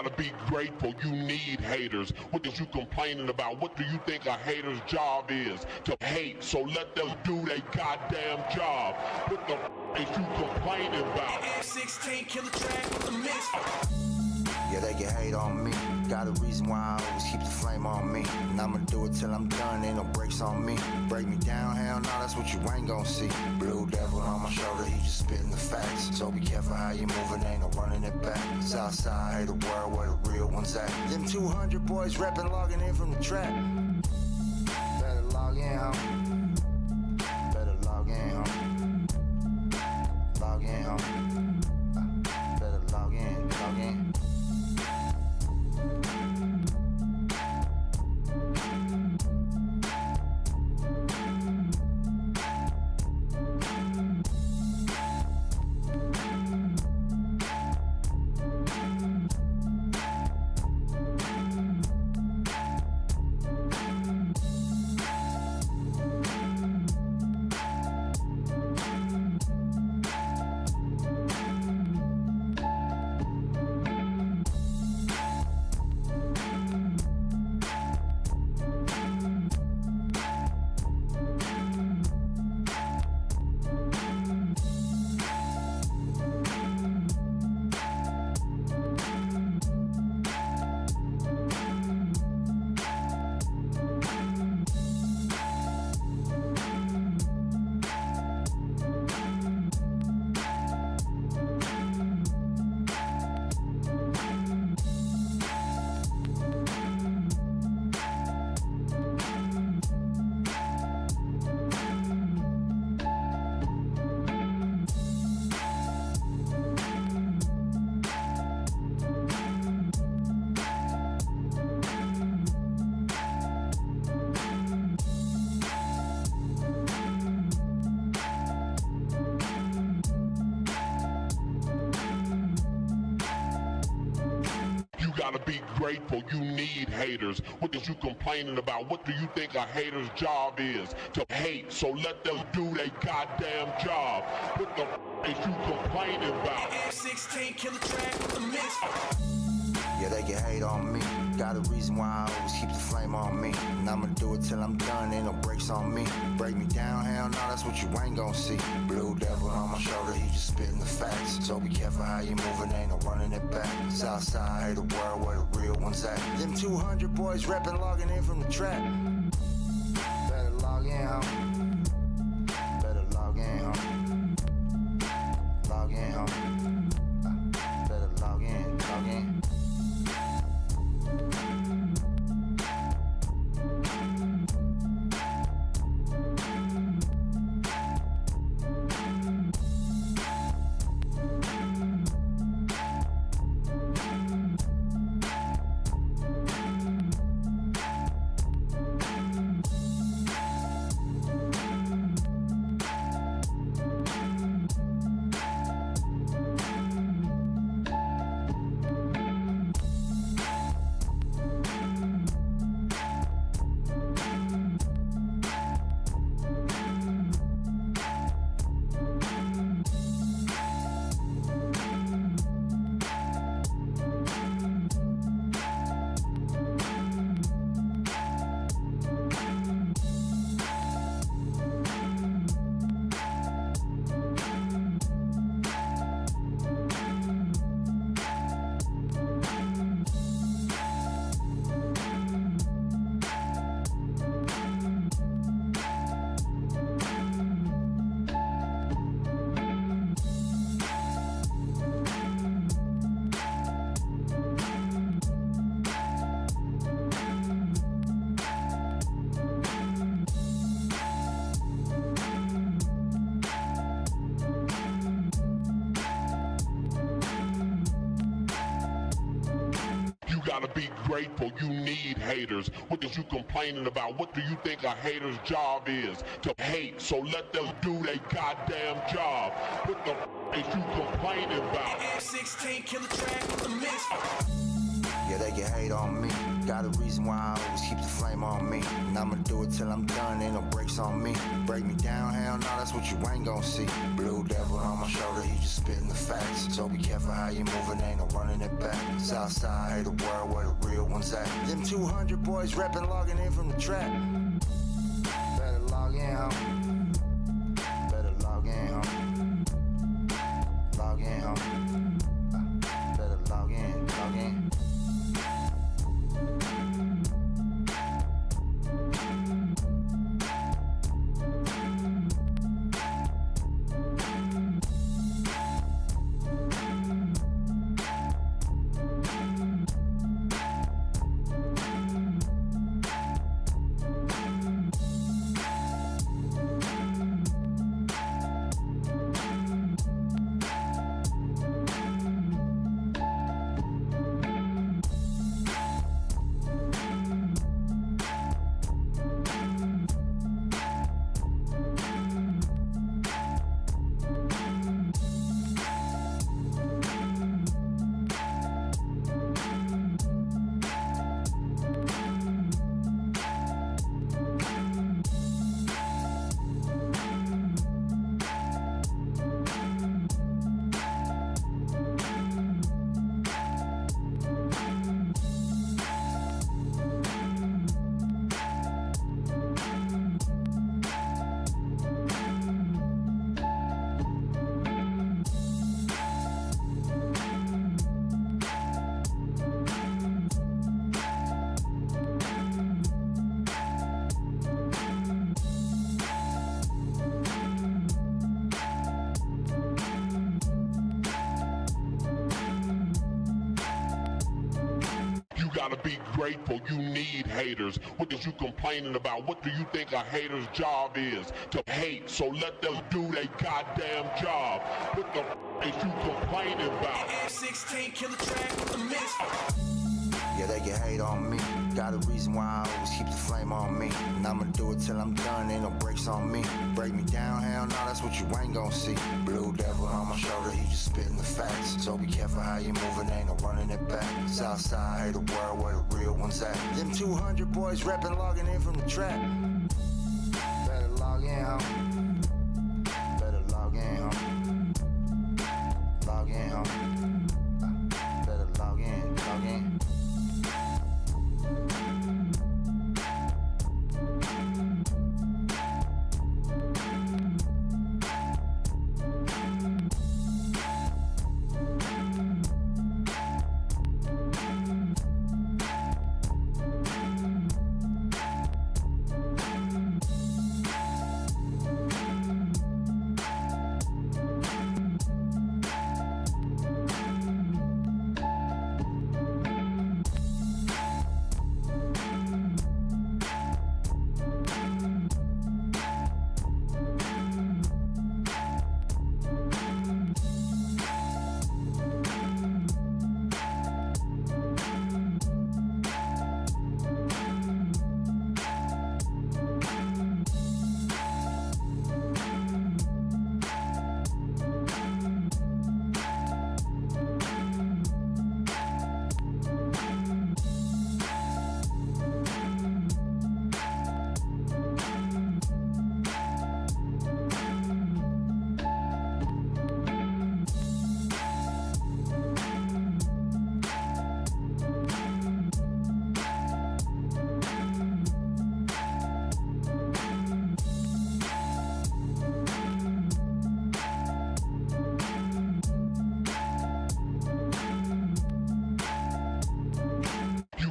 gotta be grateful, you need haters. What is you complaining about? What do you think a hater's job is? To hate, so let them do their goddamn job. What the is you complaining about? F16 killer track with the mix. Yeah, they can hate on me. Got a reason why I always keep the flame on me. And I'ma do it till I'm done, ain't no brakes on me. Break me down, hell no, that's what you ain't gon' see. Blue devil on my shoulder, he just spitting the facts. So be careful how you moving, ain't no running it back. Southside, hate the world where the real ones at. Them 200 boys reppin', logging in from the trap. Better log in, homie. Better log in, homie. Log in, homie. Better log in, log in. Gotta be grateful, you need haters. What is you complaining about? What do you think a hater's job is? To hate, so let them do their goddamn job. What the is you complaining about? F16 killer track with the mix. Yeah, they can hate on me. Got a reason why I always keep the flame on me. And I'ma do it till I'm done, ain't no brakes on me. Break me down, hell no, that's what you ain't gon' see. Blue devil on my shoulder, he just spitting the facts. So be careful how you moving, ain't no running it back. Southside, hate the world where the real ones at. Them 200 boys reppin', logging in from the trap. Better log in, homie. Better log in, homie. Log in, homie. Better log in, log in. Gotta be grateful, you need haters. What is you complaining about? What do you think a hater's job is? To hate, so let them do their goddamn job. What the is you complaining about? F16 killer track with the mix. Yeah, they can hate on me. Got a reason why I always keep the flame on me. And I'ma do it till I'm done, ain't no brakes on me. Break me down, hell no, that's what you ain't gon' see. Blue devil on my my shoulder, he just spitting the facts. So be careful how you moving, ain't no running it back. Southside, hate the world where the real ones at. Them 200 boys reppin', logging in from the trap. Better log in, homie. Better log in, homie. Log in, homie. Better log in, log in. Gotta be grateful, you need haters. What is you complaining about? What do you think a hater's job is? To hate, so let them do their goddamn job. What the is you complaining about? 16 killer track with the mix. Yeah, they can hate on me. Got a reason why I always keep the flame on me. And I'ma do it till I'm done, ain't no brakes on me. Break me down, hell no, that's what you ain't gon' see. Blue devil on my shoulder, he just spitting the facts. So be careful how you moving, ain't no running it back. Southside, hate the world where the real ones at. Them 200 boys reppin', logging in from the trap. Better log in, homie. Better log in, homie. Log in, homie. Better log in, log in.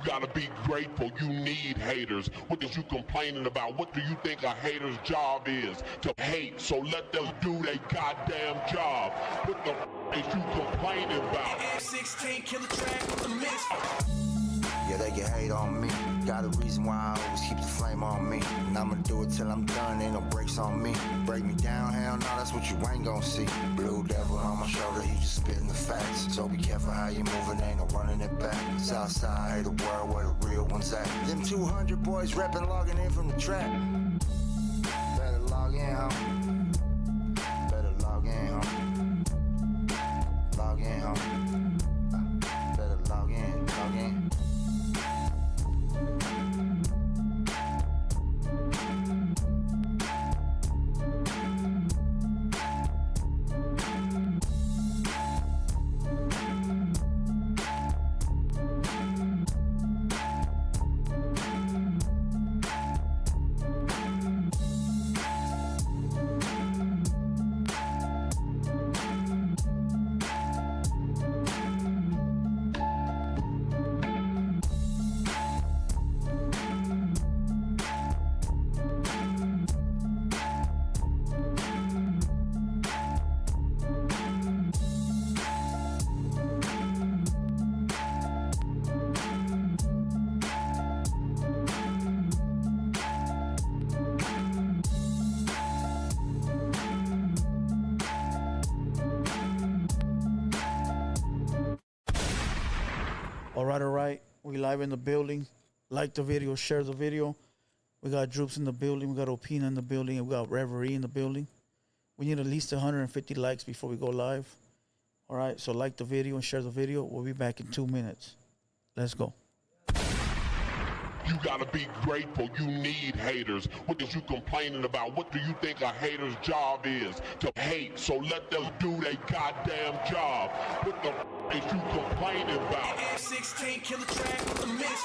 Gotta be grateful, you need haters. What is you complaining about? What do you think a hater's job is? To hate, so let them do their goddamn job. What the is you complaining about? 16 killer track with the mix. Yeah, they can hate on me. Got a reason why I always keep the flame on me. And I'ma do it till I'm done, ain't no brakes on me. Break me down, hell no, that's what you ain't gon' see. Blue devil on my shoulder, he just spitting the facts. So be careful how you moving, ain't no running it back. Southside, hate the world where the real ones at. Them 200 boys reppin', logging in from the trap. Better log in, homie. Better log in, homie. Log in, homie. Better log in, log in. All right. We live in the building. Like the video, share the video. We got Drewps in the building. We got Opina in the building. And we got Reverie in the building. We need at least 150 likes before we go live. All right, so like the video and share the video. We'll be back in 2 minutes. Let's go. You gotta be grateful. You need haters. What is you complaining about? What do you think a hater's job is? To hate. So let them do their goddamn job. What the is you complaining about? F16 killer track with the mix.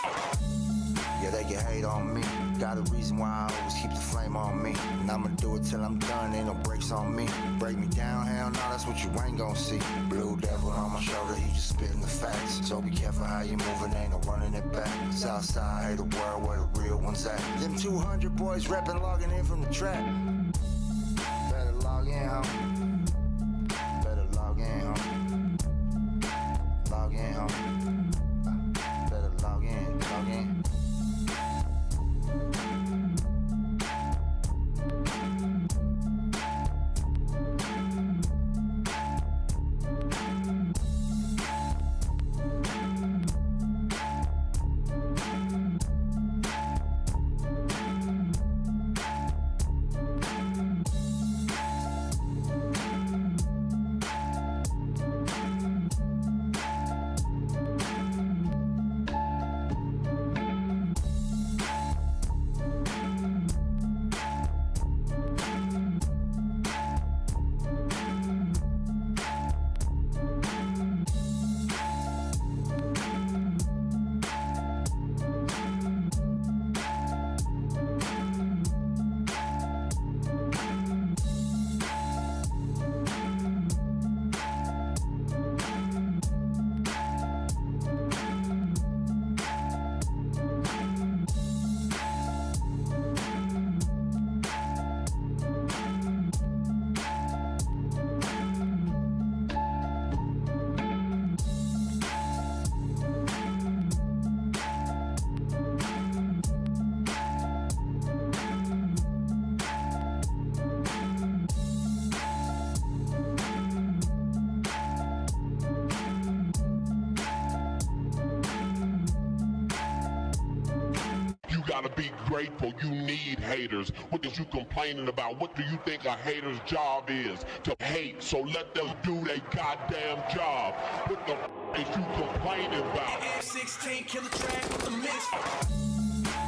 Yeah, they can hate on me. Got a reason why I always keep the flame on me. And I'ma do it till I'm done, ain't no breaks on me. Break me down, hell no, that's what you ain't gon' see. Blue devil on my shoulder, he just spitting the facts. So be careful how you moving, ain't no running it back. Southside, hate the world where the real ones at. Them 200 boys reppin', logging in from the trap. Better log in, homie. Better log in, homie. Log in, homie. Better log in, log in. You gotta be grateful. You need haters. What is you complaining about? What do you think a hater's job is? To hate. So let them do their goddamn job. What the is you complaining about? F16 killer track with the mix.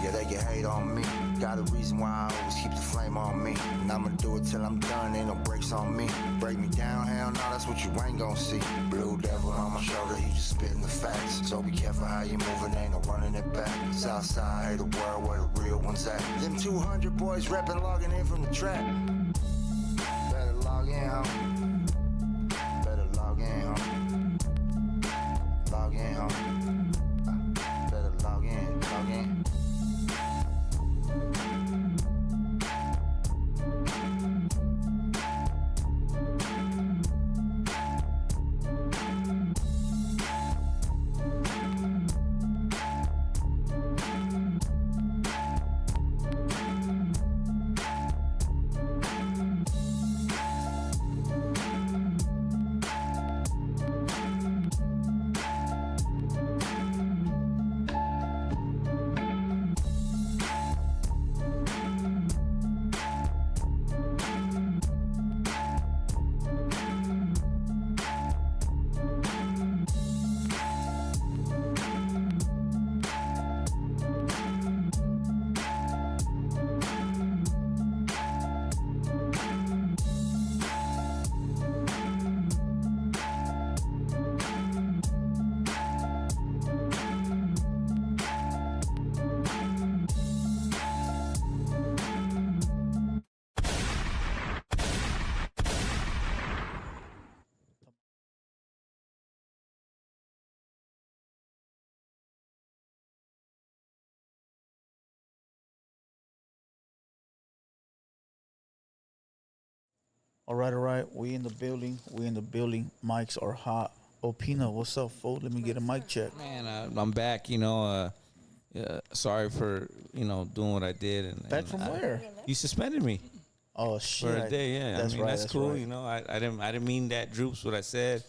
Yeah, they can hate on me. Got a reason why I always keep the flame on me. And I'ma do it till I'm done, ain't no breaks on me. Break me down, hell no, that's what you ain't gon' see. Blue devil on my shoulder, he just spitting the facts. So be careful how you moving, ain't no running it back. Southside, hate the world where the real ones at. Them 200 boys reppin', logging in from the trap. Better log in, homie. Better log in, homie. Log in, homie. Better log in, log in. All right. We in the building. Mics are hot. Opina, what's up, fool? Let me get a mic check. Man, I'm back. Sorry for doing what I did. And Back from where? You suspended me Oh shit! for a day. Yeah, That's right. That's cool. Right. I didn't mean that, Drewps. What I said.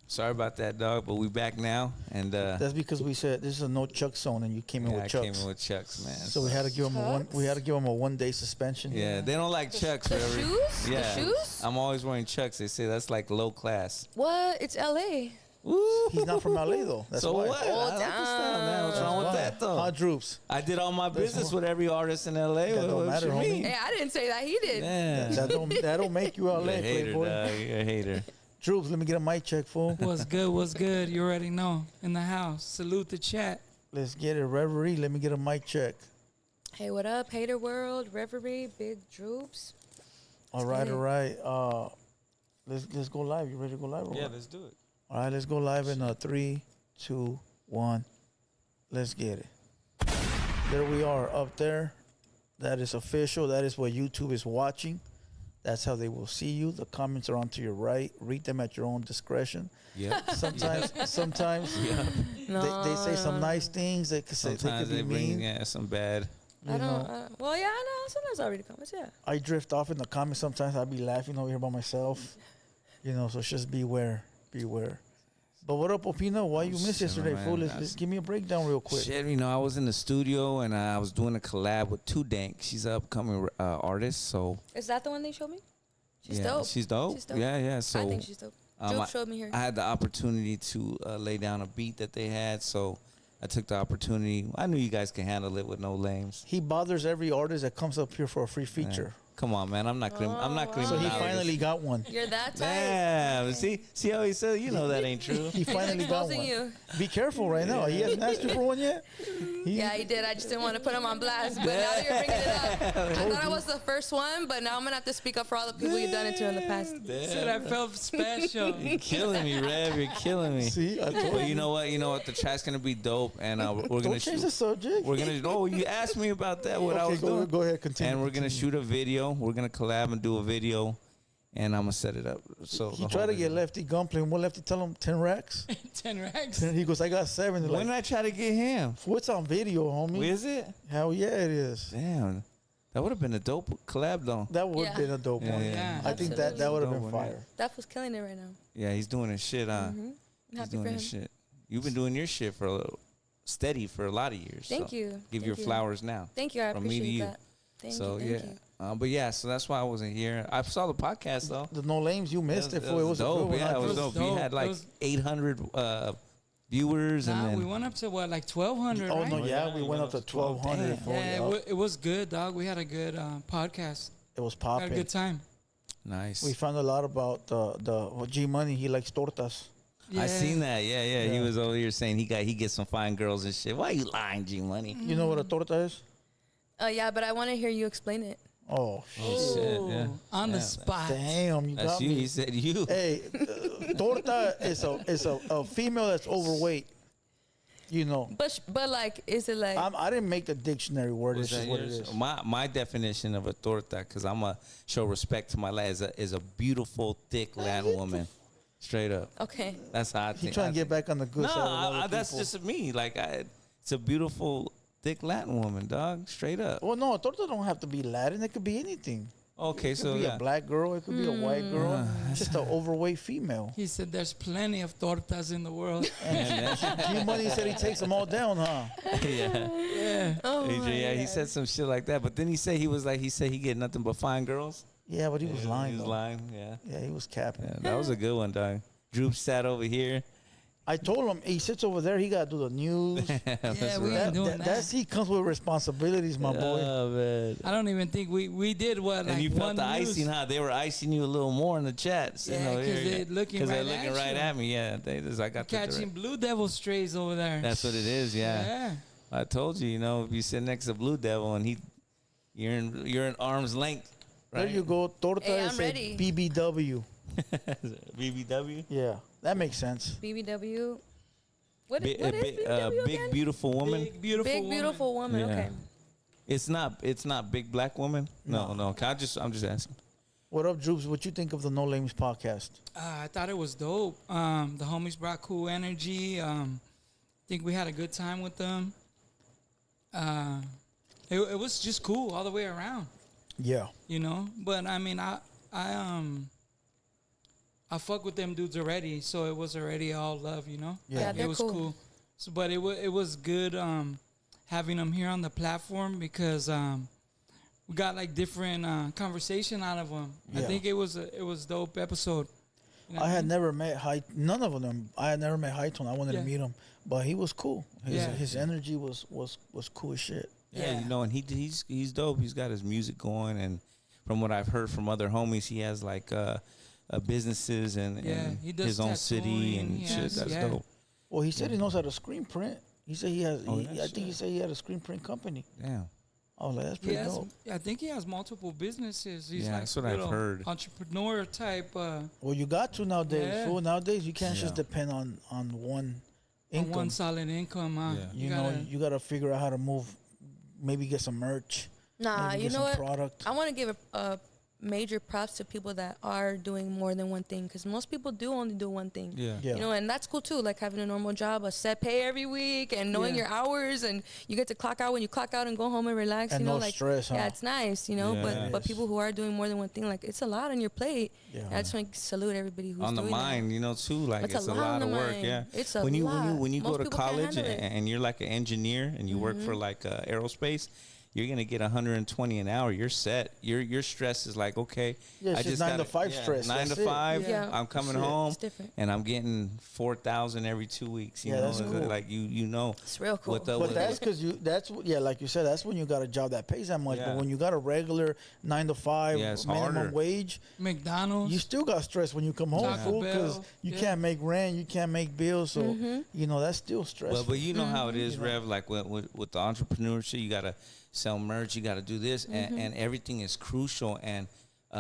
Sorry about that, dog, but we back now, and That's because we said this is a no Chuck zone, and you came in yeah, with I Chucks. came in with Chucks, man. So we had to give him a one. We had to give him a 1 day suspension. Yeah, they don't like Chucks. The Reverie. shoes? Yeah, The shoes? I'm always wearing Chucks. They say that's like low class. What? It's LA. Woo. He's not from LA though. That's So why. what? I don't understand, man. What's wrong with that though? Hot Drewps. I did all my business with every artist in LA. That don't What matter, you homie. mean? Hey, I didn't say that. He did. Yeah. That don't make you LA, You're a hater, playboy. dog. You're a hater. Drewps, let me get a mic check, fool. What's good? What's good? You already know. In the house. Salute the chat. Let's get it. Reverie, let me get a mic check. Hey, what up? HaterWorld, Reverie, Big Drewps. All right. Let's go live. You ready to go live? Or Yeah, what? let's do it. All right, let's go live in 3, 2, 1. Let's get it. There we are up there. That is official. That is what YouTube is watching. That's how they will see you. The comments are on to your right. Read them at your own discretion. Yeah. Sometimes they say some nice things. They could say Sometimes they they could be bring mean. some bad. I don't. Well, yeah, I know. Sometimes I read the comments. Yeah. I drift off in the comments. Sometimes I'll be laughing over here by myself. So just beware. But what up, Opina? Why you missed yesterday, man. fool? Let's give me a breakdown real quick. Shit, I was in the studio and I was doing a collab with 2 Dank. She's an upcoming artist, so Is that the one they showed me? She's yeah, dope. She's dope. She's dope. Yeah. So I think she's dope. Joe showed me her. I had the opportunity to lay down a beat that they had, so I took the opportunity. I knew you guys can handle it with no lames. He bothers every artist that comes up here for a free feature. Come on, man. I'm not claiming. So he artists. finally got one. You're that type. Damn. See how he said, that ain't true. He finally got exposing one. you. Be careful right now. He hasn't asked you for one yet. Yeah, he did. I just didn't want to put him on blast. But now that you're bringing it up, I thought I was the first one, but now I'm going to have to speak up for all the people you've done it to in the past. Said I felt special. You're killing me, Rev. You're killing me. See, I told But you. you know what? The track's gonna be dope, and we're gonna Don't change the subject. We're gonna. Oh, you asked me about that. What I Okay, was doing. go ahead, continue. And we're gonna shoot a video. We're gonna collab and do a video, and I'm gonna set it up. So He tried to get Lefty gunplay. What Lefty tell him? 10 racks. 10 racks. And he goes, I got 7. They're When did like, I try to get him? what's on video, homie? Is it? Hell yeah, it is. Damn, that would have been a dope collab though. That would have Yeah. been a dope Yeah, one. yeah. I think that would have been Dope one, yeah. fire. That was killing it right now. Yeah, he's doing his shit. I'm He's happy doing for him. his shit. You've been doing your shit steady for a lot of years. Thank so you. Give Thank your you. flowers now. Thank you. I From me to appreciate you. that. Thank So you. yeah, Thank you. but yeah, so that's why I wasn't here. I saw the podcast though. The no lames, you missed it. Fool. It was a dope. good one. Yeah, it was It was dope. We dope. had It like was- 800 viewers, Nah, and we then went up to what, like 1,200, Oh, right? no, yeah, yeah, we you went went up to up to 1,200. Damn. fool, Yeah, yeah. it was good, dog. We had a good podcast. It was Had a popping. good time. nice. We found a lot about the G Money. He likes tortas. Yeah. I seen that. Yeah. He Yeah. was over here saying he gets some fine girls and shit. Why you lying, G Money? You know what a torta is? Yeah, but I want to hear you explain it. Oh, Oh shit. Yeah. Ooh, on the spot. damn, you That's got you. me. He said you. Hey, torta is a female that's overweight. But like, is it like? I didn't make the dictionary word. Was It's just that what it yours? is. My definition of a torta, because I'm a show respect to my lad, is a beautiful, thick Latin woman. Straight up. Okay. That's how I He think. trying to get back on the good No, side of other that's people. just me. Like, it's a beautiful, thick Latin woman, dog. Straight up. Well, no, a torta don't have to be Latin. It could be anything. Okay, It could so be yeah. a black girl. It could be a white girl. Just an overweight female. He said there's plenty of tortas in the world. G Money said he takes them all down, huh? yeah. Yeah. Oh AJ, my yeah, he God. said some shit like that. But then he said he get nothing but fine girls. Yeah, but he was lying. He was though. lying. Yeah. Yeah, he was capping. Yeah, that was a good one, dog. Drewps sat over here. I told him he sits over there. He got to do the news. Yeah, we ain't doing that. That's he comes with responsibilities, my boy. Oh man. I don't even think we did what, like And you one felt the news. icing, huh? They were icing you a little more in the chat. sitting Yeah, over 'cause here. they're looking 'Cause right they're looking at right you. at me. Yeah, I got the Catching direct- Blue Devil strays over there. That's what it is. Yeah. Yeah. I told you. If you sit next to Blue Devil and you're in arm's length. Right? There you go. Torta Hey, is I'm a ready. BBW. BBW. Yeah, that makes sense. BBW. What is Big BBW again? beautiful woman. Big, beautiful Big woman. beautiful woman. Yeah. Okay. It's not big black woman. No. I'm just asking. What up, Drewps? What you think of the No Lames podcast? I thought it was dope. The homies brought cool energy. Think we had a good time with them. It was just cool all the way around, Yeah. But I mean, I fuck with them dudes already, so it was already all love, you know. Yeah. they're It was cool. cool. So, but it was good having them here on the platform because we got like different conversation out of them. I Yeah. think it was dope episode. You know I what had mean? never met none of them. I had never met High Tone. I wanted to Yeah. meet him, but he was cool. Yeah. His energy was cool as shit. Yeah, Yeah. you know, and he's dope. He's got his music going, and from what I've heard from other homies, he has like businesses and, Yeah, and he does his own city tattooing, and he shit. has- That's yeah. dope. Well, he said he knows how to screen print. He said he has. Oh, I that's think he said he had a screen print company. Damn. I was like, that's He pretty has, dope. I think he has multiple businesses. He's Yeah, like that's what a I've little heard. entrepreneur type. Well, you got to nowadays. Yeah. Fool. Nowadays, you can't just Yeah. depend on one On income. one solid income. Yeah. you know, you got to figure out how to move. Maybe get some merch. Nah, maybe you get know some what? product. I want to give a major props to people that are doing more than one thing, because most people do only do one thing. Yeah. Yeah. You know, and that's cool too, like having a normal job, a set pay every week, and knowing Yeah. your hours, and you get to clock out when you clock out and go home and relax. And you know, no like stress, yeah, huh? it's nice. You know, Yeah. but people who are doing more than one thing, like it's a lot on your plate. Yeah. And I just want to salute everybody who's On the doing mind, that. you know, too. Like It's it's, a a lot lot on of the work. mind. Yeah. It's a when you lot. when you Most go to people can't college handle it. and you're like an engineer and you work for like aerospace, you're gonna get 120 an hour. You're set. Your stress is like, okay, Yeah, it's I just just 9 to gotta- 5 stress. 9 That's to it. 5. Yeah. I'm coming That's it. home It's different. and I'm getting 4,000 every 2 weeks. You Yeah, know, that's It's cool. like you know. It's real cool. With the- But with that's the- because like you said, that's when you got a job that pays that much. Yeah. But when you got a regular 9 to 5 Yeah, it's minimum harder. wage, McDonald's. you still got stress when you come home, Taco fool, because Bell, you yeah. can't make rent, you can't make bills. So you know that's still stressful. But you know how it is, Rev. Like with the entrepreneurship, you gotta sell merch, you gotta do this, and everything is crucial. And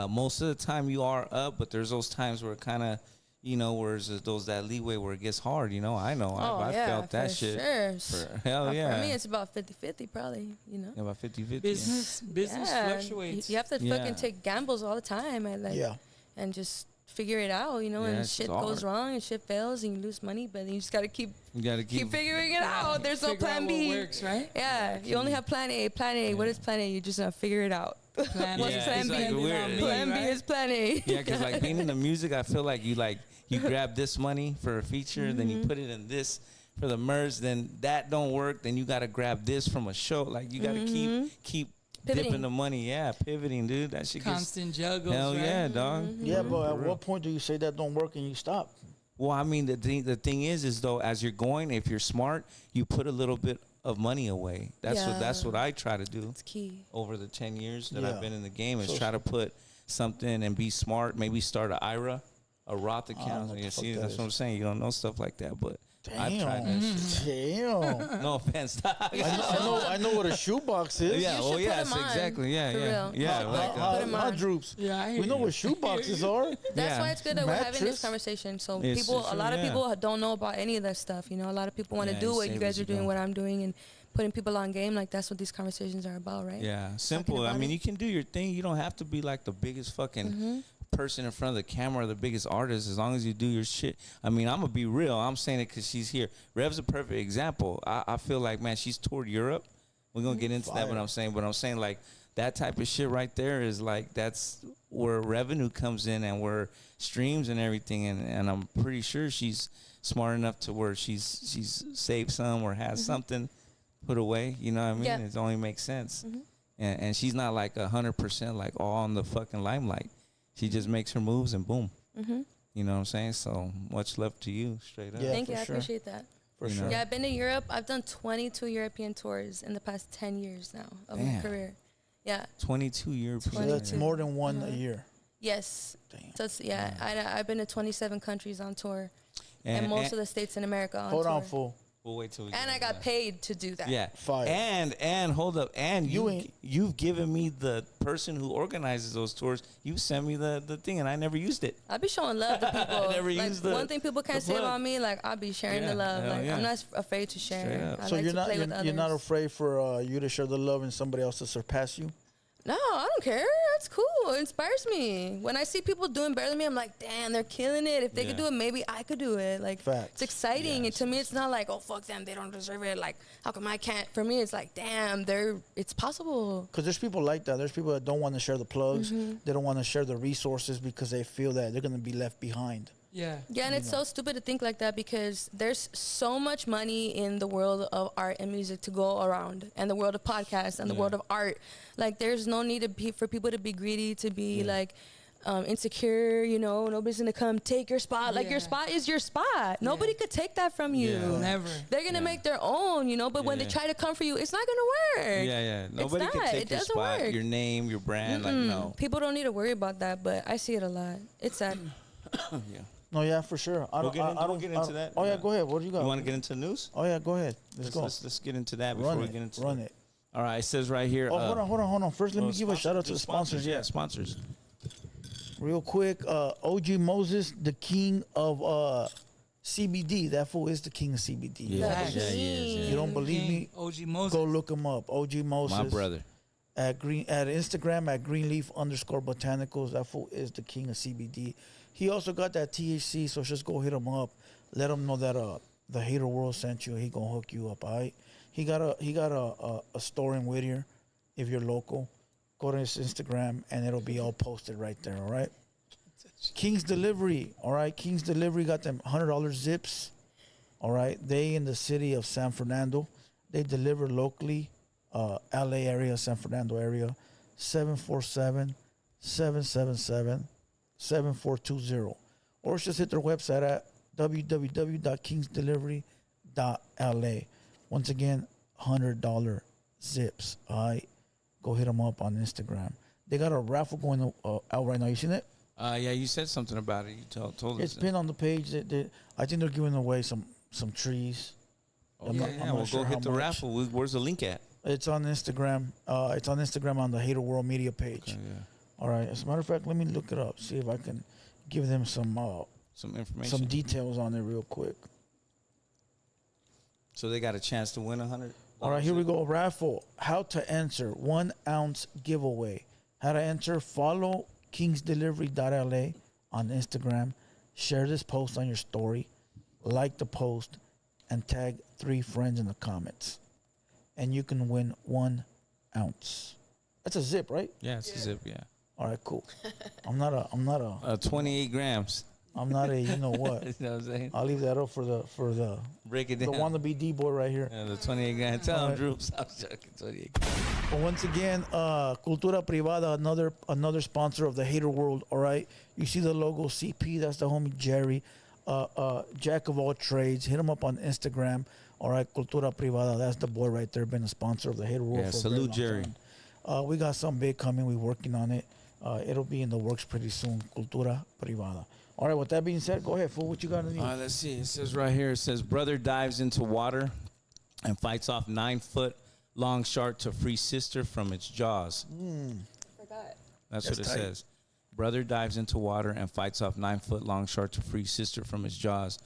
most of the time you are up, but there's those times where it kind of, you know, where there's that leeway where it gets hard. You know, I know, Oh, I yeah, felt that for shit. sure. For hell yeah. For me, it's about 50-50 probably, you know. Yeah, about 50-50. Business Yeah, fluctuates. You have to Yeah. fucking take gambles all the time and like Yeah. and just figure it out, you know, Yeah, and it's shit hard. goes wrong and shit fails and you lose money, but then you just gotta keep You gotta keep figuring it out. There's no Figure out plan what B. works, right? Yeah, you only have plan A. Plan A. What is plan A? You just figure it out. Plan What's Yeah, plan it's B? like weird. Plan B right? is plan A. Yeah, because like being in the music, I feel like you grab this money for a feature, then you put it in this for the merch, then that don't work, then you gotta grab this from a show. Like you gotta keep Pivoting. dipping the money. Yeah, pivoting, dude. That shit gets Constant juggles. hell right? yeah, dog. Yeah, but For at real. what point do you say that don't work and you stop? Well, I mean, the thing is though, as you're going, if you're smart, you put a little bit of money away. That's what I try to do It's key. over the 10 years that Yeah. I've been in the game is So- try to put something and be smart. Maybe start an IRA, a Roth know account. what You the see, fuck that's that what I'm is. saying. You don't know stuff like that, but I've tried Damn. that shit. Damn. No offense, dog. I know what a shoebox is. Yeah, You well, should yes, put 'em on, exactly. Yeah, for yeah, real. yeah. How- Like, how- Put 'em on. Drewps. Yeah, I hear We know you. what shoeboxes are. That's Yeah. why it's good that we're having Mattress. this conversation. So It's people, true, a lot of yeah. people don't know about any of that stuff. You know, a lot of people want to Yeah, do you what say you what guys you are doing, don't. what I'm doing, and putting people on game. Like that's what these conversations are about, right? Yeah, simple. I about mean, it. you can do your thing. You don't have to be like the biggest fucking person in front of the camera or the biggest artist as long as you do your shit. I mean, I'm going to be real. I'm saying it because she's here. Rev's a perfect example. I feel like, man, she's toured Europe. We're going to get into that, what I'm saying. But I'm saying, like, that type of shit right there is, like, that's where revenue comes in and where streams and everything. And I'm pretty sure she's smart enough to where she's saved some or has something put away. You know what I mean? Yeah. It only makes sense. And she's not like 100% like all on the fucking limelight. She just makes her moves and boom. You know what I'm saying? So much love to you, straight up. Yeah, Thank for you. I sure. appreciate that. For You sure. know. Yeah, I've been to Europe. I've done 22 European tours in the past 10 years now of my Damn. career. Yeah. 22 years. So that's more than one a year. Yes. Damn. So it's, yeah, I've been to 27 countries on tour, and most of the states in America on Hold tour. on, fool. We'll wait till we And get I into got that. paid to do that. Yeah. Fire. And hold up. And You ain't- you've given me the person who organizes those tours. You sent me the thing and I never used it. I'll be showing love to people. never like, used the- one thing people can't the say plug. about me, like I'll be sharing Yeah, the love. hell Like yeah. I'm not afraid to share. Straight up. I So like you're to not play with you're not others. afraid for you to share the love and somebody else to surpass you? No, I don't care. I it's cool. It inspires me. When I see people doing better than me, I'm like, damn, they're killing it. If they could do it, maybe I could do it. Like, Facts. it's exciting. And to me, it's not like, oh, fuck them, they don't deserve it. Like, how come I can't? For me, it's like, damn, it's possible. Because there's people like that. There's people that don't want to share the plugs. They don't want to share the resources because they feel that they're going to be left behind. Yeah. Yeah, and it's so stupid to think like that because there's so much money in the world of art and music to go around, and the world of podcasts and the world of art. Like, there's no need for people to be greedy, to be like insecure. You know, nobody's gonna come take your spot. Like, your spot is your spot. Nobody could take that from you. Yeah. Never. They're gonna make their own. You know, but when they try to come for you, it's not gonna work. Yeah. Nobody can take your spot, your name, your brand. Like, no. People don't need to worry about that, but I see it a lot. It's sad. Yeah. No, yeah, for sure. I don't get into that. Oh, yeah, go ahead. What do you got? You want to get into the news? Oh, yeah, go ahead. Let's go. Let's get into that before we get into Run it. All right, it says right here. Oh, hold on. First, let me give a shout out to the sponsors. Yeah, sponsors. Real quick, OG Moses, the king of CBD. That fool is the king of CBD. Yeah, he is. You don't believe me? OG Moses. Go look him up. OG Moses. My brother. At Instagram at greenleaf_botanicals. That fool is the king of CBD. He also got that THC, so just go hit him up. Let him know that the Hater World sent you. He gonna hook you up. All right. He got a store in Whittier. If you're local, go to his Instagram and it'll be all posted right there. All right. King's Delivery. All right. King's Delivery got them $100 zips. All right. They in the city of San Fernando. They deliver locally. LA area, San Fernando area, 747-777-7420. Or just hit their website at www.kingsdelivery.la. Once again, $100 zips. All right. Go hit them up on Instagram. They got a raffle going out right now. You seen it? Yeah, you said something about it. You told us. It's pinned on the page. I think they're giving away some trees. Okay, we'll go hit the raffle. Where's the link at? It's on Instagram. It's on Instagram on the Hater World media page. Okay, yeah. All right. As a matter of fact, let me look it up. See if I can give them some information, some details on it real quick. So they got a chance to win 100. All right, here we go. Raffle. How to enter 1 ounce giveaway. How to enter? Follow kingsdelivery.la on Instagram. Share this post on your story. Like the post and tag 3 friends in the comments. And you can win 1 ounce. That's a zip, right? Yeah, it's a zip. Yeah. All right, cool. I'm not a 28 grams. I'm not a, you know what? You know what I'm saying? I'll leave that up for the Break it the down. wannabe D boy right here. Yeah, the 28 grams. Tell him, Drewps. I was joking. 28 grams. But once again, Cultura Privada, another sponsor of the Hater World. All right, you see the logo CP. That's the homie Jerry, jack of all trades. Hit him up on Instagram. All right, Cultura Privada. That's the boy right there. Been a sponsor of the Hater World. Yeah, for salute a very long Jerry. time. We got something big coming. We're working on it. It'll be in the works pretty soon. Cultura Privada. All right, with that being said, go ahead, fool. What you got to do? All right, let's see. It says right here, it says, brother dives into water and fights off 9-foot-long shark to free sister from its jaws. Forgot. That's what it says. Brother dives into water and fights off 9-foot-long shark to free sister from its jaws.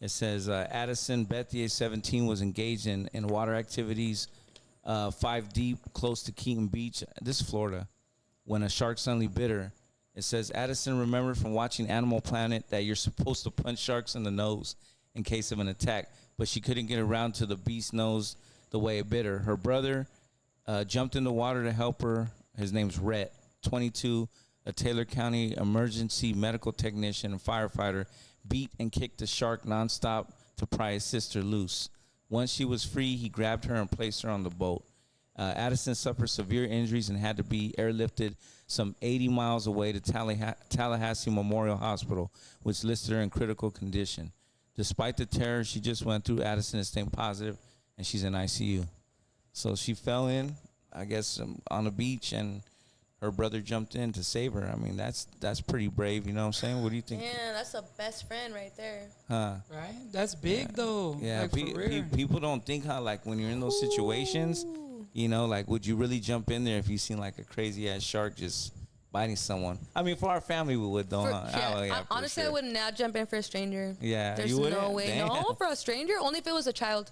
It says, Addison Bethier, 17, was engaged in water activities 5 deep close to Keaton Beach. This is Florida. When a shark suddenly bit her. It says, Addison remembered from watching Animal Planet that you're supposed to punch sharks in the nose in case of an attack, but she couldn't get around to the beast's nose the way it bit her. Her brother jumped in the water to help her. His name's Rhett, 22, a Taylor County emergency medical technician and firefighter, beat and kicked the shark nonstop to pry his sister loose. Once she was free, he grabbed her and placed her on the boat. Addison suffered severe injuries and had to be airlifted some 80 miles away to Tallahassee Memorial Hospital, which listed her in critical condition. Despite the terror she just went through, Addison is staying positive, and she's in ICU. So she fell in, I guess, on the beach, and her brother jumped in to save her. I mean, that's pretty brave, you know what I'm saying? What do you think? Yeah, that's a best friend right there. Huh? Right? That's big, though. Yeah, like, for real. people don't think how, like, when you're in those situations, you know, like, would you really jump in there if you seen, like, a crazy-ass shark just biting someone? I mean, for our family, we would, though, huh? Honestly, I would not jump in for a stranger. Yeah, There's you wouldn't? no way. Damn. No, for a stranger, only if it was a child.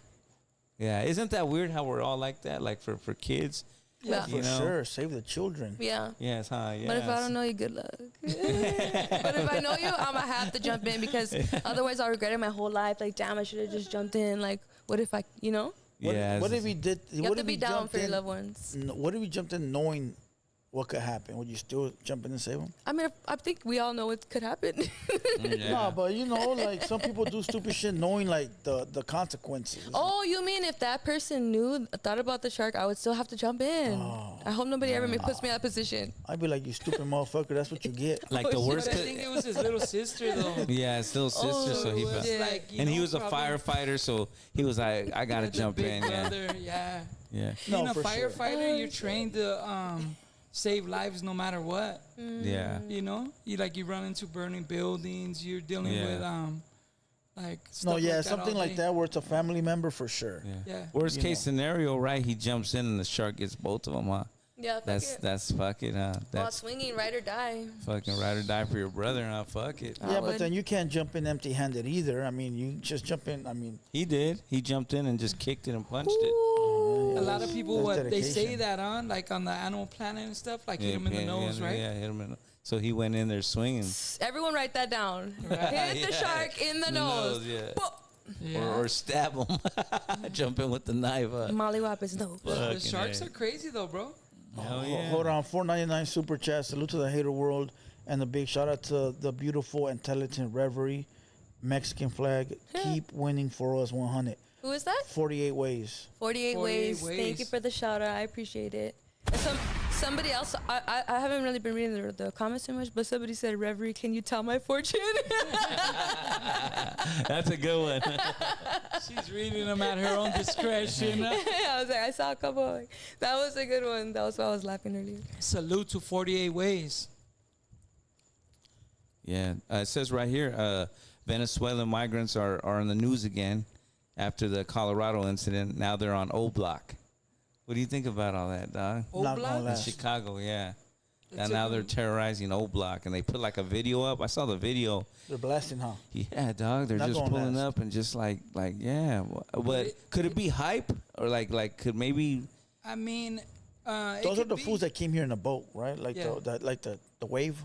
Yeah, isn't that weird how we're all like that? Like, for kids, Yeah. For sure. Save the children. Yeah. Yes, huh? Yes. But if I don't know you, good luck. But if I know you, I'm gonna have to jump in because otherwise I'll regret it my whole life. Like, damn, I should have just jumped in. Like, what if I, you know? What if he did? You what have to if be he down jumped for your in? loved ones. What if he jumped in knowing what could happen? Would you still jump in and save him? I mean, I think we all know what could happen. No, but you know, like some people do stupid shit knowing like the consequences. Oh, you mean if that person thought about the shark, I would still have to jump in. I hope nobody ever puts me in that position. I'd be like, you stupid motherfucker. That's what you get. Like the worst. But I think it was his little sister though. Yeah, his little sister. So he It was felt. like, you And he know, was a probably firefighter, so he was like, I gotta the jump big in. Yeah. brother, yeah. Yeah. Being No, a for sure. firefighter, you're trained to save lives no matter what. Yeah. You know, you run into burning buildings. You're dealing Yeah. with like stuff No, like yeah, that something all like day. that where it's a family member for sure. Yeah. Worst You case know. scenario, right? He jumps in and the shark gets both of them, huh? Yeah, fuck That's it. that's fucking While that's swinging, ride or die. fucking ride or die for your brother, huh? Fuck it. Yeah, but would. then you can't jump in empty-handed either. I mean, you just jump in. I mean, He did. He jumped in and just kicked it and punched it. A lot of people, That's they say dedication. that like on the Animal Planet and stuff, like hit him in the nose, right? Yeah, hit him in the. So he went in there swinging. Everyone write that down. Hit the Yeah. shark in the nose. yeah. Boop. Yeah. Or stab him. Jump in with the knife. Molly Wap is no. The Fucking sharks A. are crazy though, bro. Hell yeah. hold on, 4.99 super chat. Salute to the Hater World, and a big shout out to the beautiful and talented Reverie, Mexican flag. Keep winning for us 100. Who is that? 48 ways. 48 ways. Thank you for the shout out. I appreciate it. And somebody else, I haven't really been reading the comments too much, but somebody said, Reverie, can you tell my fortune? That's a good one. She's reading them at her own discretion. I was like, I saw a couple. Like, that was a good one. That was why I was laughing earlier. Salute to 48 Ways. Yeah, it says right here, Venezuelan migrants are in the news again after the Colorado incident. Now they're on O Block. What do you think about all that, dog? Not gonna Oblak? In last. Chicago, yeah. That's And now it. they're terrorizing O Block, and they put like a video up. I saw the video. They're blasting, huh? Yeah, dog. They're Not just gonna pulling last. up and just like yeah. But could it be hype or like could maybe? I mean, it Those are could the be. fools that came here in a boat, right? Like Yeah. the wave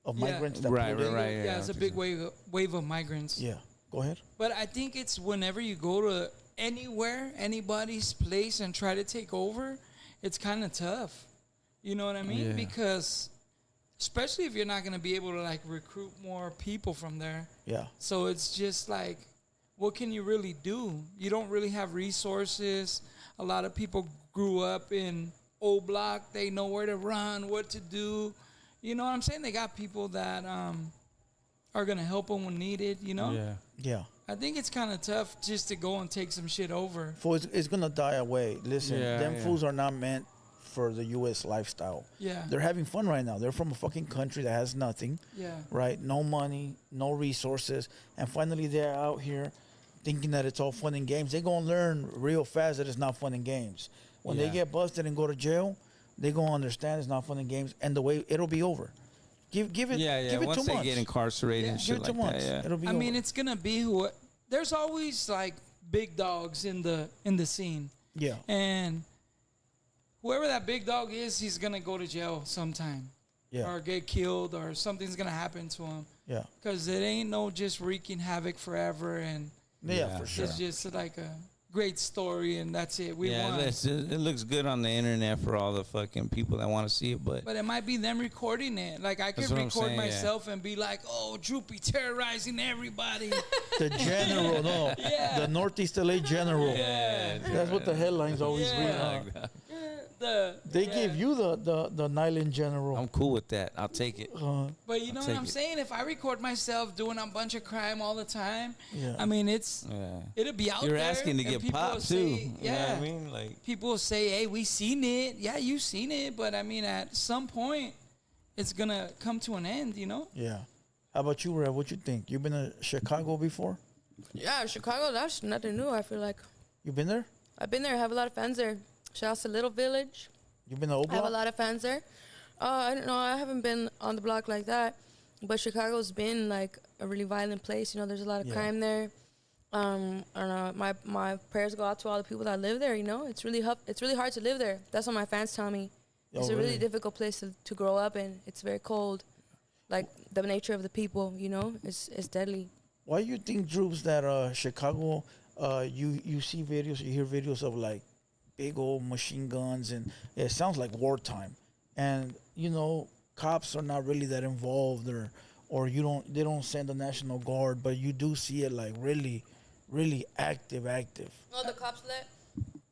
of Yeah. migrants that Right, pulled in. right. Yeah, it's a big wave of migrants. Yeah, go ahead. But I think it's whenever you go to anywhere, anybody's place, and try to take over, it's kind of tough. You know what I mean? Yeah. Because especially if you're not going to be able to like recruit more people from there. Yeah, So it's just like, what can you really do? You don't really have resources. A lot of people grew up in O Block. They know where to run, what to do. You know what I'm saying? They got people that are going to help them when needed, you know? Yeah. yeah. I think it's kind of tough just to go and take some shit over. Fools, it's gonna die away. Listen, Yeah, them yeah. fools are not meant for the U.S. lifestyle. Yeah. They're having fun right now. They're from a fucking country that has nothing, Yeah. right? No money, no resources, and finally they're out here thinking that it's all fun and games. They're gonna learn real fast that it's not fun and games. When they Yeah. get busted and go to jail, they're gonna understand it's not fun and games, and the way it'll be over. Give it. Yeah. Give it Once 2 they months. get incarcerated and Give shit it 2 like months. that. Yeah. It'll be I over. mean, it's going to be who. There's always like big dogs in the scene. yeah. And whoever that big dog is, he's going to go to jail sometime. Yeah. Or get killed or something's going to happen to him. Yeah. Because it ain't no just wreaking havoc forever. And Yeah, for sure. it's just like a great story and that's it. We Yeah, won. it looks good on the internet for all the fucking people that want to see it, but But it might be them recording it. Like I could That's what I'm record saying, yeah. myself and be like, "Oh, Droopy terrorizing everybody." The general, no. Yeah. The Northeast LA general. yeah, That's what the headlines always Yeah. read. Huh? They yeah. gave you the Nyland general. I'm cool with that. I'll take it. But you know what take I'm it. saying? If I record myself doing a bunch of crime all the time, Yeah. I mean, it's Yeah. it'll be out You're there. asking to and get people will popped say- too. You know Yeah. what I mean? Like, People will say, "Hey, we seen it." Yeah, you seen it, but I mean, at some point, it's gonna come to an end. You know? Yeah. How about you, Rev? What you think? You been to Chicago before? Yeah, Chicago, that's nothing new, I feel like. You been there? I've been there. I have a lot of fans there. Shout out to Little Village. You been to I have a Oblak? lot of fans there. I don't know. I haven't been on the block like that, but Chicago's been like a really violent place. You know, there's a lot of Yeah. crime there. And my prayers go out to all the people that live there. You know, it's really hard to live there. That's what my fans tell me. It's a really difficult place to grow up in. It's very cold. Like the nature of the people, you know, is deadly. Why you think, Drewps, that Chicago, you see videos, you hear videos of like big old machine guns, and it sounds like wartime, and you know, cops are not really that involved, or they don't send the National Guard, but you do see it like really, really active. No,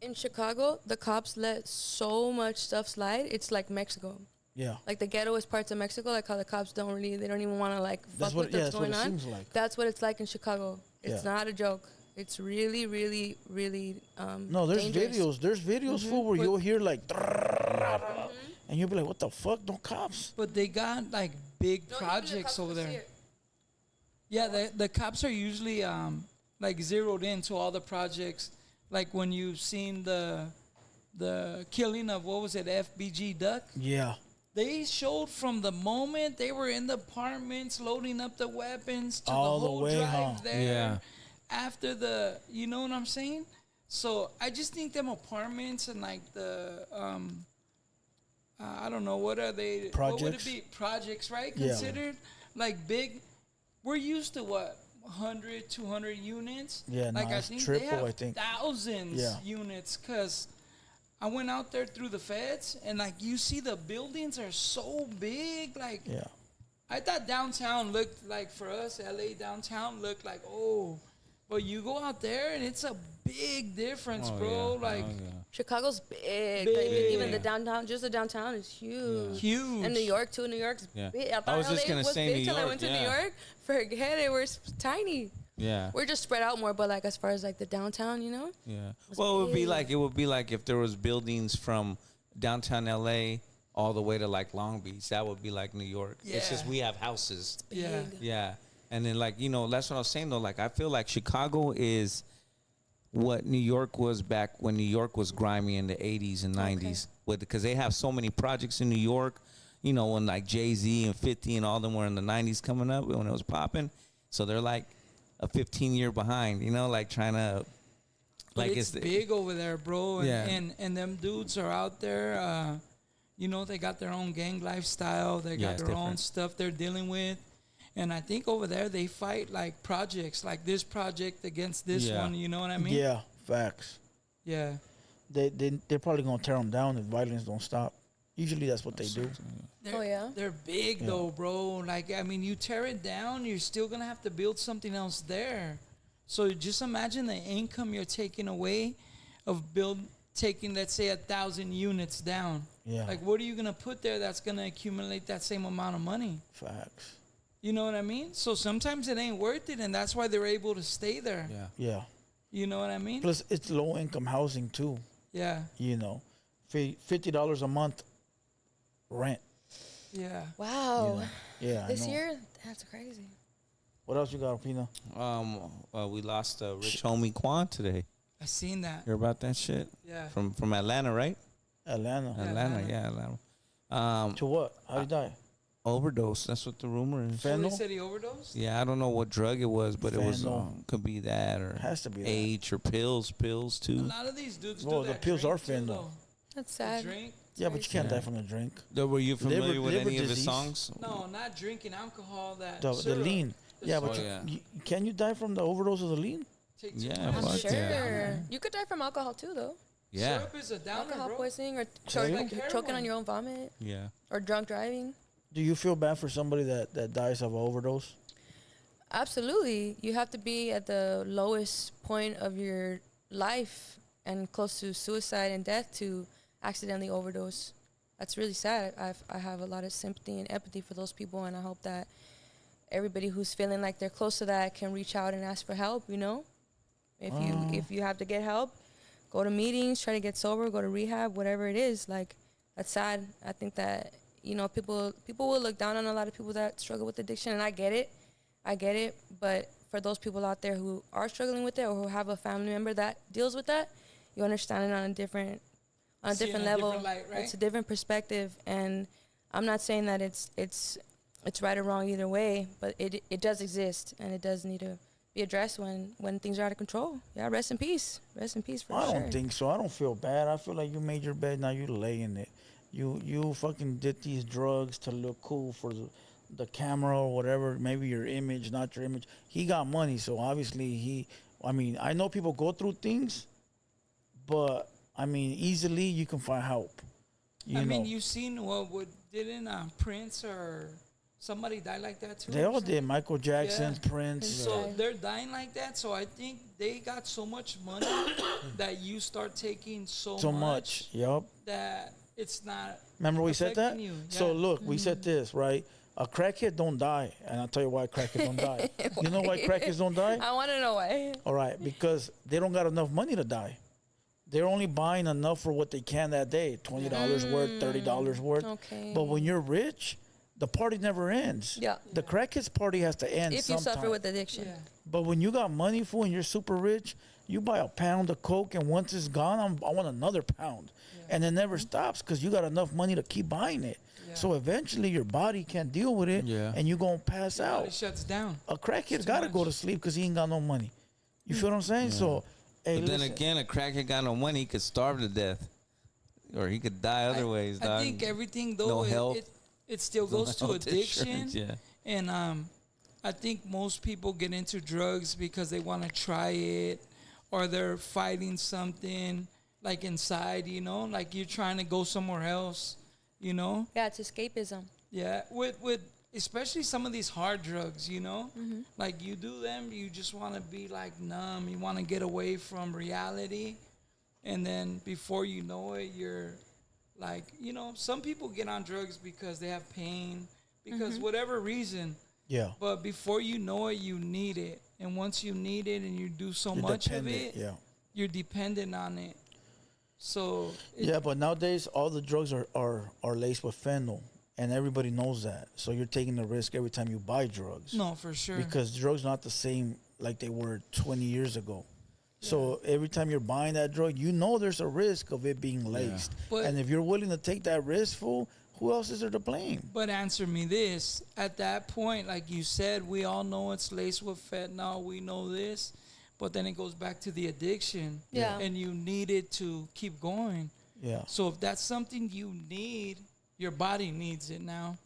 in Chicago, the cops let so much stuff slide. It's like Mexico. Yeah. Like the ghettoest parts of Mexico, like how the cops they don't even want to like fuck That's with what's going on. Seems like. That's what it's like in Chicago. It's not a joke. It's really, really, really no, there's dangerous. videos full where you'll hear like and you'll be like, what the fuck, no cops. But they got like big projects over there. Yeah, the cops are usually like zeroed into all the projects. Like when you've seen the killing of, what was it, FBG Duck? Yeah. They showed from the moment they were in the apartments loading up the weapons to all the whole way, drive there. Yeah. After you know what I'm saying? So I just think them apartments and like the I don't know, what are they? Projects? What would it be? Projects, right? Yeah. Considered like big. We're used to what? 100, 200 units? Yeah, like no, I it's think triple, they have I think. thousands units, because I went out there through the feds, and like you see the buildings are so big. Like I thought downtown looked like, for us, LA downtown looked like, but you go out there and it's a big difference, bro. Like Chicago's big. Like, even the downtown, just the downtown is huge. Huge. And New York too. New York's big. I was just gonna say big New till I York, went to yeah. New York. Forget it. We're tiny. Yeah. We're just spread out more, but like as far as like the downtown, you know. Yeah. Well, it would be like if there was buildings from downtown LA all the way to like Long Beach. That would be like New York. Yeah. It's just we have houses. Yeah. Yeah. And then like, you know, that's what I was saying though. Like I feel like Chicago is what New York was back when New York was grimy in the 80s and 90s. Because they have so many projects in New York, you know, when like Jay-Z and 50 and all them were in the 90s coming up when it was popping. So they're like a 15-year behind, you know, like trying to, But like it's big over there, bro. And, and them dudes are out there. You know, they got their own gang lifestyle. They got their own stuff they're dealing with. And I think over there they fight like projects, like this project against this one. You know what I mean? Yeah, facts. Yeah. They're probably gonna tear them down if violence don't stop. Usually that's what they do. They're big though, bro. Like, I mean, you tear it down, you're still gonna have to build something else there. So just imagine the income you're taking away of taking, let's say, 1,000 units down. Yeah. Like, what are you gonna put there that's gonna accumulate that same amount of money? Facts. You know what I mean? So sometimes it ain't worth it, and that's why they're able to stay there. Yeah. You know what I mean? Plus, it's low income housing too. Yeah. You know, $50 a month rent. Yeah. Wow. You know? Yeah. This I know. year, that's crazy. What else you got, Opina? We lost rich homie Quan today. I seen that. Hear about that shit? Yeah. From Atlanta, right? Atlanta. Atlanta. To what? How you die? Overdose. That's what the rumor is. So they Fentanyl? said he overdosed? Yeah, I don't know what drug it was, but it was Fentanyl. could be that or Has to be that. H or pills A too. lot of these dudes Well, do the that pills drink are too, fentanyl. though. That's The sad. drink? Yeah, but you can't Yeah. die from the drink. Were you familiar with liver any of his disease. songs? No, not drinking alcohol. The syrup. lean. The Yeah, but syrup. can you die from the overdose of the lean? Take too Yeah, much. I'm fuck sure. yeah. You could die from alcohol too, though. Yeah, Syrup is a downer, Alcohol bro. poisoning or Sorry? Like choking heroin. on your own vomit yeah. or drunk driving. Do you feel bad for somebody that dies of an overdose? Absolutely. You have to be at the lowest point of your life and close to suicide and death to accidentally overdose. That's really sad. I have a lot of sympathy and empathy for those people, and I hope that everybody who's feeling like they're close to that can reach out and ask for help, you know? If you have to get help, go to meetings, try to get sober, go to rehab, whatever it is. Like, that's sad. I think that, you know, people will look down on a lot of people that struggle with addiction, and I get it. But for those people out there who are struggling with it or who have a family member that deals with that, you understand it on a different level. Different light, right? It's a different perspective, and I'm not saying that it's right or wrong either way, but it does exist, and it does need to be addressed when things are out of control. Yeah, rest in peace. Rest in peace for I sure. don't think so. I don't feel bad. I feel like you made your bed, now you lay in it. You fucking did these drugs to look cool for the camera or whatever. Maybe your image, not your image. He got money, so obviously I mean, I know people go through things, but I mean, easily you can find help. You I know. mean, you've seen didn't Prince or somebody die like that too? They or all something? did. Michael Jackson, Yeah. Prince. So they're dying like that. So I think they got so much money that you start taking so much Yup. that it's not. Remember we said that? affecting you. So Yeah. look, we said this, right? A crackhead don't die. And I'll tell you why crackheads don't die. You know why crackheads don't die? I want to know why. All right, because they don't got enough money to die. They're only buying enough for what they can that day. $20 worth, $30 worth. Okay. But when you're rich, the party never ends. Yeah. The crackhead's party has to end If you sometime. suffer with addiction. Yeah. But when you got money, fool, and you're super rich, you buy a pound of Coke, and once it's gone, I want another pound. And it never stops because you got enough money to keep buying it. Yeah. So eventually your body can't deal with it, Yeah. and you're going to pass It out. shuts down. A crackhead's too got to go much. to sleep because he ain't got no money. You feel what I'm saying? So, hey, But then listen. again, a crackhead got no money, he could starve to death, or he could die other ways. I Dog. think everything No though health. it still goes to health addiction. insurance, yeah. And I think most people get into drugs because they want to try it, or they're fighting something like inside, you know, like you're trying to go somewhere else, you know. Yeah, it's escapism. Yeah, with especially some of these hard drugs, you know, like you do them, you just want to be like numb, you want to get away from reality, and then before you know it, you're like, you know, some people get on drugs because they have pain, because whatever reason, Yeah. but before you know it, you need it, and once you need it and you do so You're much of dependent, it, yeah. you're dependent on it. So Yeah, but nowadays all the drugs are laced with fentanyl, and everybody knows that. So you're taking the risk every time you buy drugs. no, for sure. Because drugs not the same like they were 20 years ago. So every time you're buying that drug, you know there's a risk of it being laced. But- And if you're willing to take that risk, fool, who else is there to blame? But answer me this. At that point, like you said, we all know it's laced with fentanyl. We know this. But then it goes back to the addiction. Yeah. And you need it to keep going. Yeah. So if that's something you need, your body needs it now.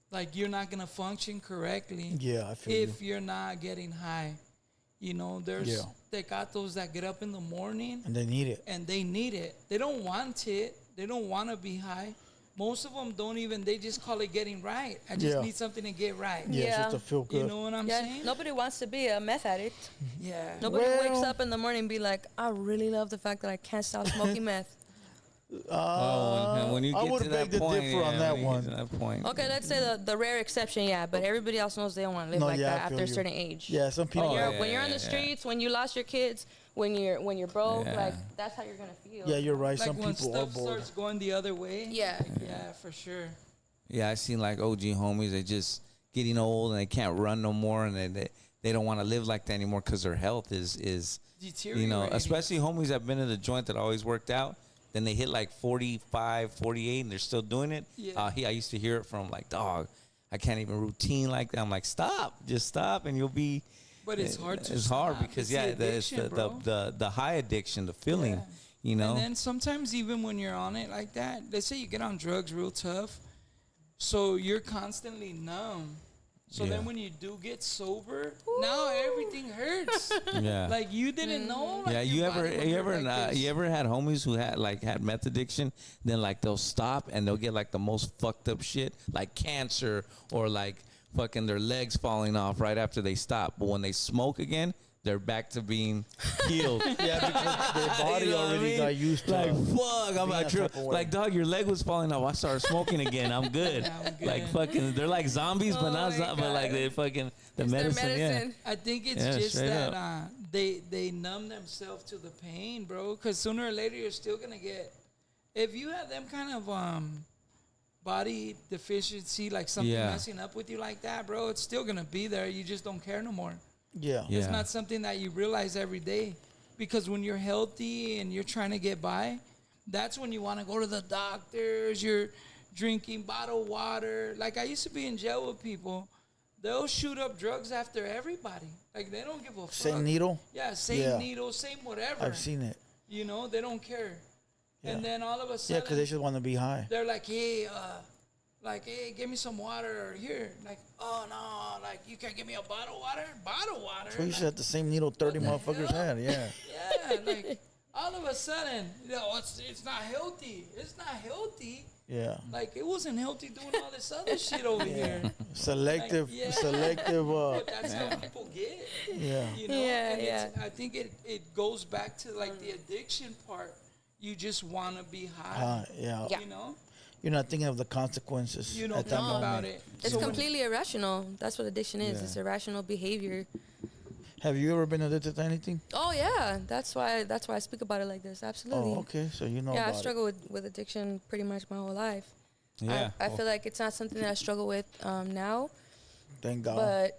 Like you're not going to function correctly Yeah, I feel if you're not getting high. You know, there's Yeah. tecatos that get up in the morning and they need it. and they need it. They don't want it. They don't want to be high. Most of them don't even, they just call it getting right. I just Yeah. need something to get right. Yeah, Yeah. just to feel good. You know what I'm Yeah, saying? nobody wants to be a meth addict. Yeah. Nobody wakes Well- up in the morning and be like, I really love the fact that I can't stop smoking meth. When you I get would to that beg to point, differ on yeah, that when you one. get to that point. Okay, let's say the rare exception, yeah, but everybody else knows they don't want to live No, like yeah, I that feel after a you. certain age. Yeah, some people. When you're on the streets, when you lost your kids, when you're broke, Yeah. like that's how you're gonna feel. Yeah, you're right. Like Some when people are stuff bored. starts going the other way. Yeah. Yeah, for sure. Yeah, I seen like OG homies. They just getting old and they can't run no more, and they don't want to live like that anymore because their health is Deteriorating. you know, especially homies that been in the joint that always worked out. Then they hit like 45, 48, and they're still doing it. Yeah. I used to hear it from like, dog, I can't even routine like that. I'm like, stop, just stop, and you'll be. But it's hard to It's hard stop. because It's the it's addiction, bro. the high addiction, the feeling, Yeah. you know. And then sometimes even when you're on it like that, let's say you get on drugs real tough, so you're constantly numb. So Yeah. then when you do get sober, now everything hurts. Yeah. Like you didn't know. Like Yeah, your you body would hurt like this. you ever had homies who had meth addiction, then like they'll stop and they'll get like the most fucked up shit, like cancer or like fucking their legs falling off right after they stop. But when they smoke again, they're back to being healed. Yeah, because their body You know what I already mean? got used to. Like fuck, I'm being like, that type of way. like dog, your leg was falling off. I started smoking again. I'm good. Yeah, I'm good. Like fucking, they're like zombies, but Oh not my zombies, but like God. they fucking the It's their medicine. medicine. I think it's Yeah, just straight that up. they numb themselves to the pain, bro. Because sooner or later you're still gonna get. If you have them kind of body deficiency, like something Yeah. messing up with you like that, bro, it's still gonna be there. You just don't care no more. Yeah. Yeah. It's not something that you realize every day. Because when you're healthy and you're trying to get by, that's when you want to go to the doctors. You're drinking bottled water. Like I used to be in jail with people. They'll shoot up drugs after everybody. Like they don't give a fuck. Same needle. Yeah, same needle, same whatever. I've seen it. You know, they don't care. Yeah. And then all of a Yeah, sudden, because they just want to be high. they're like, hey, give me some water here. Like, oh no, like you can't give me a bottle of water? Bottle of water? So you should have the same needle 30 motherfuckers had. Yeah. Yeah, like all of a sudden, it's not healthy. It's not healthy. Yeah. Like it wasn't healthy doing all this other shit over here. Selective. Like, yeah. Selective. But that's how people get. Yeah. You know? Yeah, And yeah. I think it goes back to like the addiction part. You just want to be high. Yeah. Yeah. You know? You're not thinking of the consequences You don't at that think moment. about it. It's So when- completely irrational. That's what addiction is. Yeah. It's irrational behavior. Have you ever been addicted to anything? Oh yeah, that's why I speak about it like this. Absolutely. Oh, okay. So you know Yeah, about I've struggled with addiction pretty much my whole life. Yeah. I feel like it's not something that I struggle with now. it. Thank God.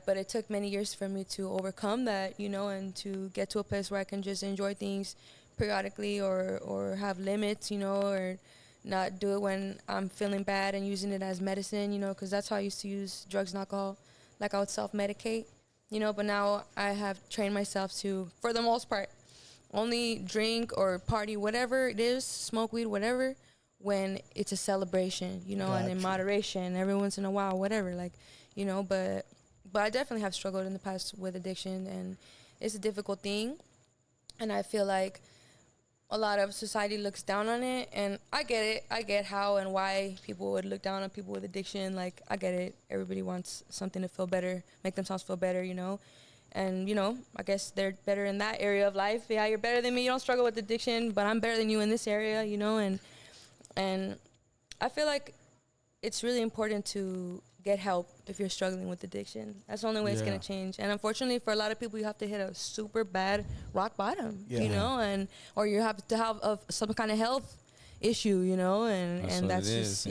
But it took many years for me to overcome that, you know, and to get to a place where I can just enjoy things periodically or have limits, you know, or not do it when I'm feeling bad and using it as medicine, you know, because that's how I used to use drugs and alcohol. Like I would self-medicate, you know, but now I have trained myself to, for the most part, only drink or party, whatever it is, smoke weed, whatever, when it's a celebration, you know, and in Gotcha. moderation, every once in a while, whatever, like, you know, but I definitely have struggled in the past with addiction, and it's a difficult thing, and I feel like a lot of society looks down on it, and I get it. I get how and why people would look down on people with addiction. Like, I get it. Everybody wants something to feel better, make themselves feel better, you know, and, you know, I guess they're better in that area of life. Yeah, you're better than me. You don't struggle with addiction, but I'm better than you in this area, you know, and I feel like it's really important to get help if you're struggling with addiction. That's the only way it's going to change. And unfortunately, for a lot of people, you have to hit a super bad rock bottom, you know, or you have to have some kind of health issue, you know, and that's just,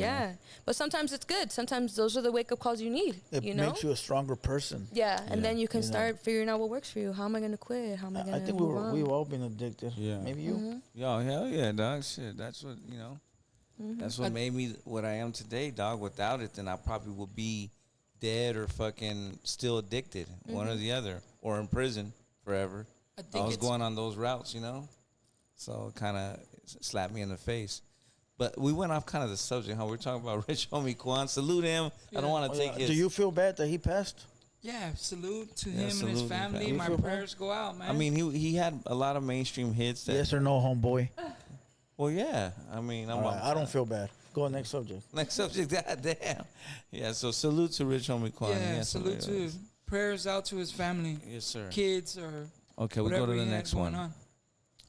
But sometimes it's good. Sometimes those are the wake-up calls you need, it you know? makes you a stronger person. Yeah, and then you can You know. start figuring out what works for you. How am I going to quit? How am I going to I think move on? we've all been addicted. Yeah. Maybe you. Yo, hell yeah, dog. Shit, that's what, you know. That's what made me what I am today, dog. Without it, then I probably would be dead or fucking still addicted, one or the other, or in prison forever. I was going on those routes, you know. So it kind of slapped me in the face. But we went off kind of the subject, huh? We're talking about Rich Homie Quan. Salute him. I don't want to take his. Do you feel bad that he passed? Yeah, salute to him and salute his to family. him. My You feel prayers go out, man. I mean, he had a lot of mainstream hits. That, Yes or no, homeboy? Well, yeah. I mean, All right, I don't feel bad. Go on, next subject. Next subject, goddamn. Yeah, so salute to Rich Homie Quan. yeah, salute to prayers out to his family, Yes, sir. kids, or Okay, we go whatever to the he had next going one.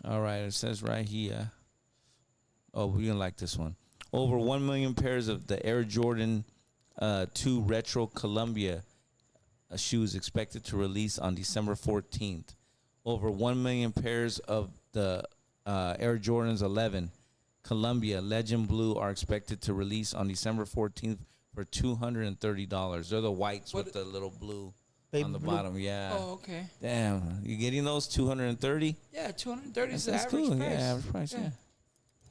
on. All right, it says right here. Oh, we're gonna like this one. Over 1 million pairs of the Air Jordan 2 Retro Columbia shoes expected to release on December 14th. Over 1 million pairs of the Air Jordans 11 Columbia Legend Blue are expected to release on December 14th for $230. They're the whites with the little blue Baby on the blue? bottom. Yeah. Oh, okay. Damn, you getting those 230? Yeah, 230 is the That's average cool. price. Yeah, average price. Yeah.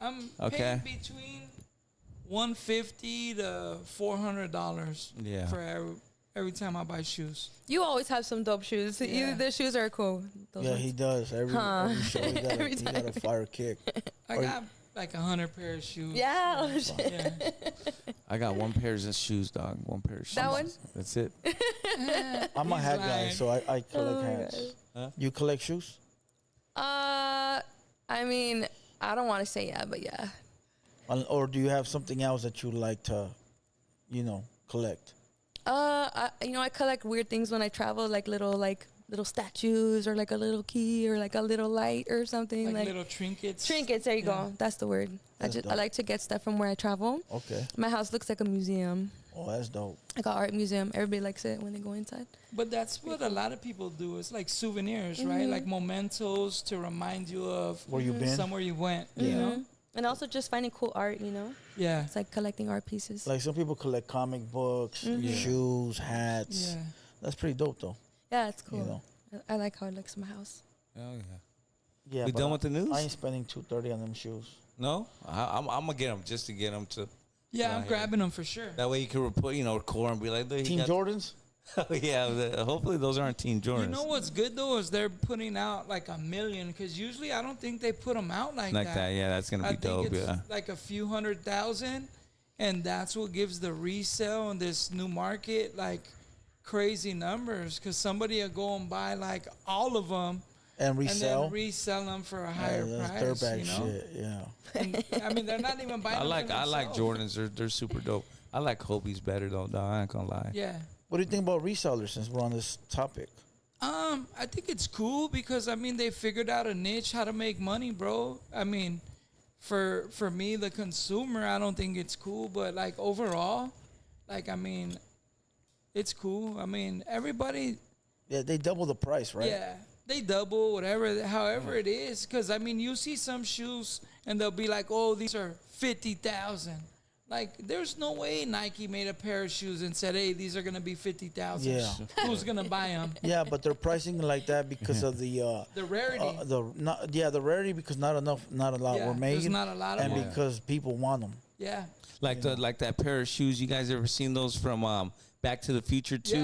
I'm Okay. paying between $150 to $400 Yeah. for every time I buy shoes. You always have some dope shoes. Yeah. The shoes are cool. Those Yeah, ones. he does. Every show he got, Every he got a fire kick. I got like 100 pair of shoes. Yeah. Oh, shit. Yeah. I got one pair of shoes, dog. One pair of shoes. That one? That's it. I'm a He's hat guy, lying. so I collect Oh, hats. Huh? You collect shoes? I mean, I don't want to say yeah, but yeah. Or do you have something else that you like to, collect? I collect weird things when I travel, like little statues or like a little key or like a little light or something Like little trinkets. trinkets. There you go. That's the word. I dope. like to get stuff from where I travel. Okay. My house looks like a museum, Oh, that's dope. like an art museum. Everybody likes it when they go inside. But that's what a lot of people do. It's like souvenirs, right? Like mementos to remind you of Where you been? somewhere you went, you know? And also just finding cool art, you know? Yeah. It's like collecting art pieces. Like some people collect comic books, shoes, hats. Yeah. That's pretty dope, though. Yeah, it's cool. You know. I like how it looks in my house. Oh yeah. Yeah. We but done with the news? I ain't spending $230 on them shoes. No, I'm gonna get them just to get them to. Yeah, I'm Yeah. grabbing them for sure. That way you can record and be like, look, he Team got Jordans? Oh yeah, hopefully those aren't Teen Jordans. You know what's good though is they're putting out like 1 million, because usually I don't think they put them out like that. Yeah, that's gonna I be dope. think it's Yeah, like a few 100,000, and that's what gives the resale in this new market like crazy numbers. Because somebody will go and buy like all of them And resell. and then resell them for a higher that's price. dirtbag You know? shit. Yeah. And, I mean, they're not even buying. I like themselves. Jordans. They're super dope. I like Kobe's better though. Dog. I ain't gonna lie. Yeah. What do you think about resellers since we're on this topic? I think it's cool because I mean they figured out a niche how to make money, bro. I mean, for me, the consumer, I don't think it's cool, but like overall, like I mean, it's cool. I mean, everybody, Yeah, they double the price, right? yeah, they double whatever, however it is. Because I mean, you see some shoes and they'll be like, oh, these are 50,000. Like, there's no way Nike made a pair of shoes and said, hey, these are going to be 50,000. Yeah. Who's going to buy them? Yeah, but they're pricing like that because of the The rarity. the rarity, because not a lot Yeah, were made, there's not a lot of and them. because people want them. Yeah. Like that pair of shoes. You guys ever seen those from Back to the Future 2?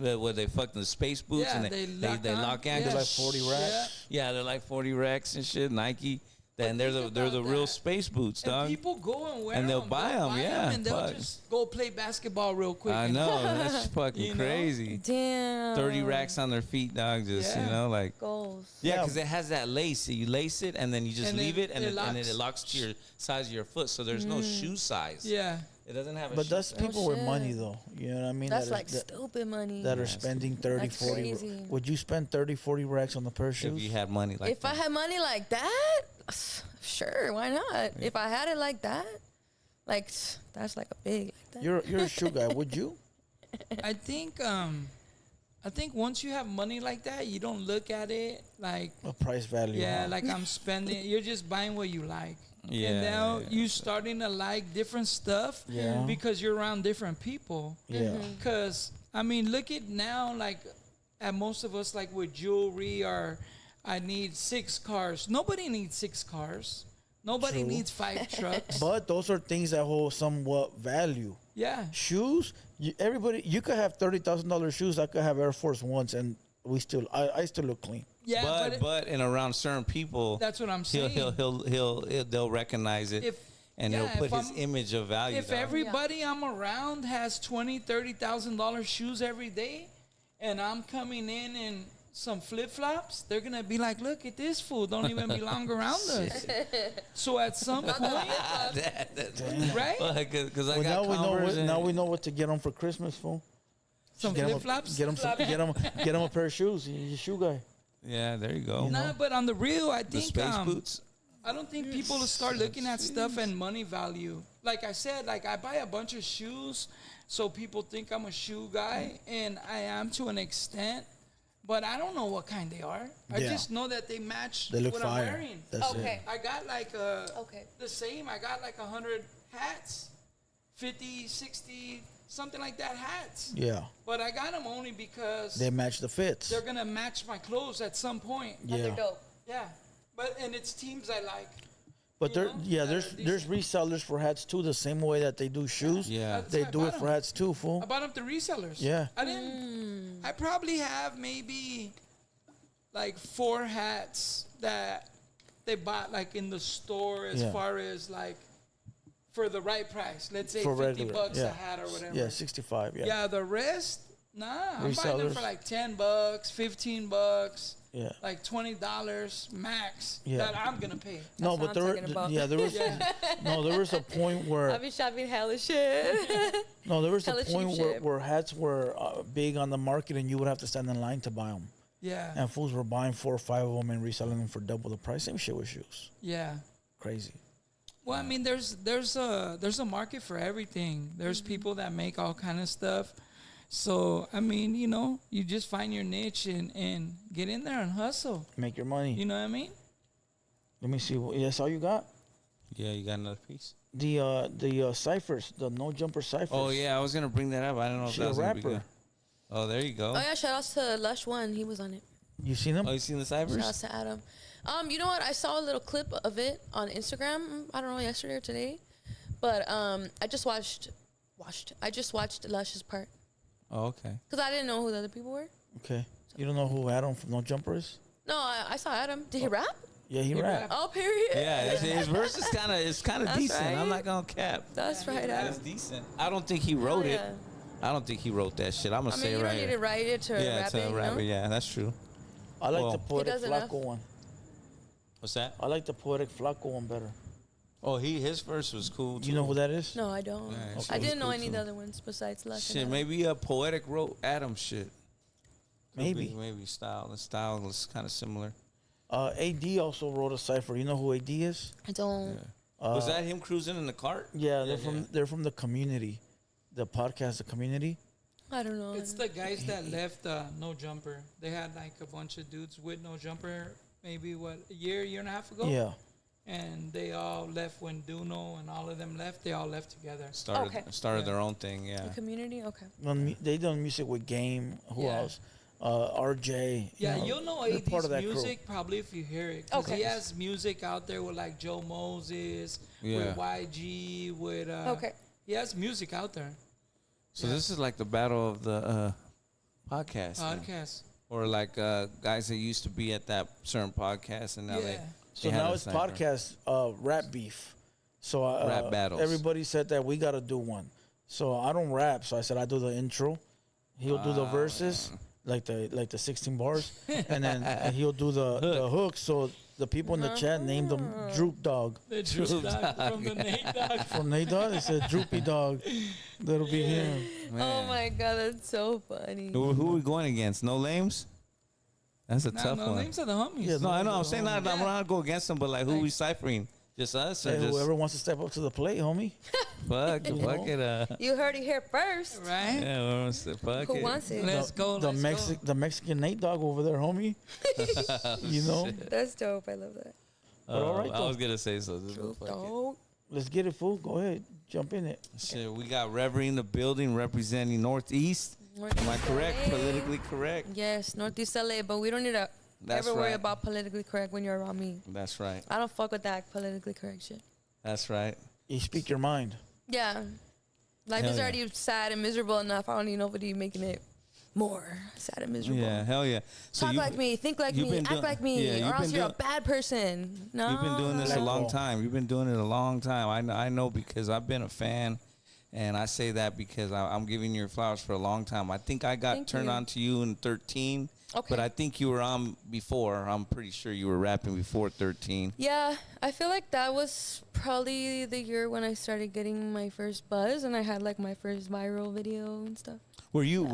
Yeah. Where they fucked the space boots Yeah, and they they lock lock on. ankles. Yeah. Like 40 racks. Yeah, they're like 40 racks and shit. Nike. And they're think the about real that. space boots, And dog. people go and wear And they'll them. buy 'em, yeah, And they'll fuck. just go play basketball real quick. I and- know. That's fucking You know? crazy. Damn. 30 racks on their feet, dog. Just, you Yeah. know, like. Goals. Yeah, Yeah. because it has that lace. You lace it and then you just And leave it- it, and it then it locks. locks to your size of your foot. So there's no shoe size. Yeah. It doesn't have a But shoe that's size. people with shit. money, though. You know what I mean? That's That like is- that, stupid money. that are spending 30, That's 40. crazy. Would you spend 30, 40 racks on a pair of shoes? If you had money like If I that. had money like that, sure, why not? If I had it like that, like that's like a big like that. You're a shoe guy. Would you? I think once you have money like that, you don't look at it like, A price value. yeah, huh? like I'm spending. You're just buying what you like. Yeah, And now yeah, you starting to like different stuff Yeah. because you're around different people. Yeah. Because, I mean, look at now, like, at most of us, like, with jewelry or I need 6 cars. Nobody needs 6 cars. Nobody True. needs 5 trucks. But those are things that hold somewhat value. Yeah. Shoes, you could have $30,000 shoes. I could have Air Force Ones, and I still look clean. Yeah, but in around certain people, that's what I'm saying. they'll recognize it, and yeah, it'll put if his I'm- image of value. if down. everybody I'm around has $20,000-$30,000 shoes every day, and I'm coming in some flip-flops, they're gonna be like, look at this fool, don't even belong around us. So at some point, right? Because I Well, got Converse and- now we know what to get them for Christmas, fool. Some Get 'em a- flip-flops. Get them a pair of shoes. He's a shoe guy. Yeah, there you go. Nah, but on the real, I The think space boots. I don't think people will start looking at stuff and money value. Like I said, like I buy a bunch of shoes, so people think I'm a shoe guy, and I am to an extent. But I don't know what kind they are. I Yeah. just know that they match They look what fire. I'm wearing. That's Okay. I got like Okay. the same. I got like 100 hats, 50, 60, something like that hats. it. Yeah, But I got them only because they match the fits. they're gonna match my clothes at some point. And they're Yeah, dope. Yeah. And it's teams I like. but you know, that are there's resellers for hats too. The same way that they do shoes. Yeah. That's they why I do bought it for 'em. hats too, fool. I bought them to resellers. Yeah. I didn't. I probably have maybe like 4 hats that they bought like in the store as Yeah. far as like for the right price. Let's say For 50 regular, bucks yeah. a hat or whatever. Yeah, 65. Yeah, Yeah, the rest, nah. I'm buying them Resellers. for like $10, $15, yeah. like $20 max Yeah. that I'm gonna pay. No, That's but what there, I'm talking about. yeah, there was there was a point I where be shopping hella shit. there was a hella cheap point shit. where hats were big on the market, and you would have to stand in line to buy them. Yeah, And fools were buying 4 or 5 of them and reselling them for double the price. Same shit with shoes. yeah. Crazy. Well, I mean, there's a market for everything. There's people that make all kind of stuff. So I mean, you know, you just find your niche and get in there and hustle. Make your money. You know what I mean? Let me see. That's all you got? Yeah, you got another piece. The ciphers, the no jumper ciphers. Oh yeah, I was gonna bring that up. I don't know if She that a was gonna be rapper. good. Oh, there you go. Oh yeah, shout outs to Lush One. He was on it. You seen them? Oh, you seen the Shout cybers? outs to Adam. You know what? I saw a little clip of it on Instagram. I don't know, yesterday or today. But I just watched Lush's part. Oh, okay. Because I didn't know who the other people were. Okay. You don't know who Adam from No Jumper is? No, I saw Adam. Did he rap? Yeah, he rapped. Oh, period. Yeah, his verse is kind of That's decent. right. I'm not gonna cap. That's right, Adam. It's decent. I don't think he wrote it. Yeah. I don't think he wrote that shit. I'm gonna I say mean, it you right don't need here. to write it to Yeah, rap to it, a you rapper. know? Yeah, that's true. I like Well, the Poetic does enough. Flacco one. What's that? I like the Poetic Flacco one better. Oh, his verse was cool too. You know who that is? No, I don't. Yeah, I it's didn't know cool any of too. the other ones besides Lush. Shit, and maybe Poetic wrote Adam shit. Could Maybe. be, maybe style. The style is kind of similar. AD also wrote a cipher. You know who AD is? I don't. Was that him cruising in the cart? Yeah, they're from the Community, the podcast, the Community. I don't know. It's the guys that left No Jumper. They had like a bunch of dudes with No Jumper, maybe a year and a half ago. Yeah. And they all left when Duno and all of them left. They all left together. Started their own thing. Yeah. The Community? Okay. They done music with Game. Who Yeah. else? RJ. Yeah, you'll know they're part of AD's that crew. music probably if you hear it. 'Cause Okay. he has music out there with like Joe Moses, Yeah. with YG, with Okay. he has music out there. So this is like the battle of the podcast. then. Podcast. Or like guys that used to be at that certain podcast and now Yeah. So they had now a it's cipher. podcast rap beef. So Rap battles. Everybody said that we got to do one. So I don't rap. So I said I do the intro. He'll do the verses, like the 16 bars, and then he'll do the hook. So the people in the chat named him Droop Dog. The Droop Dog from the Nate Dog. From Nate Dog, they said Droopy Dog. That'll be him. Oh my God, that's so funny. Who are we going against? No Lames? That's a tough No one. names of the homies. Yeah, No, I know. I'm saying I'm not going to go against them, but like who we ciphering? Just us or Hey, just whoever wants to step up to the plate, homie. fuck it. You heard it here first. Right? Yeah, whoever wants to fuck Who it. wants it? Let's go. The Let's go. the Mexican Nate Dog over there, homie. You know. That's dope. I love that. But all right, I though. was gonna say so. Just Droop fuck it. dog. Let's get it, fool. Go ahead, jump in it. Shit, we got Reverie in the building representing Northeast. Am I correct? LA. Politically correct. Yes, Northeast LA, but we don't need to That's ever worry right. about politically correct when you're around me. That's right. I don't fuck with that politically correct shit. That's right. You speak your mind. Yeah. Life Hell is yeah. already sad and miserable enough. I don't need nobody making it more sad and miserable. Yeah, hell yeah. So Talk you- like me, think like you've me, been act doing- like me, yeah, or you've else been you're a doing- bad person. No. You've been doing this a Black long ball. time. You've been doing it a long time. I know because I've been a fan, and I say that because I'm giving you your flowers for a long time. I think I got Thank turned you. on to you in 13, Okay. but I think you were on before. I'm pretty sure you were rapping before 13. Yeah, I feel like that was probably the year when I started getting my first buzz and I had like my first viral video and stuff. Were you?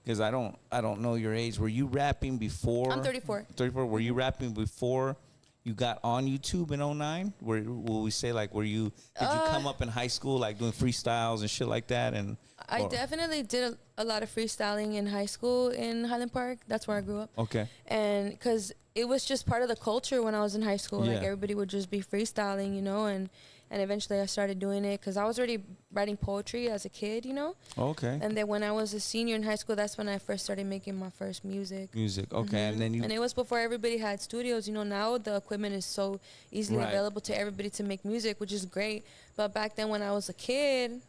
Because I don't know your age. Were you rapping before? I'm 34. 34. Were you rapping before you got on YouTube in 09? Will we say like did you come up in high school like doing freestyles and shit like that? And I definitely did a lot of freestyling in high school in Highland Park. That's where I grew up. Okay. And because it was just part of the culture when I was in high school. Like Yeah. everybody would just be freestyling, you know, and eventually I started doing it because I was already writing poetry as a kid, you know. Okay. And then when I was a senior in high school, that's when I first started making my first music. Music. Okay. And then you. And it was before everybody had studios. You know, now the equipment is so easily Right. available to everybody to make music, which is great. But back then when I was a kid,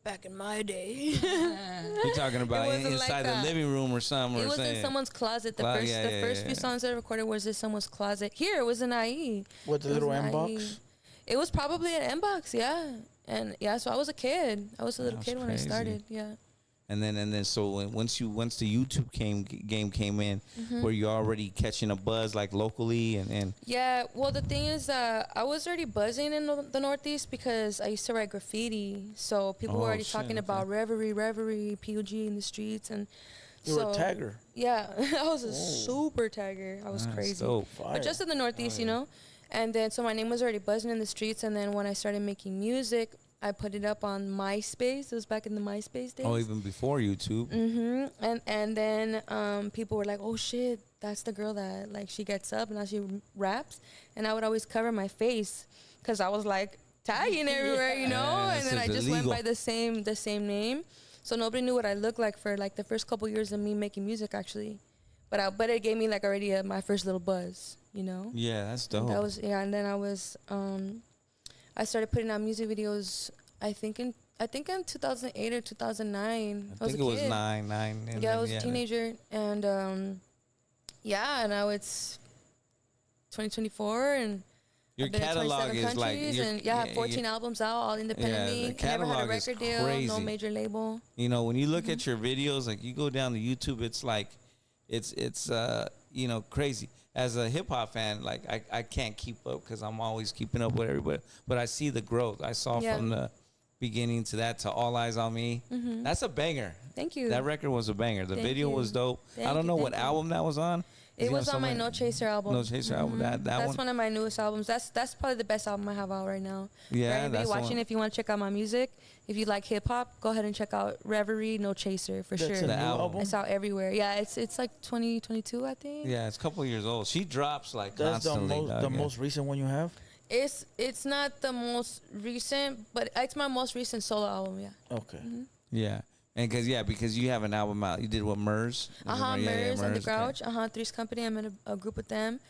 back in my day, You're talking about wasn't like inside the that. living room or something. it or was saying. in someone's closet. The Wow, first, yeah, the yeah, first yeah. few songs I recorded was in someone's closet. Here, it was in IE. With the It was little in M IE. box. It was probably an M-Box, yeah. And yeah, so I was a kid. I was a little That's kid when crazy. I started, yeah. And then so once the YouTube game came in, Mm-hmm. were you already catching a buzz like locally and Yeah, well, the thing is that I was already buzzing in the Northeast because I used to write graffiti. So people were Oh, already shit, talking okay. about Reverie, PUG in the streets. And You were a so, tagger. Yeah, I was a super tagger. I was That's crazy. dope. Fire. But just in the Northeast, you know? And then, so my name was already buzzing in the streets. And then when I started making music, I put it up on MySpace. It was back in the MySpace days. Oh, even before YouTube. And then people were like, "Oh shit, that's the girl that like she gets up and now she raps." And I would always cover my face because I was like tagging everywhere, you know. Yeah, and then this I is just illegal. went by the same name, so nobody knew what I looked like for like the first couple years of me making music actually. But it gave me like already my first little buzz, you know. Yeah, that's dope. That was and then I started putting out music videos. I think in I think in 2008 or 2009. I think it was nine. And Yeah, I was a teenager, and yeah, now it's 2024, and your I've been in catalog 27 is like countries, and I have 14 albums out, all independently. the I never had a catalog is record deal, crazy. no major label. You know, when you look at your videos, like you go down to YouTube, it's like, it's you know, crazy. As a hip hop fan, like I can't keep up because I'm always keeping up with everybody. But I see the growth. I saw from the beginning to that to All Eyes on Me. That's a banger. Thank you. That record was a banger. The video was dope. I don't know what album that was on. It was on my No Chaser album. No Chaser album. That's one of my newest albums. That's probably the best album I have out right now. Yeah, for everybody that's watching, if you want to check out my music, if you like hip hop, go ahead and check out Reverie, No Chaser for That's sure. a new album? It's out everywhere. Yeah, it's like 2022, I think. Yeah, it's a couple years old. She drops like That's constantly. the most recent one you have? It's not the most recent, but it's my most recent solo album. Yeah. Okay. Yeah. And because you have an album out. You did what, Murs? Murs and the Grouch. Three's Company. I'm in a group with them,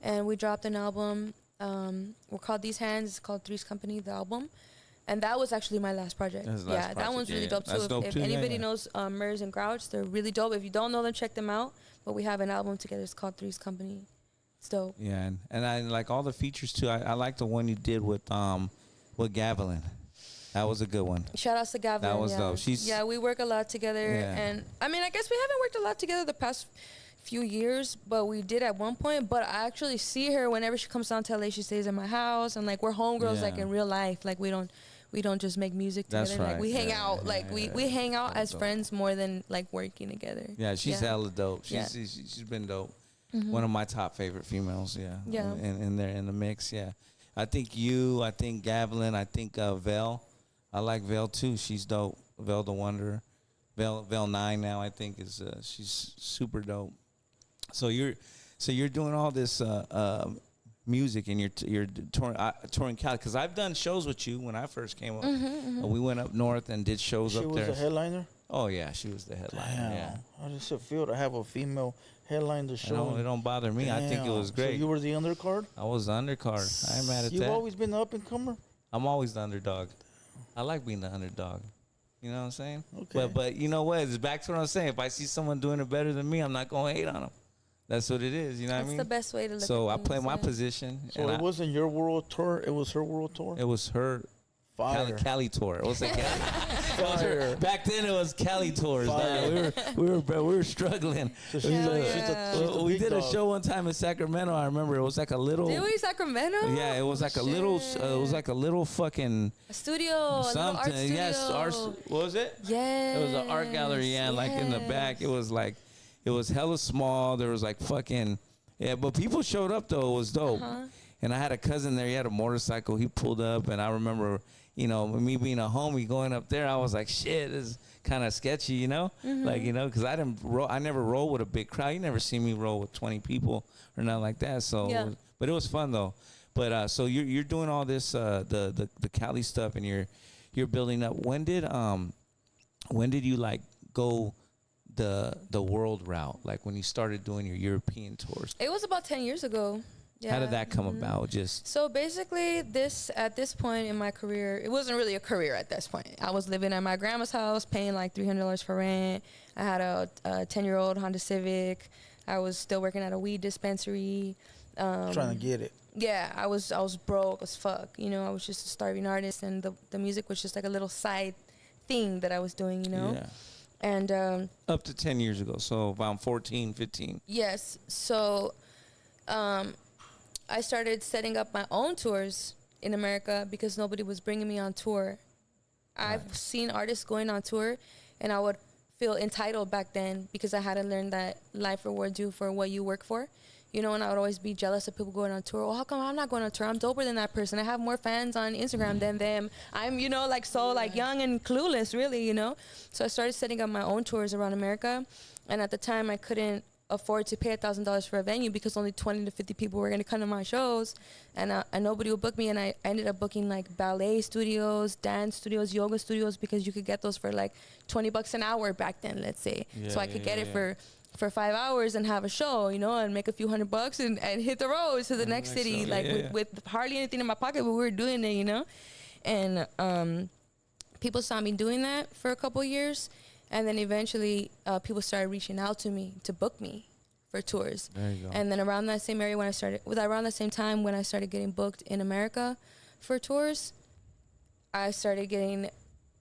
and we dropped an album. We're called These Hands. It's called Three's Company, the album, and that was actually my last project. That one's really dope too. If anybody knows Murs and Grouch, they're really dope. If you don't know them, check them out. But we have an album together. It's called Three's Company. It's dope. Yeah, and I like all the features too. I like the one you did with Gavilan. That was a good one. Shout outs to Gavin. That was dope. We work a lot together. Yeah. And I mean, I guess we haven't worked a lot together the past few years, but we did at one point. But I actually see her whenever she comes down to LA. She stays in my house, and like we're homegirls, like in real life. Like we don't just make music together. That's right. Like we hang out. We hang out as friends more than like working together. Yeah, she's hella dope. She's been dope. One of my top favorite females. Yeah. In there in the mix. Yeah. I think Gavilan. I think Vel. I like Vel too. She's dope. Vel the Wonder. Vel 9 now I think is she's super dope. So you're doing all this music and you're touring Cali, because I've done shows with you when I first came up. We went up north and did shows up there. She was the headliner? Oh yeah, she was the headliner. Damn. Yeah. How does it feel to have a female headline the show? It don't bother me. Damn. I think it was great. So you were the undercard? I was the undercard. I ain't mad at that. You've always been the up and comer? I'm always the underdog. I like being the underdog. You know what I'm saying? Okay. But you know what? It's back to what I'm saying. If I see someone doing it better than me, I'm not going to hate on them. That's what it is. You know what I mean? That's the best way to look So at I things, play my position. So it wasn't your world tour. It was her world tour? It was her Cali tour. It was like Cali. Back then it was Cali tours. We were struggling. So we did a show one time in Sacramento. I remember it was like a little. Did we Sacramento? Yeah, it was like a little. It was like a little fucking. A studio. Something. A little art studio. Yes. What was it? Yeah. It was an art gallery. Yeah, like in the back. It was like, it was hella small. There was like fucking. Yeah, but people showed up though. It was dope. And I had a cousin there. He had a motorcycle. He pulled up, and I remember, you know, me being a homie going up there, I was like, shit, this is kind of sketchy, you know? Like, you know, because I never roll with a big crowd. You never see me roll with 20 people or nothing like that. So, but it was fun though. But so you're doing all this the Cali stuff, and you're building up. When did you like go the world route? Like when you started doing your European tours? It was about 10 years ago. Yeah. How did that come about? Just so basically, at this point in my career, it wasn't really a career at this point. I was living at my grandma's house, paying like $300 for rent. I had a 10-year-old Honda Civic. I was still working at a weed dispensary. Trying to get it. Yeah, I was broke as fuck. You know, I was just a starving artist, and the music was just like a little side thing that I was doing. You know. Yeah. And up to 10 years ago, so around 14, 15. Yes. So I started setting up my own tours in America because nobody was bringing me on tour. I've seen artists going on tour, and I would feel entitled back then because I hadn't learned that life rewards you for what you work for. You know, and I would always be jealous of people going on tour. Well, how come I'm not going on tour? I'm doper than that person. I have more fans on Instagram than them. I'm, you know, like so like young and clueless, really, you know. So I started setting up my own tours around America. And at the time, I couldn't afford to pay $1,000 for a venue because only 20 to 50 people were going to come to my shows. And nobody would book me. And I ended up booking like ballet studios, dance studios, yoga studios, because you could get those for like $20 an hour back then, let's say. So I could get it for 5 hours and have a show, you know, and make a few $100 and hit the road to the next city, with hardly anything in my pocket, but we were doing it, you know. And people saw me doing that for a couple years, and then eventually people started reaching out to me to book me for tours. There you go. And then around that same area around the same time when I started getting booked in America for tours, I started getting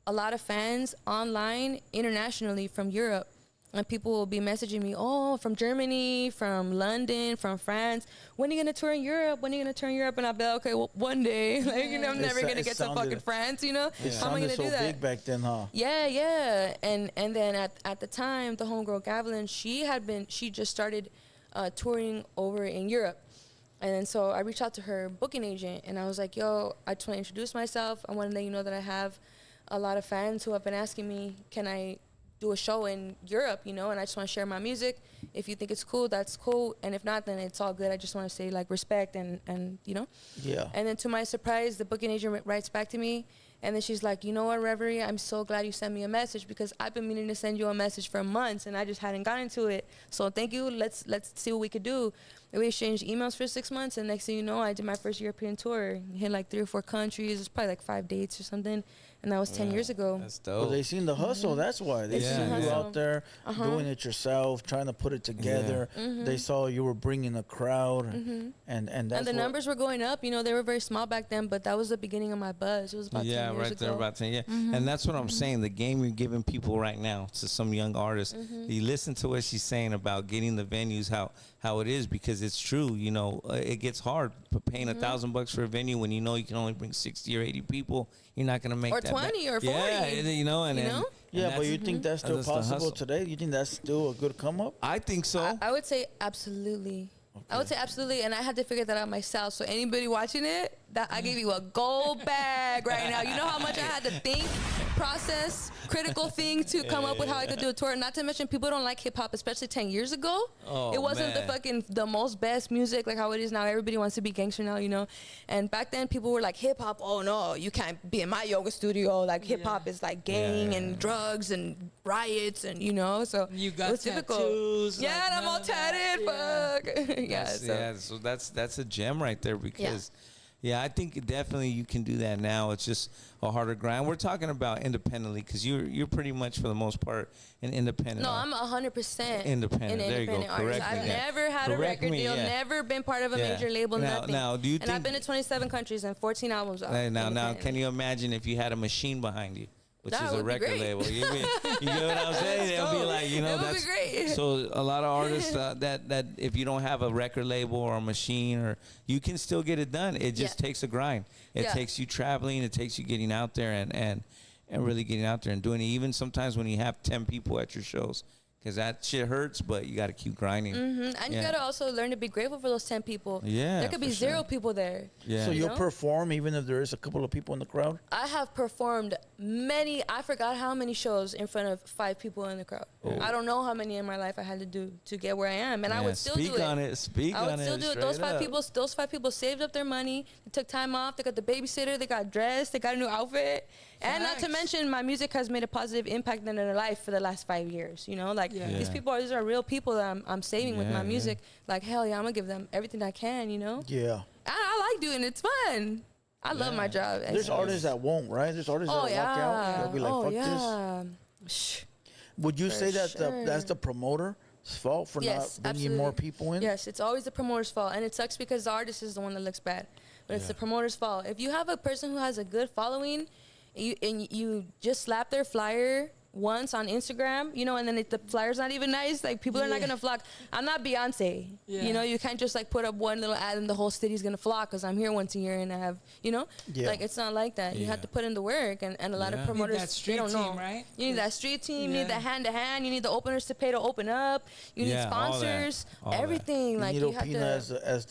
a lot of fans online internationally from Europe. And people will be messaging me, oh, from Germany, from London, from France. When are you going to tour in Europe? When are you going to tour in Europe? And I'll be like, okay, well, one day. Like, you know, I'm never going to get to fucking France, you know? It How am I sounded going to so do that? big back then, huh? Yeah. And then at the time, the homegirl Gavelin, she just started touring over in Europe. And then so I reached out to her booking agent, and I was like, yo, I just want to introduce myself. I want to let you know that I have a lot of fans who have been asking me, can I do a show in Europe, you know, and I just want to share my music. If you think it's cool, that's cool. And if not, then it's all good. I just want to say, like, respect and you know? Yeah. And then to my surprise, the booking agent writes back to me, and then she's like, you know what, Reverie, I'm so glad you sent me a message because I've been meaning to send you a message for months, and I just hadn't gotten to it. So thank you. Let's see what we could do. And we exchanged emails for 6 months, and next thing you know, I did my first European tour. Hit like 3 or 4 countries. It was probably like 5 dates or something. And that was 10 years ago. That's dope. Well, they seen the hustle. That's why they They seen seen the you hustle. out there doing it yourself, trying to put it together. They saw you were bringing a crowd, and that's And the what- numbers were going up. You know, they were very small back then, but that was the beginning of my buzz. It was about 10 years right ago. there, about 10. Yeah, and that's what I'm saying. The game you're giving people right now to some young artists. You listen to what she's saying about getting the venues, how it is, because it's true. You know, it gets hard paying $1,000 for a venue when you know you can only bring 60 or 80 people. You're not gonna make Or that 20 or 40. Yeah, you know, and You then- know? and Yeah, but that's- you think that's still that's the possible hustle. today? You think that's still a good come up? I think so. I would say absolutely. I would say absolutely, and I had to figure that out myself. So anybody watching it, that I give you a gold bag right now. You know how much I had to think, process, critical think to come up with how I could do a tour. Not to mention, people don't like hip hop, especially 10 years ago. Oh, it wasn't man. the most best music like how it is now. Everybody wants to be gangster now, you know. And back then, people were like, hip hop. Oh no, you can't be in my yoga studio. Like hip hop is like gang and drugs and riots and you know. So You got it was difficult. tattoos, Yeah, like, and I'm all none of that. tatted. Fuck. Yeah. So that's a gem right there because I think definitely you can do that now. It's just a harder grind. We're talking about independently because you're pretty much for the most part an independent. No, I'm 100% Independent. an There you go. independent artist. Correct me, I've yeah. never had a Correct record me, deal, yeah. never been part of a Yeah. major label, nothing. Now, do you and think? I've been to 27 countries and 14 albums out. Now, can independently. you imagine if you had a machine behind you, which That is a would be record great. label? You get what I'm saying? It'll be like, you know, It would be that's great. so a lot of artists that if you don't have a record label or a machine, or you can still get it done. It just takes a grind. It Yeah. takes you traveling. It takes you getting out there and really getting out there and doing it. Even sometimes when you have 10 people at your shows. Because that shit hurts, but you got to keep grinding. And you Yeah. gotta also learn to be grateful for those 10 people. Yeah, there could be for 0 sure. people there. Yeah. So You you'll know? perform even if there is a couple of people in the crowd? I have performed I forgot how many shows in front of 5 people in the crowd. I don't know how many in my life I had to do to get where I am, and I Yeah, would still speak do it. on it. Speak I would on still it. do it. Those straight those 5 people saved up their money. They took time off. They got the babysitter. They got dressed. They got a new outfit. And not to Facts. mention, my music has made a positive impact in their life for the last 5 years. You know, like Yeah. these these are real people that I'm saving with Yeah, my yeah. music. Like hell yeah, I'm gonna give them everything I can. You know, Yeah. I like doing it. It's fun. I love my job. There's artists that won't, right? There's artists Oh that walk out. yeah. They'll be like, Oh fuck this. yeah. Shh. Would you For say that sure. that's the promoter's fault for Yes, not bringing more absolutely. people in? Yes, it's always the promoter's fault, and it sucks because the artist is the one that looks bad, but it's the promoter's fault. If you have a person who has a good following, and you just slap their flyer once on Instagram, you know, and then the flyer's not even nice, like people are not gonna flock. I'm not Beyonce, Yeah. you know. You can't just like put up one little ad and the whole city's gonna flock because I'm here once a year and I have, you know, Yeah. like it's not like that. You have to put in the work, and a lot of Yeah. promoters that street they don't team, know. right? You need that street team. You Yeah. need the hand to hand. You need the openers to pay to open up. You need Yeah, all that. sponsors. All that. Everything. You Like need you have Opina to. as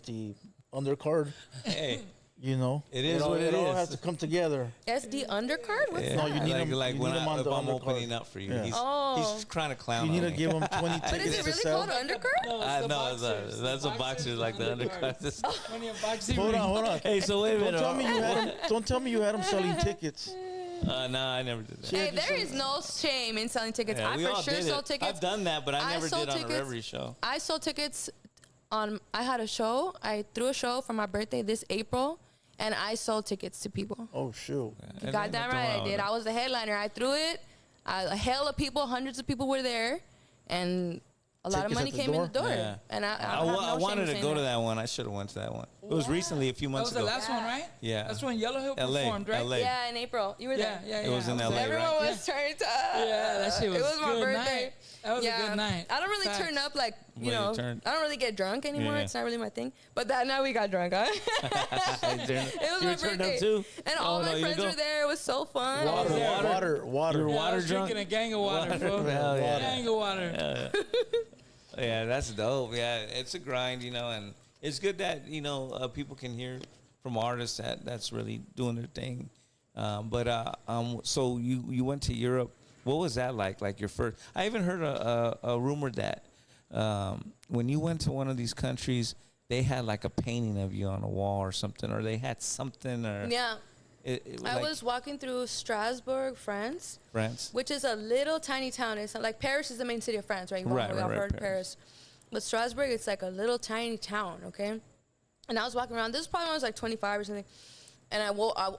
the undercard. Hey, You know, It is all, what it all is. has to come together. SD undercard? What's yeah. No, you need that? him- like you when need him on if the I'm undercard. opening up for you, Yeah. he's trying to clown. You need on to me. give him 20 But tickets is it to really sell. called undercard? No, I it's the know boxers. that's a boxer like the undercard. When you're boxing, Hold on. Hey, so wait a minute. Don't tell me you had him selling tickets. No, I never did that. Hey, there is no shame in selling tickets. Yeah, I we for all sure did sold it. tickets. I've done that, but I never sold did on a tickets. Reverie show. I sold tickets I had a show. I threw a show for my birthday this April and I sold tickets to people. Oh shoot. Goddamn right I did. I was the headliner. I threw it. A hell of people, hundreds of people were there, and a lot of money came in the door. Yeah. And I wanted to go to that one. I should have went to that one. It was recently, a few That months was the ago. last one, right? Yeah. That's when Yellow Hill LA, performed, right? LA. Yeah, in April. You were there. Yeah. It was in LA, Everyone right? was turned up. Yeah, that shit was It was my good birthday. night. That was a good night. I don't really Facts. turn up like, When you turn- I don't really get drunk anymore. Yeah. It's not really my thing. But that night we got drunk, huh? It was You my were turned birthday. up too? And Oh, all no, my you friends go. were there. It was so fun. Water. Water. Yeah, I Water was drunk? drinking a gang of water, bro. Hell yeah. Gang of water. Yeah, that's dope. Yeah, it's a grind, and it's good that people can hear from artists that's really doing their thing. So you went to Europe. What was that like? Like your first? I even heard a rumor that when you went to one of these countries, they had like a painting of you on a wall or something, or they had something, or Yeah. I like was walking through Strasbourg, France, France. which is a little tiny town. It's not like Paris is the main city of France, right? Right, I've heard Paris. Paris. But Strasbourg, it's like a little tiny town, okay? And I was walking around. This is probably when I was like 25 or something. And I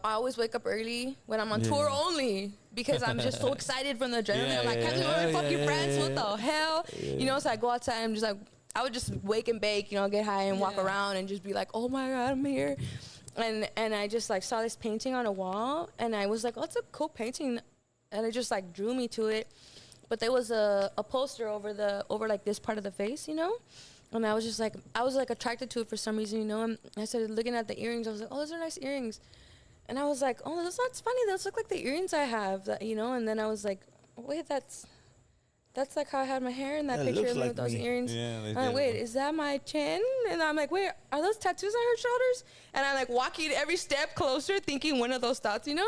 always wake up early when I'm on tour only because I'm just so excited from the adrenaline. I'm like, can't go to fucking France? What the hell? So I go outside and I'm just like, I would just wake and bake, get high and walk around and just be like, oh my God, I'm here. And I just like saw this painting on a wall and I was like, oh, it's a cool painting. And it just like drew me to it. But there was a poster over like this part of the face, And I was just like, attracted to it for some reason, And I started looking at the earrings. I was like, oh, those are nice earrings. And I was like, oh, that's funny. Those look like the earrings I have, And then I was like, wait, that's like how I had my hair in that That picture looks of me like with those me. earrings. Yeah, they I'm like, did. wait, is that my chin? And I'm like, wait, are those tattoos on her shoulders? And I'm like walking every step closer, thinking one of those thoughts, Yeah.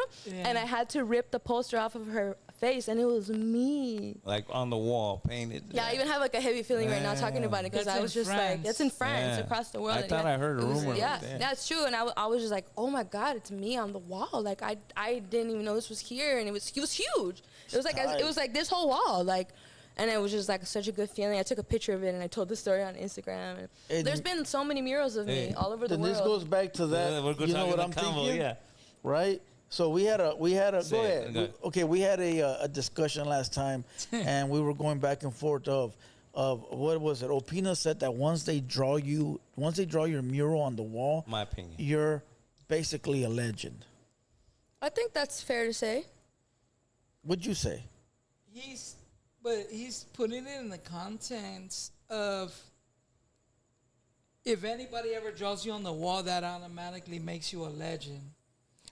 And I had to rip the poster off of her face, and it was me. Like on the wall, painted. Yeah, I even have like a heavy feeling right now talking about it because That's I was in just like, France. that's in France, Yeah. across the world. I thought I heard a It was- rumor Yeah, like that. that's true. And I was just like, oh my God, it's me on the wall. Like I didn't even know this was here, and it was huge. It was like this whole wall, like. And it was just like such a good feeling. I took a picture of it and I told the story on Instagram. And there's been so many murals of me all over the Then world. this goes back to that. Yeah, we're You know what I'm combo, thinking? yeah. Right? So we had a Say go it, ahead. go ahead. Okay, we had a discussion last time and we were going back and forth of what was it? Opina said that once they draw your mural on the wall, My opinion. you're basically a legend. I think that's fair to say. What'd you say? But he's putting it in the context of if anybody ever draws you on the wall, that automatically makes you a legend.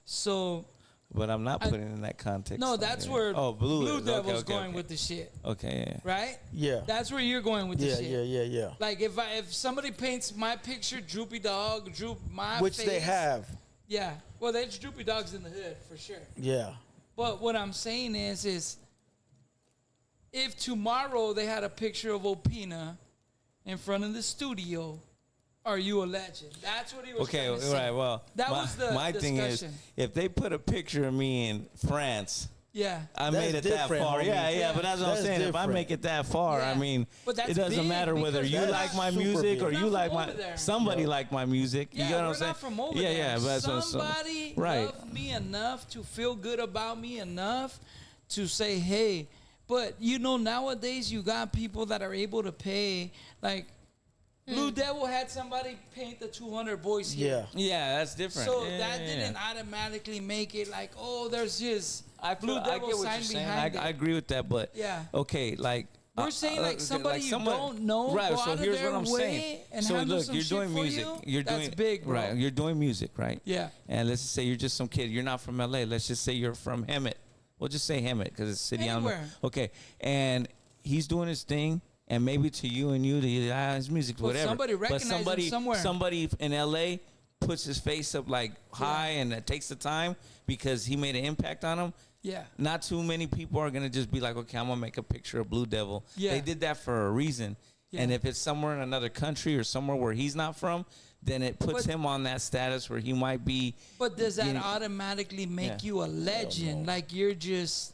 So But I'm not putting it in that context. no, that's where Blue is. Devil's Okay, going okay. with the shit, Okay, yeah. right? Yeah. That's where you're going with the shit. Yeah. Like if somebody paints my picture, Droopy Dog, my Which face, they have. Yeah. Well, there's Droopy Dogs in the hood for sure. Yeah. But what I'm saying is if tomorrow they had a picture of Opina in front of the studio, are you a legend? That's what he was Okay, trying to say. right. Well, that was the my thing is, discussion. if they put a picture of me in France, Yeah. I That's made it that different, far. homie. Yeah, but that's what I'm That's saying. If I different. make it that far, Yeah. I mean, But that's it doesn't big matter whether because you that's like my super music big. or We're you not like from my over there. somebody like my music. Yeah, You know what we're I'm saying? not from over yeah, there. yeah. But that's what I'm Somebody saying. Right. loved me enough to feel good about me enough to say, hey. But nowadays you got people that are able to pay. Like Blue Devil had somebody paint the 200 voice here. Yeah. Yeah, that's different. So Yeah, that yeah, didn't yeah. automatically make it like, oh, there's his I Blue get Devil what you're sign saying. behind it. I agree with that, but Yeah. okay, like We're saying like somebody you don't know right? go So out of here's their what I'm way saying. and So handle look, some you're shit doing for music. you, You're that's doing big, bro. right. You're doing music, right? Yeah. And let's just say you're just some kid. You're not from LA. Let's just say you're from Hemet. We'll just say Hemet because it's city on. Anywhere. Okay, and he's doing his thing. And maybe to you and his music, Well, whatever. somebody but recognized him somewhere. somebody in LA puts his face up like high and it takes the time because he made an impact on him. Yeah. Not too many people are gonna just be like, okay, I'm gonna make a picture of Blue Devil. Yeah. They did that for a reason. Yeah. And if it's somewhere in another country or somewhere where he's not from, then it puts But- him on that status where he might be. But does that getting- automatically make Yeah. you a legend? Like you're just,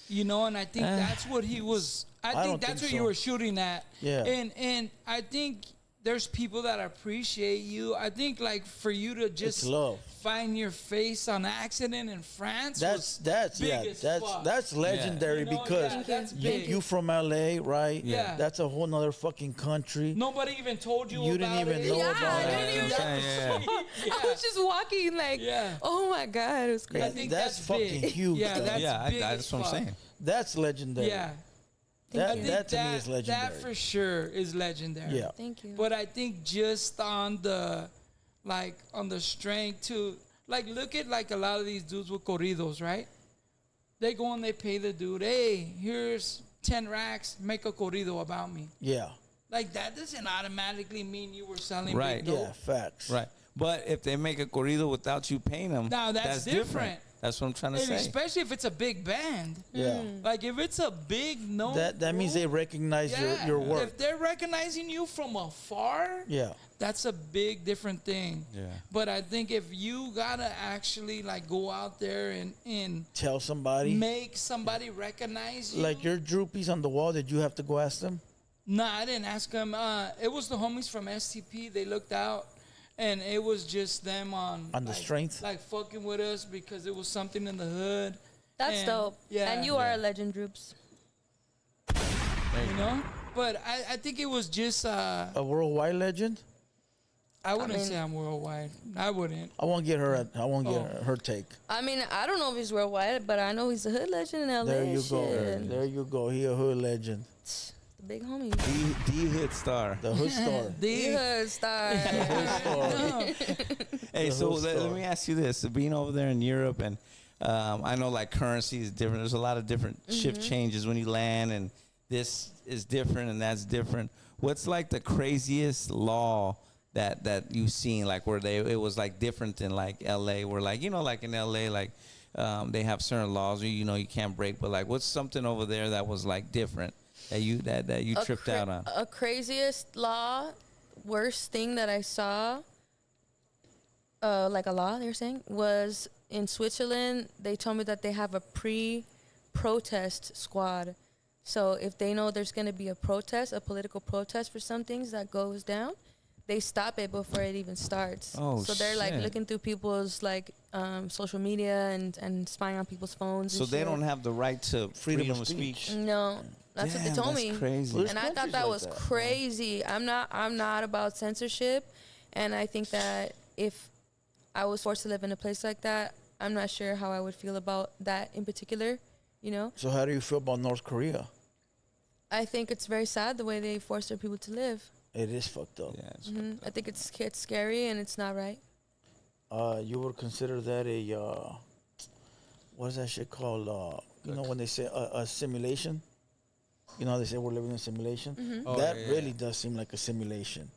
and I think that's what he was. I don't think that's think what you so. were shooting at. Yeah. And I think there's people that appreciate you. I think like for you to just love. find your face on accident in France, That's big as fuck. that's legendary You know, because yeah, that's you, big. you from LA, right? Yeah. That's a whole nother fucking country. Nobody even told you You about didn't even it. know Yeah, about I it. didn't even Yeah. I was just walking like, Yeah. oh my God, it was I crazy. think That's that's fucking big. huge, Yeah, though. that's Yeah, big that's as what I'm fuck. saying. That's legendary. Yeah, That, I think that to me is legendary. That for sure is legendary. Yeah. Thank you. But I think just on the strength to like look at like a lot of these dudes with corridos, right? They go and they pay the dude, hey, here's 10 racks, make a corrido about me. Yeah. Like that doesn't automatically mean you were selling Right. big dope. Yeah, facts. Right. But if they make a corrido without you paying them, Now, that's different. That's what I'm trying to And say. especially if it's a big band. Yeah. Like if it's a big no, That means they recognize your work. If they're recognizing you from afar, Yeah. that's a big different thing. Yeah. But I think if you gotta actually like go out there and Tell somebody. make somebody recognize you. Like your Drewpies on the wall, did you have to go ask them? Nah, I didn't ask them. It was the homies from STP. They looked out, and it was just them on the like, strength? like fucking with us because it was something in the hood. That's And, dope. Yeah, And you are a legend, Drewps. you know. But I think it was just A worldwide legend? I wouldn't mean- say I'm worldwide. I wouldn't. I won't get her. I won't get Oh. her take. I mean, I don't know if he's worldwide, but I know he's a hood legend in LA. There you go. Shit. There you go. He a hood legend. The big homie. D hit star. The hood star. The hood star. Hood star. Hey, The so hood let star. me ask you this: being over there in Europe, and I know like currency is different. There's a lot of different shift changes when you land, and this is different and that's different. What's like the craziest law that you've seen, like where it was like different than like LA, where like like in LA like they have certain laws you can't break, but like what's something over there that was like different that you tripped out on? A craziest law, worst thing that I saw, like a law they're saying, was in Switzerland. They told me that they have a pre-protest squad. So if they know there's going to be a protest, a political protest for some things that goes down, they stop it before it even starts. Oh, so they're like shit. looking through people's like social media and spying on people's phones. So and they shit. don't have the right to freedom of speech. No, that's what they Damn, told that's me. crazy. There's And I thought countries that like was that, crazy. I'm not about censorship, and I think that if I was forced to live in a place like that, I'm not sure how I would feel about that in particular. So how do you feel about North Korea? I think it's very sad the way they force their people to live. It is fucked up. Yeah, it's I think it's scary and it's not right. You would consider that a what is that shit called? When they say a simulation. They say we're living in a simulation. Oh, That yeah, really does seem like a simulation.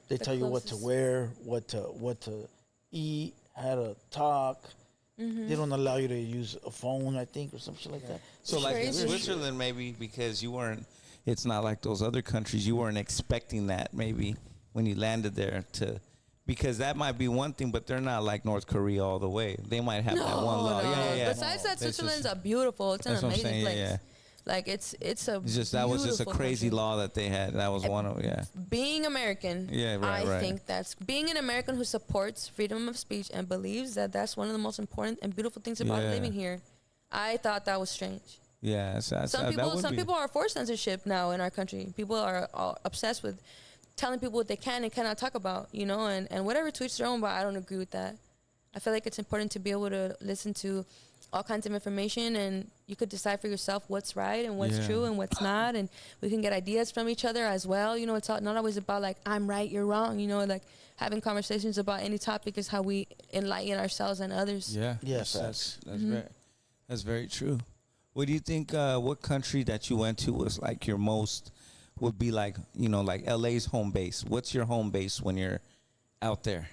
They The tell you what to closest. wear, what to eat, how to talk. They don't allow you to use a phone, I think, or some shit like that. So like in Crazy. Switzerland, maybe because you weren't, it's not like those other countries. You weren't expecting that maybe when you landed there because that might be one thing, but they're not like North Korea all the way. They might have that one law. no. Yeah. Besides that, This is- Switzerland's a beautiful. It's an That's what I'm amazing saying, place. yeah. Like it's a. It's just that was just a beautiful crazy country. law that they had. That was one of Being American, Yeah, right, I right. think that's being an American who supports freedom of speech and believes that that's one of the most important and beautiful things about Yeah. living here. I thought that was strange. Yeah. Some Some people are for censorship now in our country. People are obsessed with telling people what they can and cannot talk about, and whatever tweets their own, but I don't agree with that. I feel like it's important to be able to listen to all kinds of information, and you could decide for yourself what's right and what's Yeah. true and what's not, and we can get ideas from each other as well. It's not always about like I'm right, you're wrong. Like having conversations about any topic is how we enlighten ourselves and others. Yeah. Yes, that's that's very true. What do you think? What country that you went to was like your most would be like like LA's home base? What's your home base when you're out there?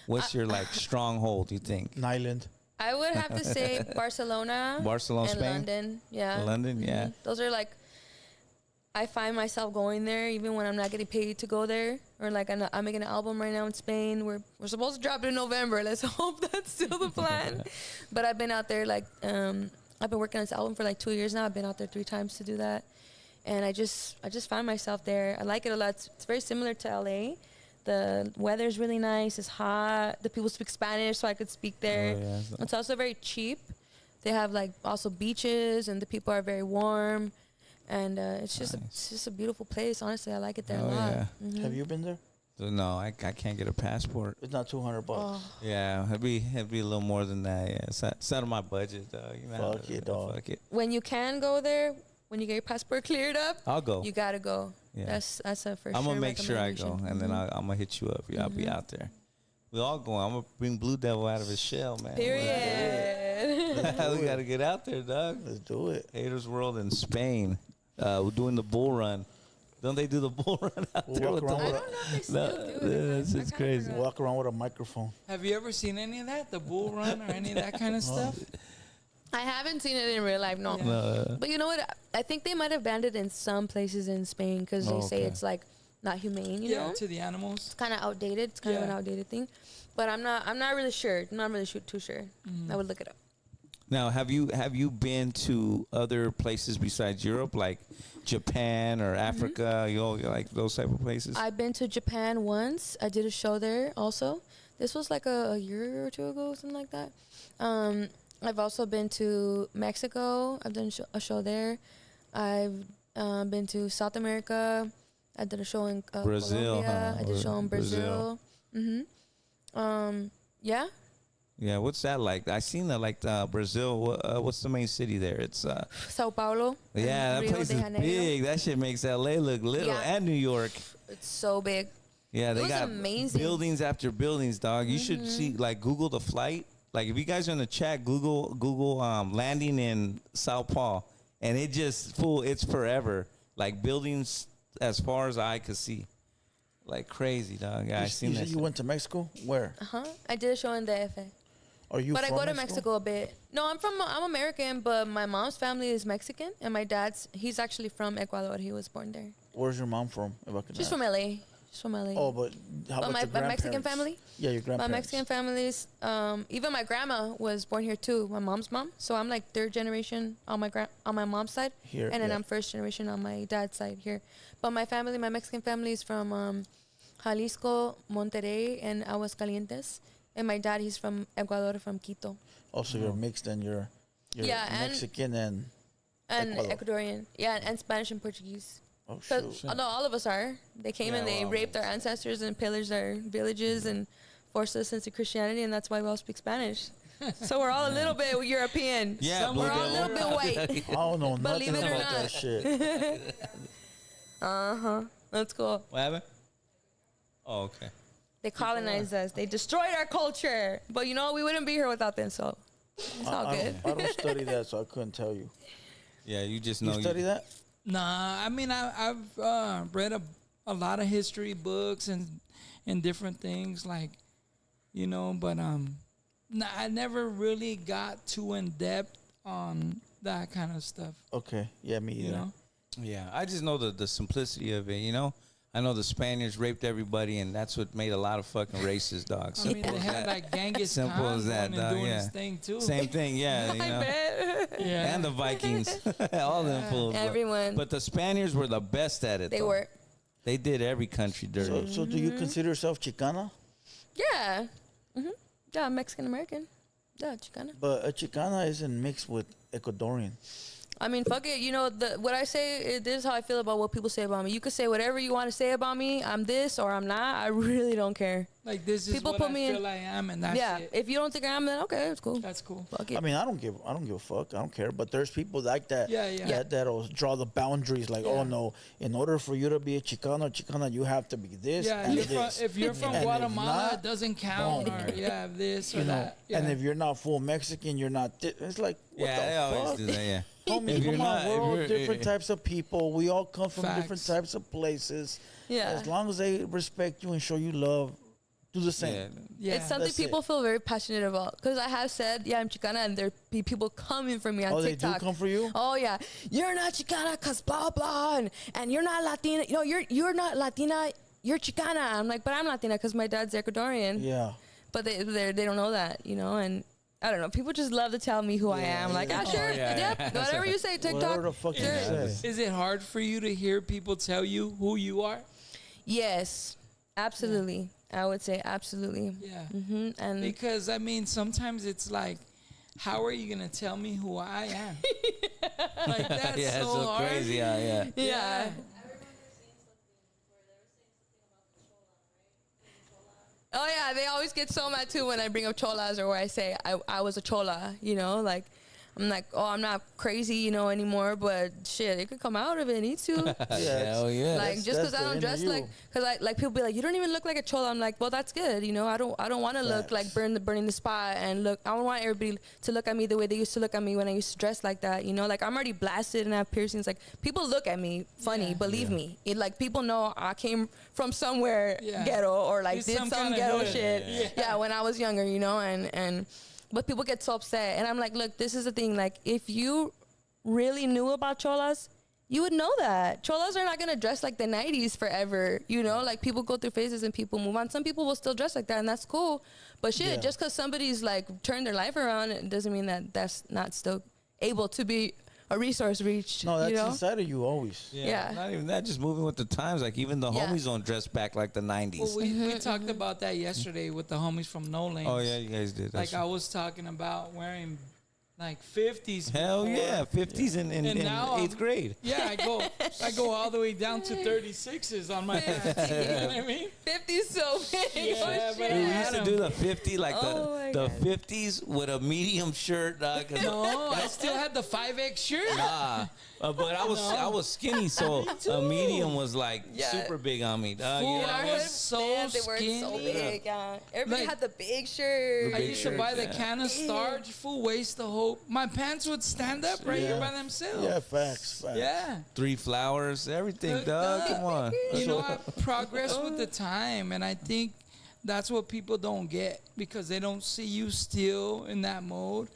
What's your like stronghold? You think? An island. I would have to say Barcelona, Barcelona, and Spain? London. Yeah, London, yeah. Those are like, I find myself going there even when I'm not getting paid to go there. Or like I'm making an album right now in Spain. We're supposed to drop it in November. Let's hope that's still the plan. But I've been out there like I've been working on this album for like 2 years now. I've been out there 3 times to do that. and I just find myself there. I like it a lot. It's very similar to LA. The weather's really nice. It's hot. The people speak Spanish, so I could speak there. Oh, yeah. It's also very cheap. They have like also beaches, and the people are very warm, and it's just a beautiful place. Honestly, I like it there a lot. Yeah. Mhm. Have you been there? So no, I can't get a passport. It's not $200. Yeah, it'd be a little more than that. Yeah, it's out of my budget, dog. You know, Fuck it, dog. Fuck it. When you can go there, when you get your passport cleared up, I'll go. you gotta go. Yeah. That's a for sure. I'm gonna make sure I go, recommendation. and then I'm gonna hit you up. Yeah, I'll be out there. We all going. I'm gonna bring Blue Devil out of his shell, man. Period. We gotta get out there, dog. Let's do it. Haters World in Spain. We're doing the bull run. Don't they do the bull run out We'll there? walk With around I the don't know if they still do it. that's I just kinda crazy. forgot. Walk around with a microphone. Have you ever seen any of that? The bull run or any of that kind of stuff? I haven't seen it in real life, no. No, But you know what? I think they might have banned it in some places in Spain because they say okay. it's like not humane. You Yeah, know, to the animals. it's kind of outdated. It's kind of an Yeah. outdated thing. But I'm not really sure. I'm not really too sure. I would look it up. Now, have you been to other places besides Europe, like Japan or Africa? You know, like those type of places? I've been to Japan once. I did a show there also. This was like a year or two ago, something like that. I've also been to Mexico. I've done a show there. I've been to South America. I did a show in Brazil, Colombia. huh? I did a show in Brazil. Yeah. Yeah, what's that like? I seen that like Brazil. What's the main city there? It's Sao Paulo. yeah, that Rio place de is Janeiro. big. That shit makes LA look little, Yeah. and New York. It's so big. Yeah, they was got amazing. buildings after buildings, dog. You should see like Google the flight. Like if you guys are in the chat, Google landing in Sao Paulo, and it just it's forever. Like buildings as far as I could see, like crazy, dog. Yeah, I seen you that. said you went to Mexico? Where? I did a show in DF. Are you But I from go to Mexico a bit. No, I'm American, but my mom's family is Mexican, and my he's actually from Ecuador. He was born there. Where's your mom from? If I can She's ask? from LA. She's from LA. Oh, but how But about your my Mexican grandparents? family? Yeah, your My grandparents. Mexican families, even my grandma was born here too. My mom's mom. So I'm like third generation on my mom's side, Here, and then yeah. I'm first generation on my dad's side here. But my Mexican family is from Jalisco, Monterrey, and Aguascalientes. And my dad, he's from Ecuador, from Quito. Also, you're mixed and you're Yeah, and- Mexican and And Ecuador. Ecuadorian. Yeah, and Spanish and Portuguese. oh Because shoot. no, all of us are. They came and they raped our ancestors and pillaged our villages and forced us into Christianity, and that's why we all speak Spanish. So we're all a little bit European. Yeah, We're Blue all a little Devil. bit white. I don't know Believe nothing it or about that not. shit. That's cool. What happened? Oh, okay. They colonized us. They destroyed our culture. But you know, we wouldn't be here without them, so it's all I good. don't study that, so I couldn't tell you. Yeah, you just You know study that? Nah, I mean I've read a lot of history books and different things like, you know, but nah, I never really got too in depth on that kind of stuff. Okay. Yeah, me either. You know, Yeah, I just know the simplicity of it, you know? I know the Spaniards raped everybody, and that's what made a lot of fucking racist dogs. I mean they had like Genghis Simple Khan as that, going and dog, doing yeah. his thing too. Same thing, yeah. You I know? bet. Yeah, And the Vikings. All them fools. bro. Everyone. But the Spaniards were the best at it, They though. were. They did every country dirty. So do you consider yourself Chicana? Yeah. Yeah, I'm Mexican American. Yeah, Chicana. But a Chicana isn't mixed with Ecuadorian. I mean, fuck it. You know, what I say, this is how I feel about what people say about me. You can say whatever you want to say about me. I'm this or I'm not. I really don't care. like this is People what put I me in- feel I am, and that's Yeah. it. If you don't think I am, then okay, it's cool. That's cool. Fuck it. I mean, I don't give a fuck. I don't care. But there's people like that. Yeah, yeah. That'll draw the boundaries. Like, oh no, in order for you to be a Chicana, you have to be this Yeah, and you're from, this. if you're from And if Guatemala, not, it doesn't count. boom. Or yeah, this or you know. that. Yeah. And if you're not full Mexican, you're not. It's like, what Yeah, they the always fuck? do that, yeah. Homie, If you're come on, not- we're if all you're- different types of people. We all come from different Facts. types of places. Yeah. As long as they respect you and show you love, do the same. Yeah. yeah. It's something that's people it. feel very passionate about. Because I have said, yeah, I'm Chicana, and there be people coming for me on Oh, they TikTok. do come for you? Oh, yeah. You're not Chicana because blah, blah. And you're not Latina. You know, you're not Latina. You're Chicana. I'm like, but I'm Latina because my dad's Ecuadorian. Yeah. But they don't know that, you know, and I don't know. People just love to tell me who I am. Like, sure, yep, whatever you say, TikTok. Whatever the fuck you say. Is it hard for you to hear people tell you who you are? Yes, absolutely. I would say absolutely. Yeah. And Because, I mean, sometimes it's like, how are you going to tell me who I am? Like, that's Yeah, so so hard. crazy. Yeah. yeah. Oh yeah, they always get so mad too when I bring up cholas or where I say I was a chola, you know, like I'm like, oh, I'm not crazy, you know, anymore, but shit, it could come out if it needs to. Hell yeah. Like just because I don't dress like, because like people be like, you don't even look like a chola. I'm like, well, that's good, you know. I don't want to look like burning the spot and look. I don't want everybody to look at me the way they used to look at me when I used to dress like that, you know. Like I'm already blasted and I have piercings. Like people look at me funny, believe me. It like people know I came from somewhere ghetto or like It's did some ghetto shit. Yeah, when I was younger, you know, and. But people get so upset. And I'm like, look, this is the thing. Like, if you really knew about cholas, you would know that. Cholas are not going to dress like the 90s forever. You know, like, people go through phases and people move on. Some people will still dress like that, and that's cool. But shit, just because somebody's, like, turned their life around, it doesn't mean that that's not still able to be a resource reached. No, that's you know? inside of you always. Yeah. Not even that, just moving with the times. Like, even the homies don't dress back like the 90s. Well, we talked about that yesterday with the homies from No Lanes. Oh, yeah, you guys did. Like, I was talking about wearing, like, 50s. Hell before. yeah, 50s in now 8th grade. Yeah, I go all the way down to 36s on my 50. You know what I mean? 50's so big. Yeah, but We used to do the 50, like Oh the my God. 50s with a medium shirt. No, I still had the 5X shirt. Nah, but I was skinny, so a medium was like Yeah. super big on me. Dog, Fool, you know? I was so Man, they were skinny. so big. Yeah. Everybody Like- had the big shirt. I Big used to buy shirts, the yeah. can of starch, full waist the whole. My pants would stand up right here by themselves. Yeah, facts. Yeah. 3 flowers, everything, dog. Come on. You know, I progressed with the time, and I think that's what people don't get because they don't see you still in that mode.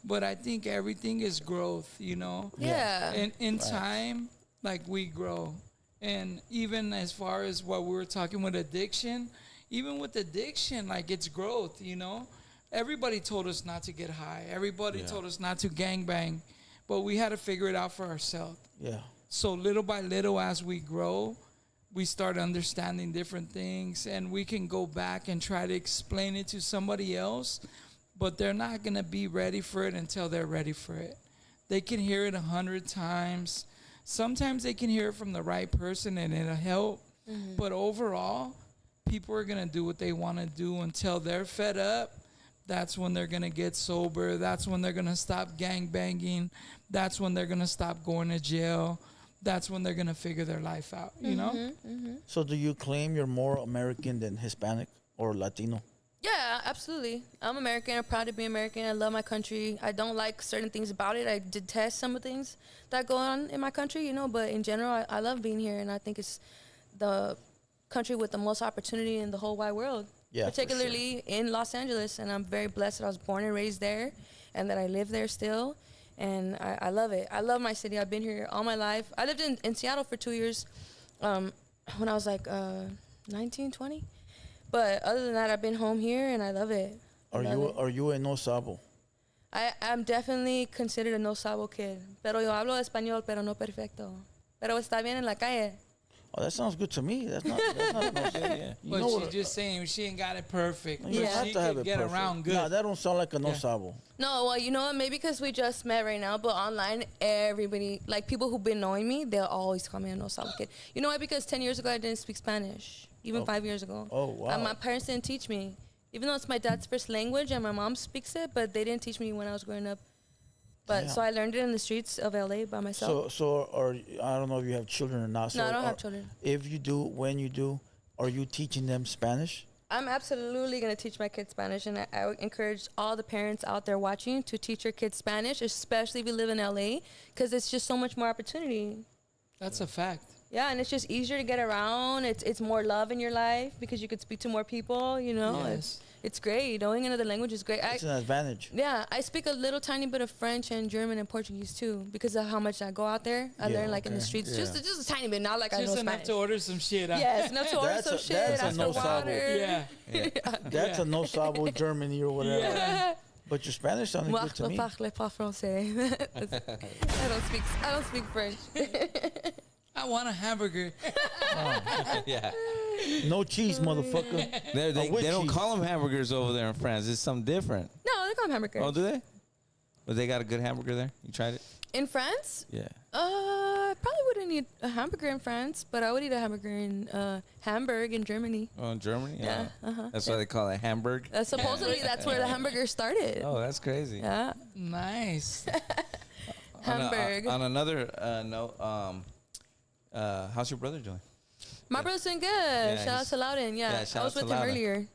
But I think everything is growth, you know? Yeah. And in time, like we grow. And even as far as what we were talking with addiction, even with addiction, like it's growth, you know? Everybody told us not to get high. Everybody told us not to gangbang. But we had to figure it out for ourselves. Yeah. So little by little, as we grow, we start understanding different things, and we can go back and try to explain it to somebody else, but they're not going to be ready for it until they're ready for it. They can hear it 100 times. Sometimes they can hear it from the right person, and it'll help. But overall, people are going to do what they want to do until they're fed up. That's when they're going to get sober. That's when they're going to stop gangbanging. That's when they're going to stop going to jail. That's when they're going to figure their life out, you know? So do you claim you're more American than Hispanic or Latino? Yeah, absolutely. I'm American. I'm proud to be American. I love my country. I don't like certain things about it. I detest some of the things that go on in my country, you know, but in general, I love being here, and I think it's the country with the most opportunity in the whole wide world, Yeah, for particularly in Los Angeles. And I'm very blessed that I was born and raised there and that I live there still. And I love it. I love my city. I've been here all my life. I lived in Seattle for 2 years when I was like 19, 20. But other than that, I've been home here, and I love it. Are you a no sabo? I'm definitely considered a no sabo kid. Pero yo hablo español, pero no perfecto. Pero está bien en la calle. Oh, that sounds good to me. That's not a no sabo. You But know she's what? just saying she ain't got it perfect. You But don't have she to have could it get perfect. around good. Nah, that don't sound like a no sabo. No, well, you know what? Maybe because we just met right now, but online, everybody, like people who've been knowing me, they'll always call me a no sabo kid. You know why? Because 10 years ago, I didn't speak Spanish. Even 5 years ago. Oh, wow. My parents didn't teach me. Even though it's my dad's first language and my mom speaks it, but they didn't teach me when I was growing up. But so I learned it in the streets of LA by myself. So I don't know if you have children or not. No, I don't have children. If you do, when you do, are you teaching them Spanish? I'm absolutely going to teach my kids Spanish, and I would encourage all the parents out there watching to teach your kids Spanish, especially if you live in LA, because it's just so much more opportunity. That's a fact. Yeah, and it's just easier to get around. It's more love in your life because you could speak to more people, you know. Yes. It's great. Knowing another language is great. It's an advantage. Yeah, I speak a little tiny bit of French and German and Portuguese too because of how much I go out there. I learn like in the streets, just a tiny bit, not like I know Just enough Spanish. to order some shit. Huh? Yes, enough to order That's some a- shit, that's a ask no for sabo. water. Yeah. That's a no sabo Germany or whatever. Yeah. But your Spanish sounded Moi, good to je me. parle pas français. I don't speak French. I want a hamburger. Yeah. No cheese, motherfucker. They with don't cheese. call them hamburgers over there in France. It's something different. No, they call them hamburgers. Oh, do they? But they got a good hamburger there? You tried it? In France? Yeah. I probably wouldn't eat a hamburger in France, but I would eat a hamburger in Hamburg in Germany. Oh, in Germany? Yeah. That's why they call it Hamburg? Supposedly that's where the hamburger started. Oh, that's crazy. Yeah. Nice. Hamburg. On another note, how's your brother doing? My brother's doing good. Yeah, Shout out he's- to Loudon. Yeah, yeah, shout I was out with to him Loudon. earlier.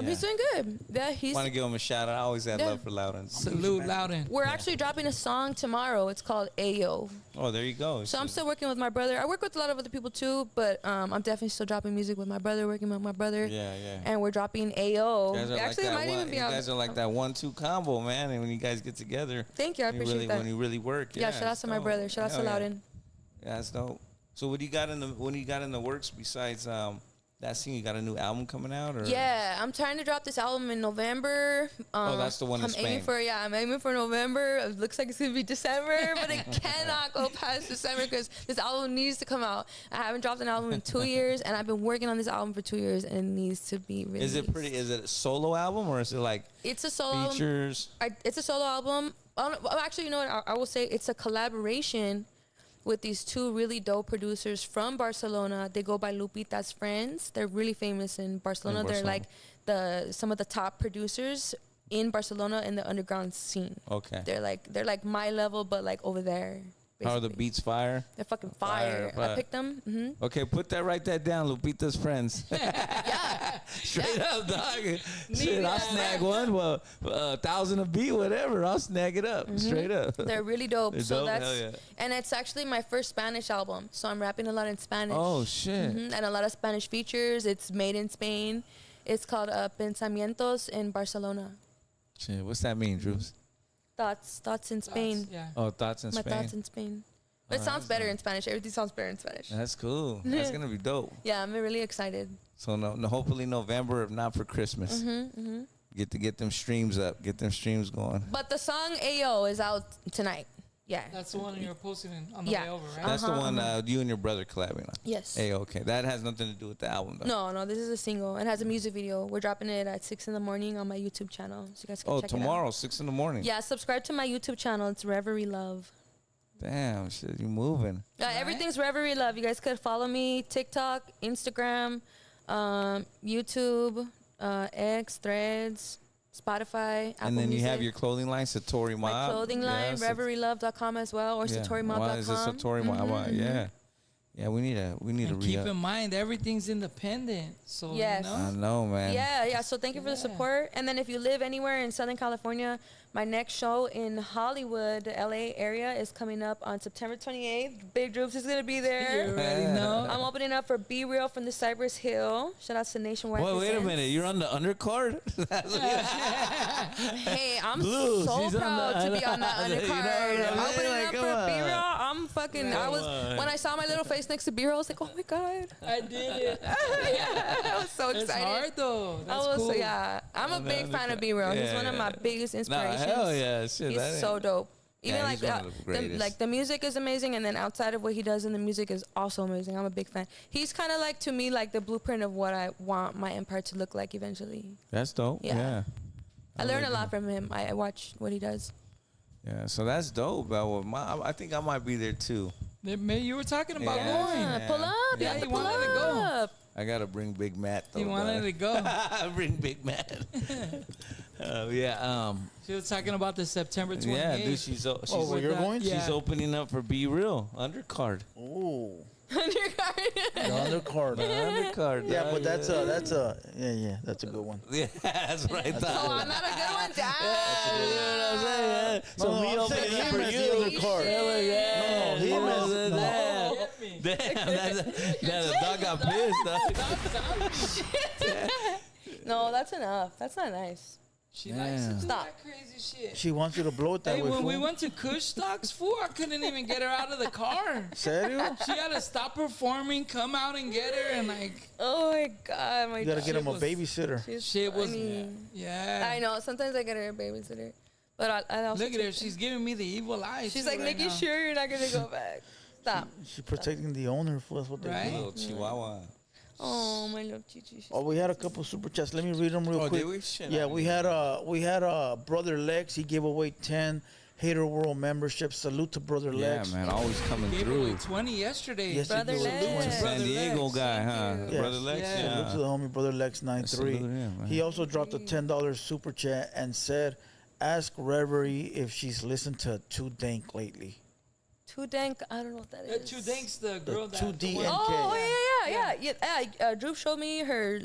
He's doing good. Yeah, he's. Want to give him a shout out. I always had Yeah. love for Loudon. Salute, Loudon. We're actually dropping a song tomorrow. It's called Ayo. Oh, there you go. So I'm still working with my brother. I work with a lot of other people too, but I'm definitely still dropping music with my brother, working with my brother. Yeah, yeah. And we're dropping Ayo. You guys are Actually, it like might that even be you out. guys are like that 1-2 combo, man. And when you guys get together, Thank you. I you appreciate really, that. when you really work. Yeah, shout out it's to my dope. brother. Shout out to Hell yeah. Loudon. Yeah, that's dope. So what do you got in the works besides that scene? You got a new album coming out, or Yeah, I'm trying to drop this album in November. that's the one in I'm aiming Spain. I'm aiming for November. It looks like it's gonna be December, but it cannot go past December because this album needs to come out. I haven't dropped an album in 2 years, and I've been working on this album for 2 years, and it needs to be released. Is it a solo album or is it like It's a solo album. features? It's a solo album. Well, actually, you know what? I will say it's a collaboration with these two really dope producers from Barcelona. They go by Lupita's Friends. They're really famous in Barcelona. They're like some of the top producers in Barcelona in the underground scene. Okay. They're like my level, but like over there. How are the basically. beats fire? They're fucking fire. Fire. I picked them. Okay, write that down. Lupita's Friends. Yeah. Straight up, dog. Shit, I'll snag one. Well, 1,000 a beat, whatever. I'll snag it up. Straight up. They're really dope. They're So dope? that's Hell yeah. and it's actually my first Spanish album. So I'm rapping a lot in Spanish. Oh shit. And a lot of Spanish features. It's made in Spain. It's called Pensamientos in Barcelona. Shit, what's that mean, Drewps? Thoughts in Spain. Yeah. Oh, thoughts in My Spain. thoughts in Spain. But it sounds better in Spanish. Everything sounds better in Spanish. That's cool. That's gonna be dope. Yeah, I'm really excited. So hopefully November, if not for Christmas. Get them streams up. Get them streams going. But the song Ayo is out tonight. Yeah. That's the one you're posting on the Yeah. way over, right? That's the one you and your brother collabing on. Yes. Hey, okay. That has nothing to do with the album, though. No, this is a single. It has a music video. We're dropping it at 6 in the morning on my YouTube channel. So you guys can Oh, check it tomorrow, out. 6 in the morning. Yeah, subscribe to my YouTube channel. It's Reverie Love. Damn, shit, you moving. Everything's Reverie Love. You guys could follow me TikTok, Instagram, YouTube, X, Threads, Spotify, Apple And then you Music. have your clothing line, Satori Mob. my clothing line, Yeah, reverielove.com as well, or yeah. satorimob.com. Why is it Satori Mob? Yeah. Yeah, we need to And keep in mind, everything's independent. So, Yes. I know, man. Yeah. So thank you for the support. And then if you live anywhere in Southern California, my next show in Hollywood, LA area, is coming up on September 28th. Big Drewps is going to be there. you already know. I'm opening up for Be Real from the Cypress Hill. Shout out to Nationwide. Wait a Presents. minute. You're on the undercard? Hey, I'm Blues, so she's on proud the- to be on that You know what I undercard. mean? I'm opening Like, up come for Be on. Real. I'm fucking. When I saw my little face next to Be Real, I was like, oh my god. I did it. I was so It's excited. hard, though. That's I was, cool. yeah. I'm a big fan of Be Real. He's one of my biggest Nah, inspirations. hell yeah. Shit, He's that so ain't- dope. Even Yeah, like he's one of the greatest. like the music is amazing, and then outside of what he does in the music is also amazing. I'm a big fan. He's kind of like, to me, like the blueprint of what I want my empire to look like eventually. That's dope. Yeah. Yeah. I learn a lot from him. I watch what he does. Yeah, so that's dope. I think I might be there too. Maybe you were talking about Yeah. going. Yeah, pull up. Yeah, You have to you pull wanted to go. up. I gotta bring Big Matt though. You wanted to go. bring Big Matt. Yeah. She was talking about the September 28th. Yeah, dude. She's Oh, where with you're that- going? yeah. she's opening up for Be Real undercard. Oh, Undercard. the undercard. Undercard. Yeah, dog, but that's a good one. Yeah, that's right. Oh, I'm not a good one. Damn. So No, me I'm opening saying up him for as the you. undercard. Yeah, No, him as yeah. no. Damn, that dog got pissed. Dog. No, that's enough. That's not nice. She likes to do Stop. that crazy shit. She wants you to blow it that Hey, way. when we fool. went to Kush Stocks, fool, I couldn't even get her out of the car. Serio? She had to stop performing, come out and get her, and like, Oh my god, my You gotta get him a was- babysitter. She's shit was, funny. yeah. I know. Sometimes I get her a babysitter, but I also Look at her, she's giving me the evil eye. She's too like, right "Make you now. sure you're not gonna go back." Stop. She's protecting the owner. Fool. That's what they Right? do. Little Chihuahua. Oh my little Chichi. she's Oh, we had a couple super chats. Let me read them real Oh, quick. did we? Shit, Yeah, I we didn't had brother Lex. He gave away 10 Hater World memberships. Salute to brother Yeah, Lex. man, always coming Gave through. away 20 yesterday. Yes, Brother he gave away Lex. 20. San Brother Diego Lex. guy, Thank huh? you. Yes. Brother Lex, Yeah. Salute to the homie brother Lex 93. Salute him, man. He also dropped a $10 super chat and said, "Ask Reverie if she's listened to Too Dank lately." Too dank. I don't know what that is. Two thanks the girl that. 2D the one- and- Oh NK. yeah. Drew showed me her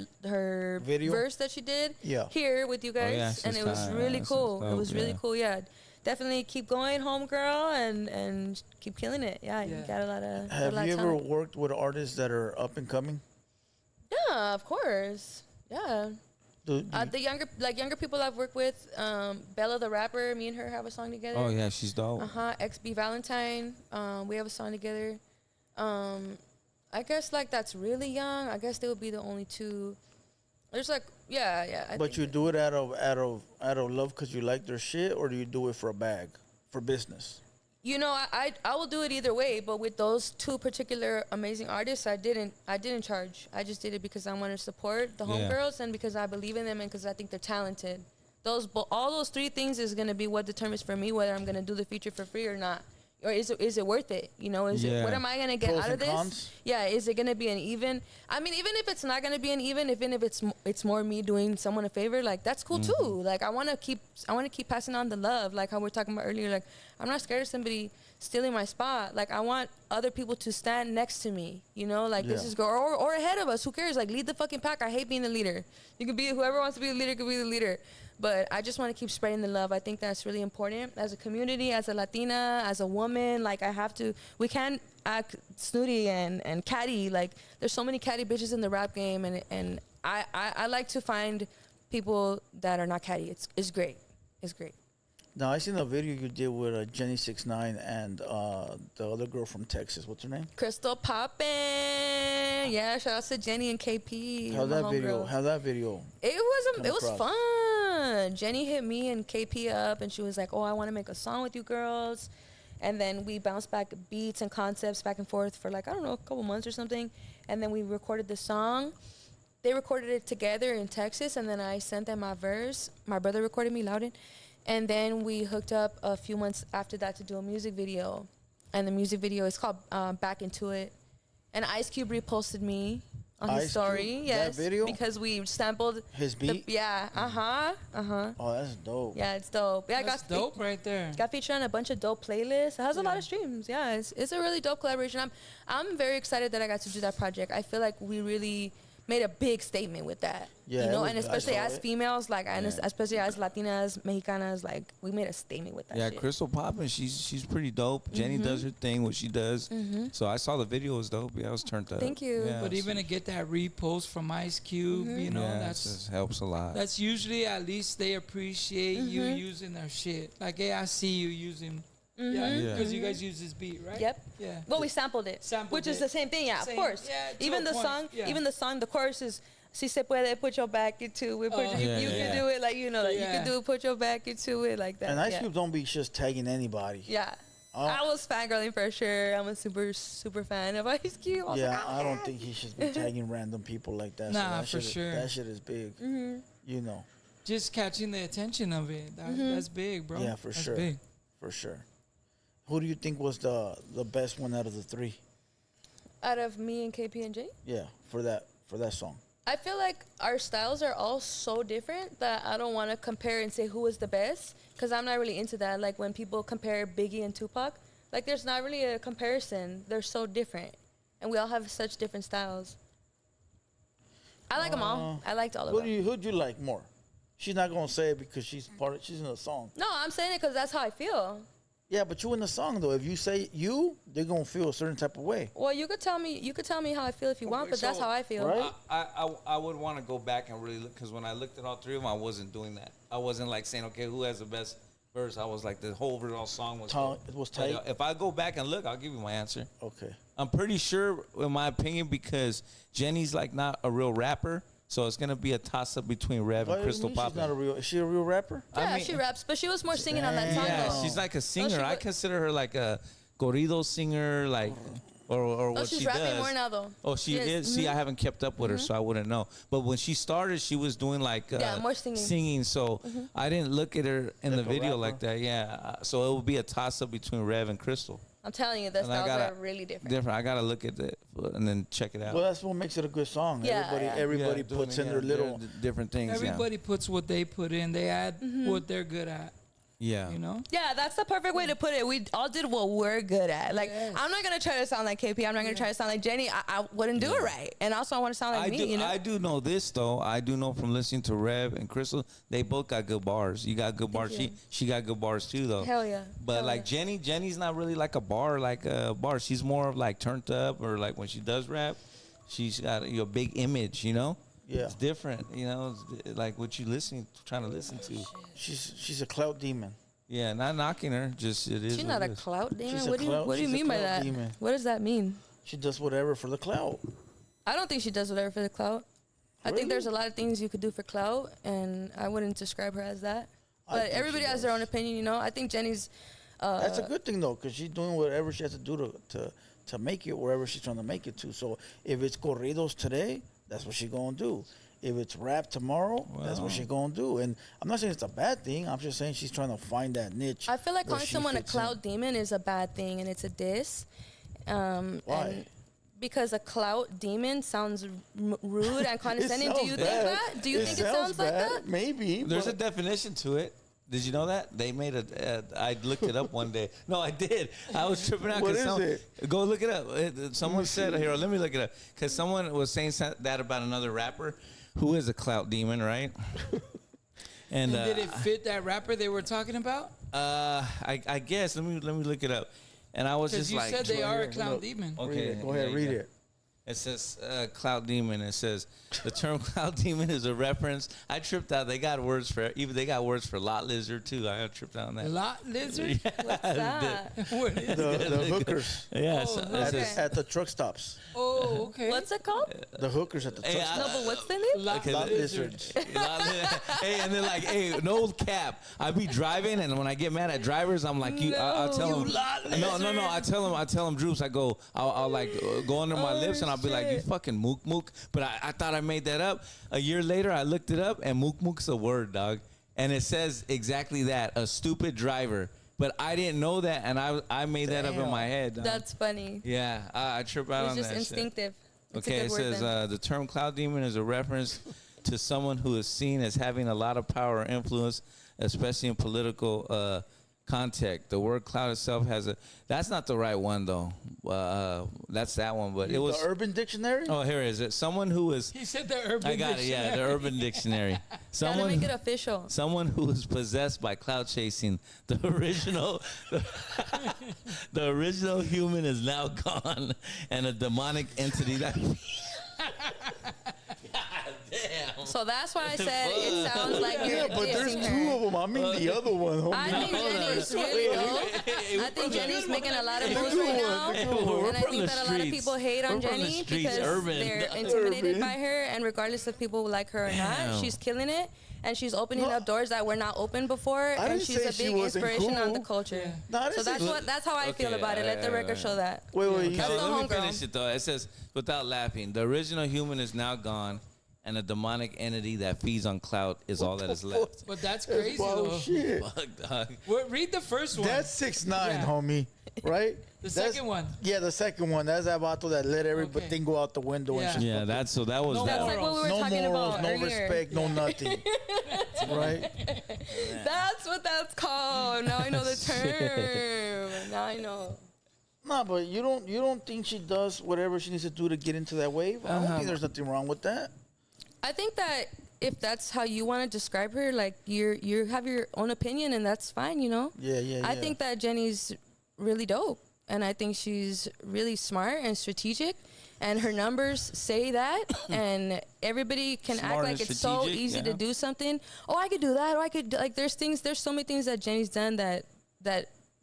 Video? verse that she did Yeah. here with you guys, yeah, and she's it was kinda- really she's cool. It dope, was really yeah. cool. Yeah, definitely keep going, homegirl, and keep killing it. Yeah, you Yeah. got a lot of. Have got a lot you of ever talent. worked with artists that are up and coming? Yeah, of course. Yeah. The younger people I've worked with, Bella the rapper, me and her have a song together. Oh yeah, she's dope. XB Valentine, we have a song together. I guess like that's really young. I guess they would be the only two. There's like I But think you do it out of love because you like their shit, or do you do it for a bag, for business? You know, I will do it either way, but with those two particular amazing artists, I didn't charge. I just did it because I wanted to support the Yeah. homegirls and because I believe in them and because I think they're talented. All those three things is gonna be what determines for me whether I'm gonna do the feature for free or not, or is it worth it? You know, is it what Yeah. am I gonna get Pros out of and this? cons? Yeah, is it gonna be an even? I mean, even if it's not gonna be an even if it's more me doing someone a favor, like that's cool too. Like I want to keep passing on the love, like how we are talking about earlier. Like I'm not scared of somebody stealing my spot. Like I want other people to stand next to me. You know, like this Yeah. is or ahead of us. Who cares? Like lead the fucking pack. I hate being the leader. You can be whoever wants to be the leader could be the leader. But I just want to keep spreading the love. I think that's really important as a community, as a Latina, as a woman. Like we can't act snooty and catty. Like there's so many catty bitches in the rap game, and I like to find people that are not catty. It's great. It's great. Now I seen a video you did with Jenny 69 and the other girl from Texas. What's her name? Crystal Poppin'. Yeah, shout out to Jenny and KP. How my that video? homegirls. How that video? It was across? fun. Jenny hit me and KP up, and she was like, "Oh, I want to make a song with you girls." And then we bounced back beats and concepts back and forth for like I don't know, a couple months or something. And then we recorded the song. They recorded it together in Texas, and then I sent them my verse. My brother recorded me, Loudon. And then we hooked up a few months after that to do a music video. And the music video is called Back Into It. And Ice Cube reposted me on his Ice story. Cube? Yes. That video? Because we sampled His beat? yeah. Oh, that's dope. Yeah, it's dope. Yeah, That's dope right there. got featured on a bunch of dope playlists. It has a lot of streams. Yeah, it's a really dope collaboration. I'm very excited that I got to do that project. I feel like we really made a big statement with that. Yeah, you it know, was- and I especially saw as it. females, like, and especially as Latinas, Mexicanas, like, we made a statement with that Yeah, shit. Crystal Poppin', she's pretty dope. Jenny Mm-hmm. does her thing, what she does. So I saw the video, it was dope. Yeah, I was turned up. Thank you. Yeah, But even to get that repost from Ice Cube, you know, yeah, it that's just helps a lot. that's usually at least they appreciate you using their shit. Like, hey, I see you using. Yeah, Yeah. because you guys use this beat, right? Yep. Yeah. Well, we sampled it, Sampled which is it. the same thing. Yeah, Same- of course. yeah, to even a the point, song, yeah. even the song, the chorus is "Si se puede, put your back into it." Oh. You Yeah. can do it like you know, like you Yeah. can do put your back into it like that. And Ice yeah. Cube don't be just tagging anybody. Yeah. Oh. I was fangirling for sure. I'm a super fan of Ice Cube. I was Yeah, like, I don't think he should be tagging random people like that. Nah, that for shit sure. That shit is big. You know, Just catching the attention of it. That's big, bro. Yeah, for That's sure. Big. for sure. Who do you think was the best one out of the three? out of me and KP and J. Yeah, for that song. I feel like our styles are all so different that I don't want to compare and say who is the best because I'm not really into that. Like when people compare Biggie and Tupac, like there's not really a comparison. They're so different, and we all have such different styles. I like them all. I liked all of them. Who'd you like more? She's not gonna say it because she's in the song. No, I'm saying it because that's how I feel. Yeah, but you in the song though. If you say you, they're gonna feel a certain type of way. Well, you could tell me how I feel if you want, but that's how I feel. Right? I would want to go back and really look, because when I looked at all three of them, I wasn't doing that. I wasn't like saying, okay, who has the best verse? I was like, the whole overall song was It was tight. If I go back and look, I'll give you my answer. Okay. I'm pretty sure, in my opinion, because Jenny's like not a real rapper, so it's gonna be a toss up between Rev and Crystal Pop. She's not a real. Is she a real rapper? Yeah, she raps, but she was more singing on that song. Yeah, though. she's like a singer. she I wa- consider her like a corrido singer, like or what she's she rapping does. more now though. Oh, she Yes. is. See, I haven't kept up with her, so I wouldn't know. But when she started, she was doing like more singing. So I didn't look at her in Like the a video rapper? like that. Yeah. So it would be a toss up between Rev and Crystal. I'm telling you, the And I styles gotta- are really different. Different. I gotta look at it and then check it out. Well, that's what makes it a good song. Yeah, Everybody Yeah, puts doing in it, their yeah, little. different things. Everybody puts what they put in. They add what they're good at. Yeah. You know. Yeah, that's the perfect way to put it. We all did what we're good at. Like, Yes. I'm not gonna try to sound like KP. I'm not gonna try to sound like Jenny. I wouldn't do it right. And also, I want to sound like me. I do know this though. I do know from listening to Rev and Crystal, they both got good bars. You got good bars. you. She got good bars too though. Hell yeah. But Hell like yeah. Jenny's not really like a bar. She's more of like turned up, or like when she does rap, she's got a big image. Yeah. It's different. It's like what you trying to listen to. She's a clout demon. Yeah, not knocking her. Just it is. She's what not it a is. clout demon. She's a What do you she's a mean by clout that? demon. What does that mean? She does whatever for the clout. I don't think she does whatever for the clout. I Really? think there's a lot of things you could do for clout, and I wouldn't describe her as that. I But think everybody she has their does. own opinion, I think Jenny's. That's a good thing though, because she's doing whatever she has to do to make it wherever she's trying to make it to. So if it's corridos today, that's what she's gonna do. If it's rap tomorrow, that's what she's gonna do. And I'm not saying it's a bad thing. I'm just saying she's trying to find that niche. I feel like where calling she someone a fits in. clout demon is a bad thing, and it's a diss. Why? And because a clout demon sounds rude and condescending. Do sounds you bad. think that? Do you think it sounds like bad. that? Maybe. There's a but- definition to it. Did you know that? They made I looked it up one day. No, I did. I was tripping out. What 'cause is it? Go look it up. Someone said, here, let me look it up. Because someone was saying that about another rapper who is a clout demon, right? And Did it fit that rapper they were talking about? I guess. Let me look it up. And I was Because just you like, said they are a look. clown demon. okay, Read it. Go there ahead, you read go. it. It says clout demon. It says the term clout demon is a reference. I tripped out. They got words for lot lizard too. I got tripped out on that. Lot lizard? What's that? What is The hookers Yeah, Oh, so it okay. says at the truck stops. Oh, okay. What's it called? The hookers at the truck Hey, stops. No, but what's the name? Lot Okay, Lot lizard. lizards. Hey, and they're like, hey, no cap. I be driving, and when I get mad at drivers, I'm like, I'll tell them. No. I tell them, Drewps. I go, I'll like go under my lips, and I'll be like, you fucking mook mook. But I thought I made that up. A year later, I looked it up, and mook mook's a word, dog, and it says exactly that, a stupid driver. But I didn't know that, and I made that up in my head. Dog. That's funny. Yeah, I trip out It's on just that shit. instinctive. It's a Okay, good it word says then. the term cloud demon is a reference to someone who is seen as having a lot of power or influence, especially in political context. The word cloud itself has that's not the right one though. That's that one, but it was. The Urban Dictionary? Oh, here is it. Someone who is. He said the urban I got it. Yeah, the dictionary. Urban Dictionary. Gotta make it official. Someone who is possessed by cloud chasing. The original, the original human is now gone, and a demonic entity that. God damn. So that's why I said it sounds like you're Yeah, but there's dissing two her. of them. I mean the other one, homie. I think Jenny's really dope. I think Jenny's making a lot of moves right now. We're And I from think the that a lot of streets. people hate on We're from the Jenny streets, because urban. they're intimidated Urban. by her. And regardless if people like her or not, Damn. she's killing it. And she's opening up doors that were not open before. I And didn't she's say a she big wasn't inspiration on the cool. culture. No, I didn't So say that's how I feel Okay, about it. Let the record show that. Wait, you That's said the Let me homegirl. finish it though. It says, without laughing, the original human is now gone, and a demonic entity that feeds on clout is all that is left. But that's crazy, Wow, though. shit. Fuck, dog. Well, read the first one. That's 6ix9ine, Yeah. homie. Right? The That's- second one. Yeah, the second one. That's that vato that let everything Okay. go out the window Yeah. and shit. Yeah, that was No that. That's like what we were No talking morals, about no earlier. respect, no nothing. Right? That's what that's called. Now I know the term. Now I know. Nah, but you don't think she does whatever she needs to do to get into that wave? I don't think there's nothing wrong with that. I think that if that's how you want to describe her, like you have your own opinion, and that's fine, you know. I think that Jenny's really dope, and I think she's really smart and strategic, and her numbers say that, and everybody can Smart act and like it's so strategic, easy to yeah. do something. Oh, I could do that. Oh, I could, like, there's so many things that Jenny's done that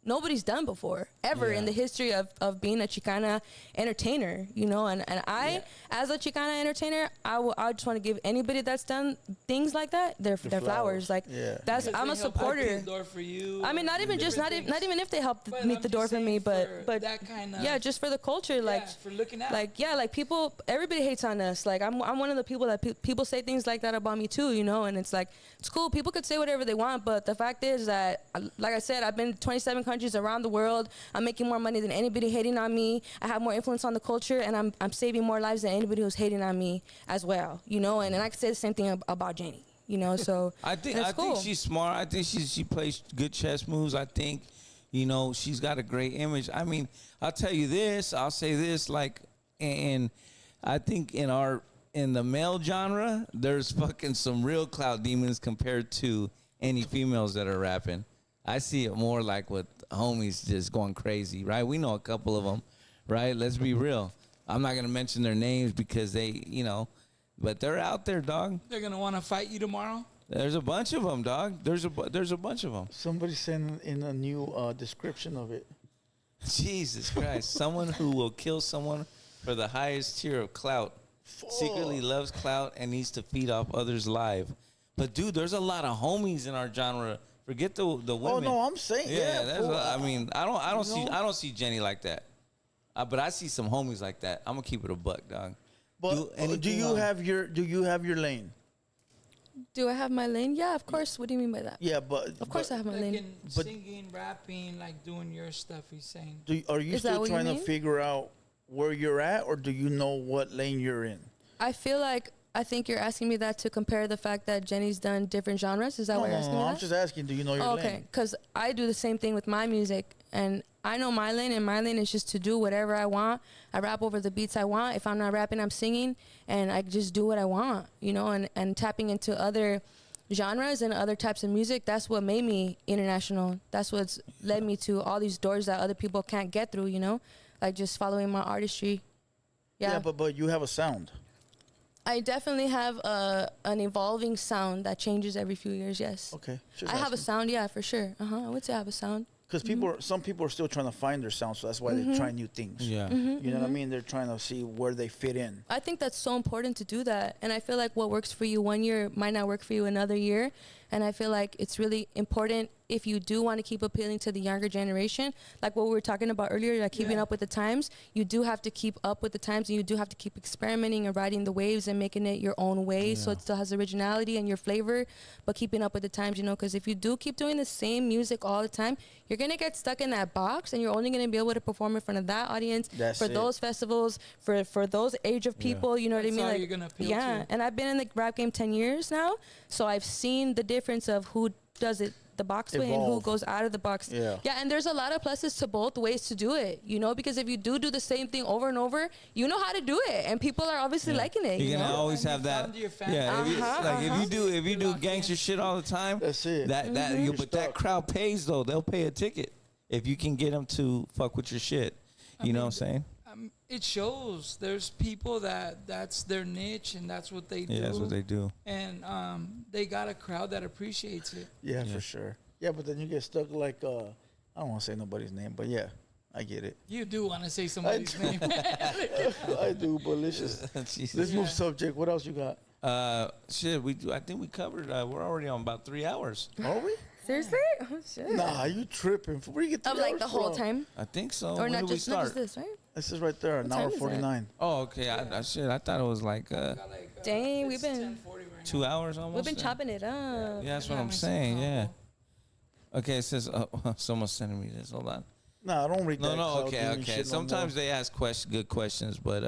nobody's done before ever in the history of being a Chicana entertainer, you know. And I, as a Chicana entertainer, I just want to give anybody that's done things like that their flowers. Like that's, I'm a supporter. Door for you, I mean, not even if they help meet the door for me, but that kind of, yeah, just for the culture, like for looking out. like like people, everybody hates on us. Like I'm one of the people that people say things like that about me too, you know. And it's like, it's cool. People could say whatever they want, but the fact is that, like I said, I've been to 27 countries around the world. I'm making more money than anybody hating on me. I have more influence on the culture, and I'm saving more lives than anybody who's hating on me as well, you know. And I could say the same thing about Jenny, you know. So I think cool. she's smart. I think she plays good chess moves. I think, you know, she's got a great image. I mean, I'll tell you this. I'll say this, like, and I think in the male genre, there's fucking some real clout demons compared to any females that are rapping. I see it more like with homies just going crazy, right? We know a couple of them, right? Let's be real. I'm not gonna mention their names because they, you know, but they're out there, dog. They're gonna want to fight you tomorrow. There's a bunch of them, dog. There's a bunch of them. Somebody sent in a new description of it. Jesus Christ! Someone who will kill someone for the highest tier of clout, secretly loves clout and needs to feed off others' live. But dude, there's a lot of homies in our genre. Forget the women. Oh no, I'm saying I mean, I don't see Jenny like that. But I see some homies like that. I'm gonna keep it a buck, dog. But do you have your lane? Do I have my lane? Yeah, of course. What do you mean by that? Yeah, but of course I have my Like lane. in singing, rapping, like doing your stuff. He's saying. Are you Is that still what you trying to mean? figure out where you're at, or do you know what lane you're in? I think you're asking me that to compare the fact that Jenny's done different genres. Is that what you're asking me? I'm that? just asking, do you know your lane? Okay, because I do the same thing with my music, and I know my lane, and my lane is just to do whatever I want. I rap over the beats I want. If I'm not rapping, I'm singing, and I just do what I want, you know, and tapping into other genres and other types of music. That's what made me international. That's what's led me to all these doors that other people can't get through, you know, like just following my artistry. Yeah, but you have a sound. I definitely have an evolving sound that changes every few years. Yes. Okay. I have a sound. Yeah, for sure. I would say I have a sound. Because some people are still trying to find their sound, so that's why they're trying new things. Yeah. You know what I mean? They're trying to see where they fit in. I think that's so important to do that. And I feel like what works for you one year might not work for you another year. And I feel like it's really important if you do want to keep appealing to the younger generation, like what we were talking about earlier, like keeping up with the times. You do have to keep up with the times, and you do have to keep experimenting and riding the waves and making it your own way, so it still has originality and your flavor, but keeping up with the times, you know, because if you do keep doing the same music all the time, you're going to get stuck in that box, and you're only going to be able to perform in front of that audience those festivals, for those age of people, you know what I mean? All Like, you're gonna appeal to. And I've been in the rap game 10 years now, so I've seen the difference of who does it the box way and who goes out of the box. Yeah, and there's a lot of pluses to both ways to do it, you know, because if you do the same thing over and over, you know how to do it, and people are obviously liking it. You're gonna always have that. Yeah, if you do gangster shit all the time, that's it. But that crowd pays though. They'll pay a ticket if you can get them to fuck with your shit. You know what I'm saying? It shows. There's people that's their niche, and that's what they do. Yeah, that's what they do. And they got a crowd that appreciates it. Yeah, for sure. Yeah, but then you get stuck like, I don't want to say nobody's name, but yeah, I get it. You do want to say somebody's name. I do, but let's move subject. What else you got? Shit, I think we covered. We're already on about 3 hours. Are we? Seriously? Oh, shit. Nah, you tripping. Where you get 3 Of hours like the whole from? time? I think so. Or When not did we just, not start? just this, right? This is right there, an hour time is it? 49. Oh, okay. I thought it was like Dang, we've been 2 hours almost. we've been chopping it up. Yeah, that's what I'm saying. Yeah. Okay, it says someone's sending me this. Hold on. Nah, I don't read that. No. Okay. Sometimes they ask good questions, but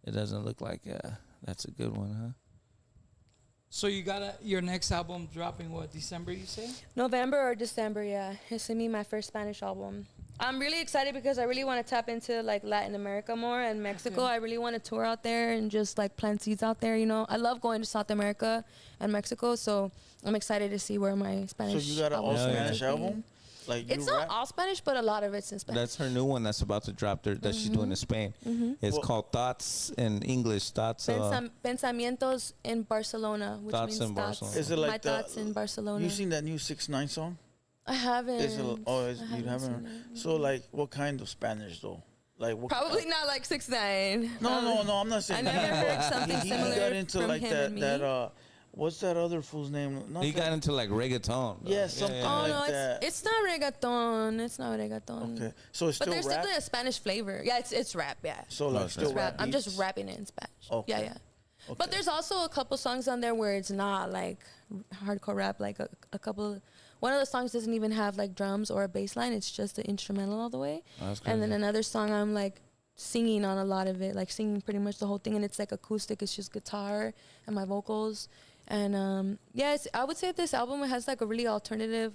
it doesn't look like that's a good one, huh? So you got your next album dropping what, December, you say? November or December, yeah. It's gonna be my first Spanish album. I'm really excited because I really want to tap into like Latin America more and Mexico. Okay. I really want to tour out there and just like plant seeds out there. You know, I love going to South America and Mexico, so I'm excited to see where my Spanish. So you got an all album Spanish will be. album? Like It's you not rap? all Spanish, but a lot of it's in Spanish. That's her new one that's about to drop there that she's doing in Spain. It's Well- called Thoughts in English. Thoughts. Pensamientos in Barcelona, which Thoughts means in thoughts. Barcelona. Is it like my the- thoughts in Barcelona? You seen that new 6ix9ine song? I haven't. Is it, you haven't haven't? seen it. So like, what kind of Spanish though? Like what? Probably not like 6ix9ine. No, I'm not I saying. never that. heard something He similar got into from like him that. and me. What's that other fool's name? Not He that- got into like reggaeton. Yeah, something Oh like no, that. it's not reggaeton. It's not reggaeton. Okay, so it's But still there's rap. definitely a Spanish flavor. Yeah, it's rap. Yeah, So like it's still it's rap. rap. I'm just beats? rapping it in Spanish. Okay. Yeah, yeah. But Okay. there's also a couple songs on there where it's not like hardcore rap. Like a couple. One of the songs doesn't even have like drums or a bass line. It's just the instrumental all the way. That's And then crazy. another song I'm like singing on a lot of it, like singing pretty much the whole thing, and it's like acoustic. It's just guitar and my vocals. And yeah, I would say this album has like a really alternative,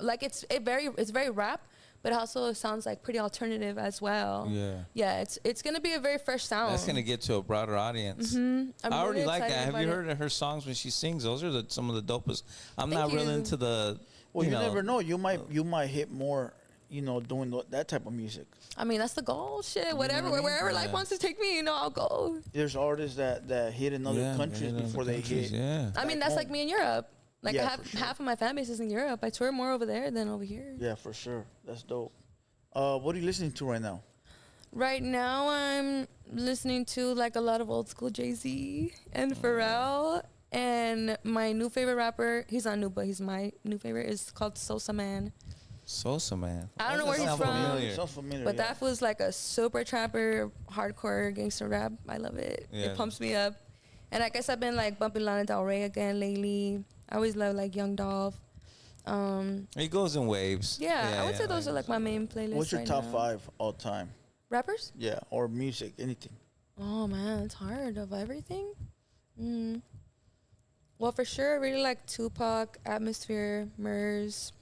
like it's very rap, but also it sounds like pretty alternative as well. Yeah, it's gonna be a very fresh sound. That's gonna get to a broader audience. I'm I already really like that. excited Have you about heard of her songs when she sings? Those are some of the dopest. I'm Thank not really you. into the. Well, you know, never know. You might hit more. Doing that type of music. I mean, that's the goal. Shit, whatever, wherever life wants to take me, I'll go. There's artists that hit in other countries hit in before other they countries, hit. Yeah. I mean, Back that's like home. me in Europe. Like Yeah, I have for sure. half of my fan base is in Europe. I tour more over there than over here. Yeah, for sure. That's dope. What are you listening to right now? Right now, I'm listening to like a lot of old school Jay-Z and Pharrell. And my new favorite rapper, he's not new, but he's my new favorite, is called Sosa Man. Sosa Man. I don't know where he's Sounds from, familiar. Sounds familiar. but yeah. that was like a super trapper, hardcore gangster rap. I love it. Yeah. It pumps me up. And I guess I've been like bumping Lana Del Rey again lately. I always love like Young Dolph. It goes in waves. Yeah, I would say those are like my main playlists. What's your right top now. 5 all time? Rappers? Yeah, or music, anything. Oh man, it's hard of everything. Well, for sure, I really like Tupac, Atmosphere, Murs.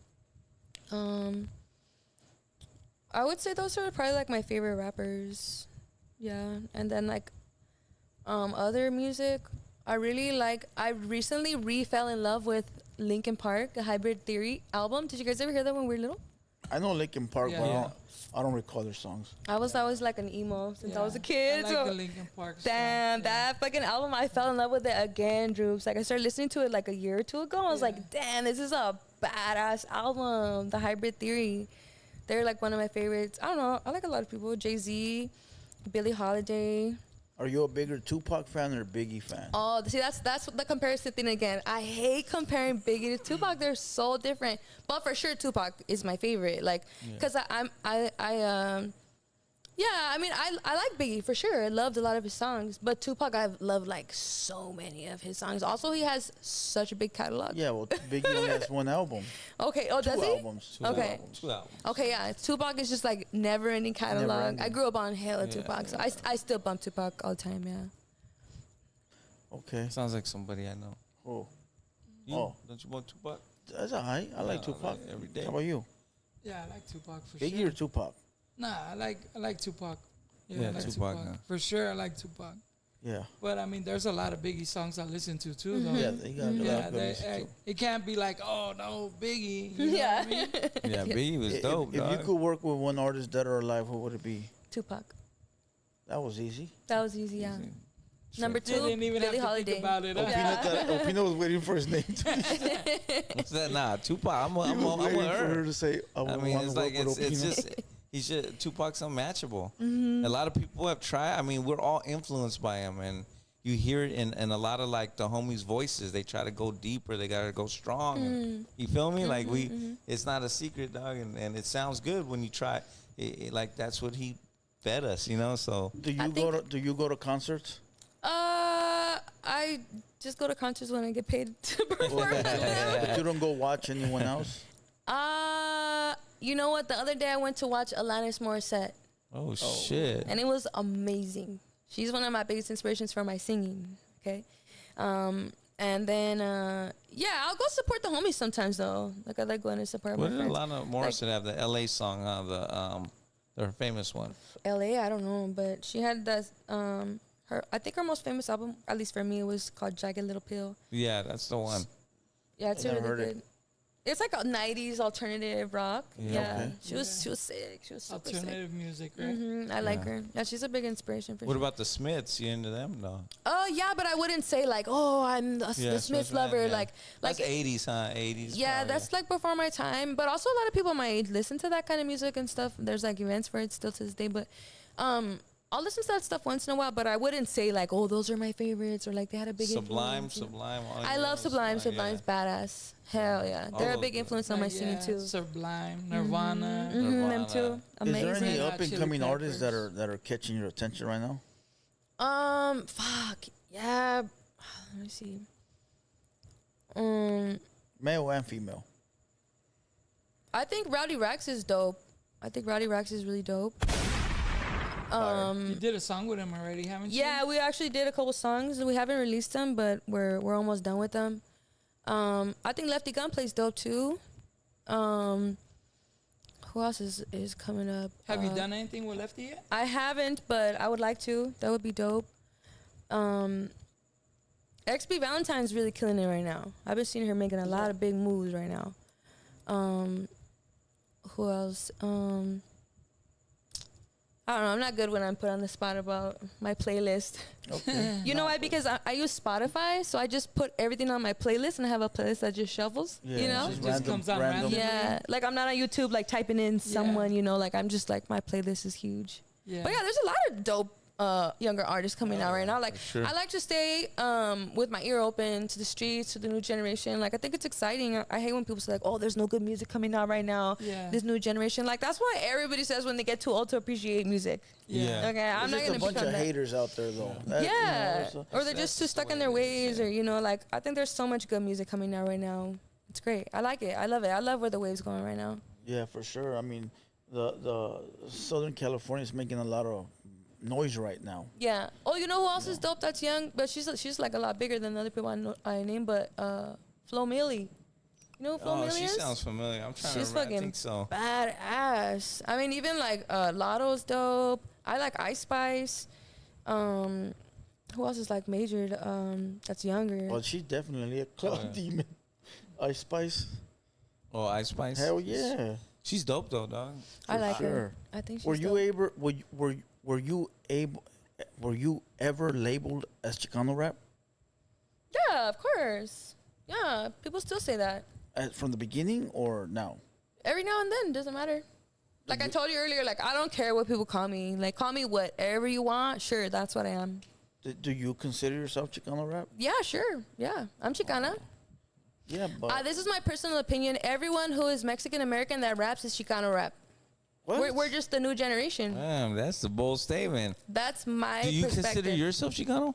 I would say those are probably like my favorite rappers. Yeah, and then like other music, I really like. I recently fell in love with Linkin Park, the Hybrid Theory album. Did you guys ever hear that when we were little? I know Linkin Park, Yeah. but Yeah. I don't recall their songs. I was always like an emo since I was a kid. I like so the Linkin Park stuff. damn, Yeah. that fucking album, I fell in love with it again, Drewps. Like, I started listening to it like a year or two ago. I was Yeah. like, damn, this is a badass album. The Hybrid Theory. They're like one of my favorites. I don't know. I like a lot of people. Jay-Z, Billie Holiday. Are you a bigger Tupac fan or Biggie fan? Oh, see, that's the comparison thing again. I hate comparing Biggie to Tupac. They're so different. But for sure, Tupac is my favorite. Like, cause I mean, I like Biggie for sure. I loved a lot of his songs, but Tupac, I've loved like so many of his songs. Also, he has such a big catalog. Yeah, well, Biggie only has one album. Okay. Oh, does Two he? albums. Okay. 2 albums. Okay, yeah. Tupac is just like never-ending catalog. Never-ending. I grew up on hella Tupac, so I still bump Tupac all the time. Yeah. Okay. Sounds like somebody I know. Oh, You? Oh. Don't you want Tupac? that's all right. I like I Tupac. like it every day. How about you? Yeah, I like Tupac for Biggie sure. or Tupac? Nah, I like Tupac. Yeah, I like Tupac, huh? For sure, I like Tupac. Yeah. But I mean, there's a lot of Biggie songs I listen to too, though. Yeah, they got a lot Yeah, of good music too. it can't be like, oh no, Biggie. You know Yeah. what I mean? Yeah, Biggie was dope, If you dog. could work with one artist, dead or alive, who would it be? Tupac. That was easy. That was easy. Yeah. Number They 2, didn't even Billie have to Holiday. think about it. huh? Opina was waiting for his name. What's that? Nah, Tupac. I'm He was waiting with for her. her to say, I mean, it's like it's Opina. just Tupac's unmatchable. Mm-hmm. A lot of people have tried. I mean, we're all influenced by him, and you hear it in a lot of like the homies' voices. They try to go deeper. They gotta go strong. And, you feel me? Like it's not a secret, dog, and it sounds good when you try. Like that's what he fed us, you know. So Do you go to concerts? I just go to concerts when I get paid to perform. But you don't go watch anyone else? You know what? The other day I went to watch Alanis Morissette, oh shit. and it was amazing. She's one of my biggest inspirations for my singing. Okay, and And then, I'll go support the homies sometimes though. Like I like going to support What my did friends. Alana Morrison have? The L.A. song, her famous one. LA, I don't know, but she had that. I think her most famous album, at least for me, was called Jagged Little Pill. Yeah, that's the one. Yeah, it's I really heard good. it. It's like a '90s alternative rock. Yeah. Yeah, Okay. she was sick. She was super Alternative music, right? sick. I like her. Yeah, she's a big inspiration for What sure. about the Smiths? You into them? No. Oh yeah, but I wouldn't say like, oh, I'm the Smiths Smiths lover. fan, yeah. Like That's 80s, huh? 80s. yeah, probably. that's like before my time. But also a lot of people might listen to that kind of music and stuff. There's like events for it still to this day. But I'll listen to that stuff once in a while. But I wouldn't say like, oh, those are my favorites or like they had a big Sublime, influence. Sublime. I love Sublime. Sublime's yeah. badass. Hell yeah, All they're a those big good. influence on my singing too. Sublime, Nirvana. Them Nirvana. too. Is Amazing. there any Red Hot up and Chili coming artists Peppers. that are catching your attention right now? Fuck yeah. Let me see. Male and female. I think Rowdy Rax is dope. I think Rowdy Rax is really dope. You did a song with him already, haven't you? Yeah, we actually did a couple songs. We haven't released them, but we're almost done with them. I think Lefty Gunplay's dope too. Who else is coming up? Have you done anything with Lefty yet? I haven't, but I would like to. That would be dope. XB Valentine's really killing it right now. I've been seeing her making a lot of big moves right now. Who else? I don't know. I'm not good when I'm put on the spot about my playlist. Okay. You know why? Because I use Spotify, so I just put everything on my playlist, and I have a playlist that just shuffles. Yeah, you know? it's It just comes on randomly. Yeah. Like I'm not on YouTube like typing in someone. You know, like I'm just like my playlist is huge. Yeah. But yeah, there's a lot of dope younger artists coming out right now. Like sure. I like to stay with my ear open to the streets, to the new generation. Like I think it's exciting. I hate when people say like, "Oh, there's no good music coming out right now." Yeah. This new generation. Like that's why everybody says when they get too old to appreciate music. Yeah. Okay, I'm There's not just gonna a bunch become of that. haters out there though. That, Yeah, you know, or they're just too stuck in their ways, or you know, like I think there's so much good music coming out right now. It's great. I like it. I love it. I love where the wave's going right now. yeah, for sure. I mean, the Southern California is making a lot of noise right now. Yeah. Oh, you know who else is dope? That's young, but she's like a lot bigger than the other people I name. But Flo Milli. You know who Flo Oh, Milli she is? sounds familiar. I'm trying She's to remember. I fucking think so. badass. I mean, even like Lotto's dope. I like Ice Spice. Who else is like majored? That's younger. Well, she's definitely a club demon. Ice Spice. Oh, Ice Spice. Hell yeah. She's dope though, dog. I like sure. her. I think she's Were you dope. able? Were you ever labeled as Chicano rap Yeah, of course. Yeah, people still say that. from the beginning or now? Every now and then, doesn't matter. Like I told you earlier, like I don't care what people call me. Like call me whatever you want. Sure, that's what I am. Do you consider yourself Chicano rap? Yeah, sure. Yeah, I'm Chicana. Yeah, but This is my personal opinion. Everyone who is Mexican American that raps is Chicano rap. what? We're just the new generation. Damn, that's a bold statement. That's my Do you perspective. consider yourself Chicano?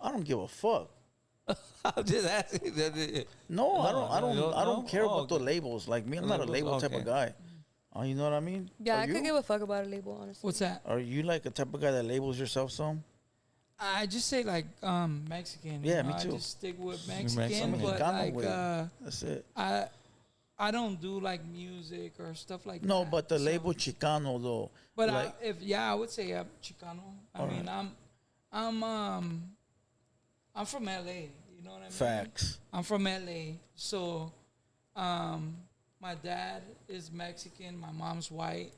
I don't give a fuck. I'm just asking. No, I no, don't care oh, about the okay. labels. Like me, I'm not a Labels, label type of okay. guy. You know what I mean? Yeah, Are I you? could give a fuck about a label, honestly. What's that? Are you like a type of guy that labels yourself some? I just say like Mexican. Yeah, you know? me too. I just stick with Mexican. Mexican, but Chicano like way. That's it. I don't do like music or stuff like that. No, but the so- label Chicano though. But like, I would say I'm Chicano. I mean, I'm from LA. You know what I mean? facts. I'm from LA, so my dad is Mexican, my mom's white,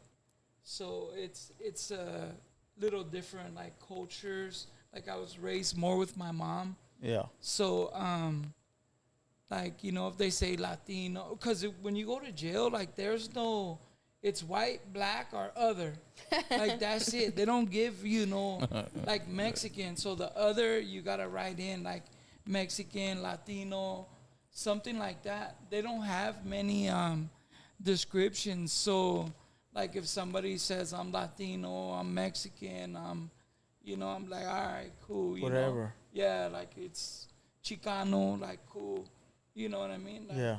so it's a little different, like cultures. Like I was raised more with my mom, Yeah. so like you know if they say Latino, because when you go to jail, like there's no, it's white, black, or other. Like that's it. They don't give you no like Mexican. So the other you gotta write in like Mexican, Latino, something like that. They don't have many descriptions. So like if somebody says I'm Latino, I'm Mexican, I'm like, all right, cool. You know? Whatever. Yeah, like it's Chicano, like cool. You know what I mean? Like, Yeah.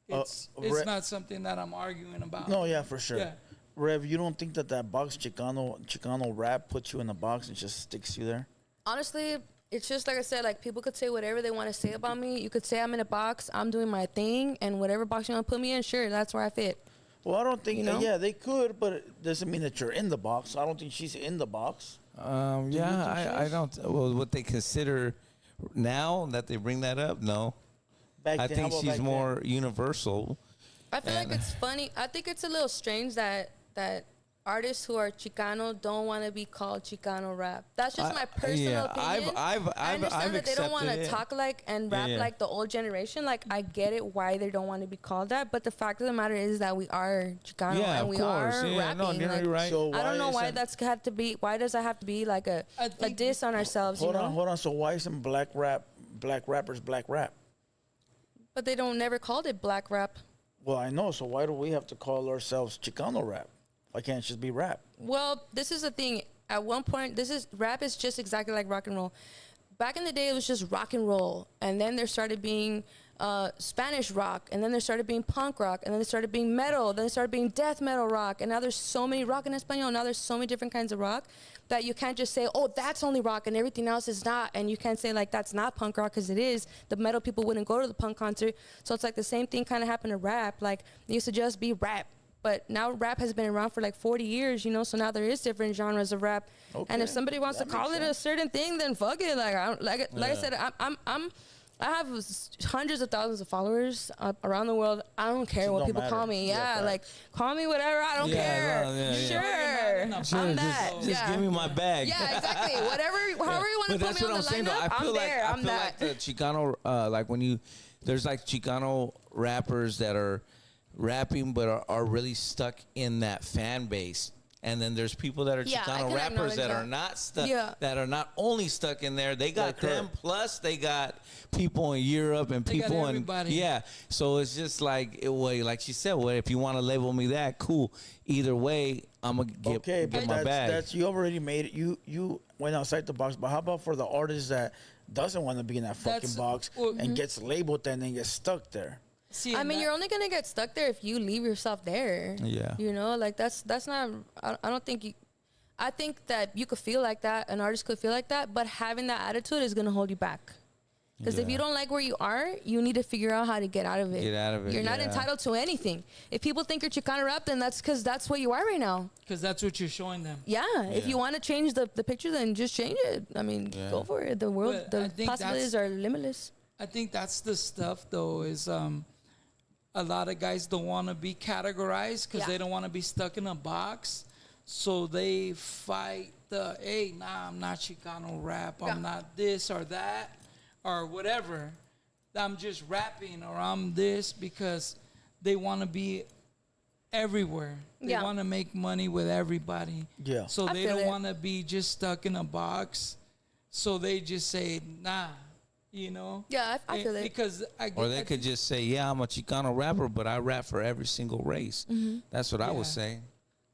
It's not something that I'm arguing about. No, yeah, for sure. Yeah. Rev, you don't think that box Chicano rap puts you in a box and just sticks you there? Honestly, it's just like I said, like people could say whatever they want to say about me. You could say I'm in a box, I'm doing my thing, and whatever box you want to put me in, sure, that's where I fit. Well, I don't think. You know? Yeah, they could, but it doesn't mean that you're in the box. I don't think she's in the box. Yeah, I don't. Well, what they consider now that they bring that up, no. Back I then, think how about she's back more then? universal. I feel like it's funny. I think it's a little strange that artists who are Chicano don't want to be called Chicano rap. That's just my personal opinion. I understand that they don't want to talk like and rap like the old generation. Like, I get it why they don't want to be called that. But the fact of the matter is that we are Chicano and we are rapping. No, you're like, right. So I don't know why that's have to be. Why does that have to be like a diss on ourselves? Hold on. So why isn't black rappers black rap? But they don't never called it black rap. Well, I know. So why do we have to call ourselves Chicano rap? Why can't it just be rap? Well, this is the thing. At one point, rap is just exactly like rock and roll. Back in the day, it was just rock and roll, and then there started being Spanish rock, and then there started being punk rock, and then there started being metal, then there started being death metal rock, and now there's so many rock en español. Now there's so many different kinds of rock that you can't just say, oh, that's only rock and everything else is not, and you can't say like that's not punk rock because it is. The metal people wouldn't go to the punk concert, so it's like the same thing kind of happened to rap. Like, it used to just be rap. But now rap has been around for like 40 years, you know, so now there is different genres of rap. Okay. And if somebody wants to call it a certain thing, then fuck it. Like, I said, I have hundreds of thousands of followers around the world. I don't care what people call me. Yeah, like, call me whatever. I don't care. Sure. I'm that. Just give me my bag. Yeah, exactly. Whatever, however you want to put me on the lineup, I'm there. I'm that. I feel like the Chicano, like when there's like Chicano rappers that are rapping but are really stuck in that fan base, and then there's people that are Chicano rappers that are not stuck, that are not only stuck in there, they got like them plus they got people in Europe and people in so it's just like like she said, well, if you want to label me that, cool, either way I'm gonna get my bag. That's you already made it. You went outside the box, but how about for the artist that doesn't want to be in that fucking box and gets labeled and then gets stuck there? I mean, you're only gonna get stuck there if you leave yourself there. Yeah, you know, like that's not. I don't think you. I think that you could feel like that. An artist could feel like that, but having that attitude is gonna hold you back. Because if you don't like where you are, you need to figure out how to get out of it. You're not entitled to anything. If people think you're Chicano rap, then that's because that's what you are right now. Because that's what you're showing them. Yeah. If you want to change the picture, then just change it. I mean, go for it. The world, the possibilities are limitless. I think that's the stuff, though, is a lot of guys don't want to be categorized because they don't want to be stuck in a box. So they fight hey, nah, I'm not Chicano rap. I'm not this or that or whatever. I'm just rapping or I'm this because they want to be everywhere. They want to make money with everybody. Yeah. So they don't want to be just stuck in a box. So they just say, nah. You know? Yeah, I feel it. Because or they could just say, yeah, I'm a Chicano rapper, but I rap for every single race. Mm-hmm. That's what I would say.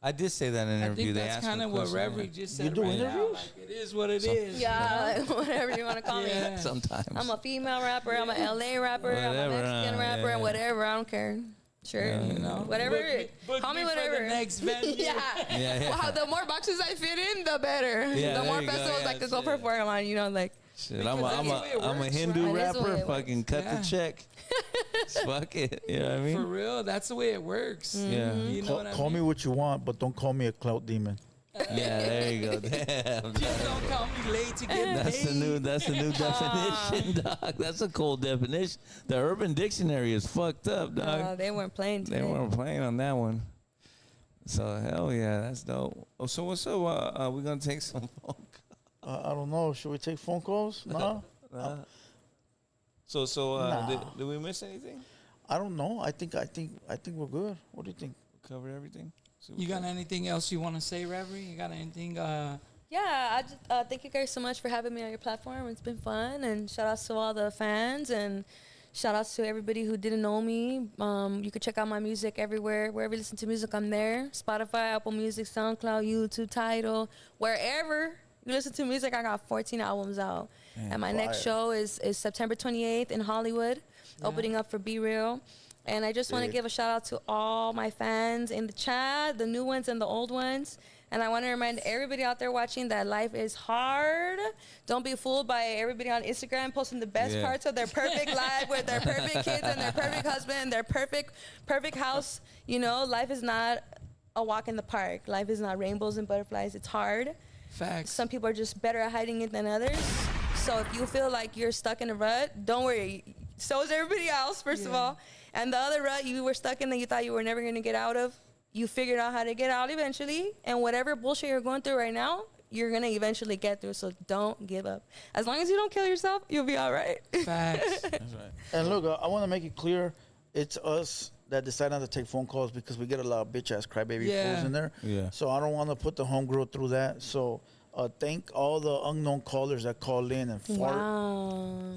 I did say that in an interview. I think that's kind of what Reverie just said. You do interviews? Like, it is what it is. Yeah, like, whatever you want to call me. Sometimes. I'm a female rapper. I'm a LA rapper. I'm a Mexican rapper. And whatever. I don't care. Sure, you know, whatever. Call me whatever. For the next venue. Wow, the more boxes I fit in, the better. The more festivals I could go perform on. You know, like. Shit, I'm a Hindu rapper. Fucking cut the check. Fuck it. You know what I mean? For real, that's the way it works. Mm-hmm. Yeah. You know what I mean? Call me what you want, but don't call me a clout demon. Yeah, there you go. Damn. Just don't call me late to get paid. That's the new definition, dog. That's a cool definition. The Urban Dictionary is fucked up, dog. They weren't playing today. They weren't playing on that one. So hell yeah, that's dope. Oh, so what's up? We're gonna take some phone. I don't know. Should we take phone calls? No. Did we miss anything? I don't know. I think we're good. What do you think? We covered everything. You got anything else you want to say, Reverie? You got anything? Yeah, I just thank you guys so much for having me on your platform. It's been fun, and shout outs to all the fans, and shout outs to everybody who didn't know me. You can check out my music everywhere. Wherever you listen to music, I'm there. Spotify, Apple Music, SoundCloud, YouTube, Tidal, wherever you listen to music, I got 14 albums out. And my next show is September 28th in Hollywood, opening up for Be Real. And I just want to give a shout out to all my fans in the chat, the new ones and the old ones. And I want to remind everybody out there watching that life is hard. Don't be fooled by everybody on Instagram posting the best parts of their perfect life with their perfect kids and their perfect husband and their perfect house. You know, life is not a walk in the park. Life is not rainbows and butterflies. It's hard. Facts. Some people are just better at hiding it than others. So if you feel like you're stuck in a rut, don't worry. So is everybody else, first of all. And the other rut you were stuck in that you thought you were never going to get out of, you figured out how to get out eventually. And whatever bullshit you're going through right now, you're going to eventually get through. So don't give up. As long as you don't kill yourself, you'll be all right. Facts. That's right. And look, I want to make it clear, it's us that decide not to take phone calls because we get a lot of bitch-ass crybaby fools in there. Yeah. So I don't want to put the homegirl through that. So thank all the unknown callers that call in and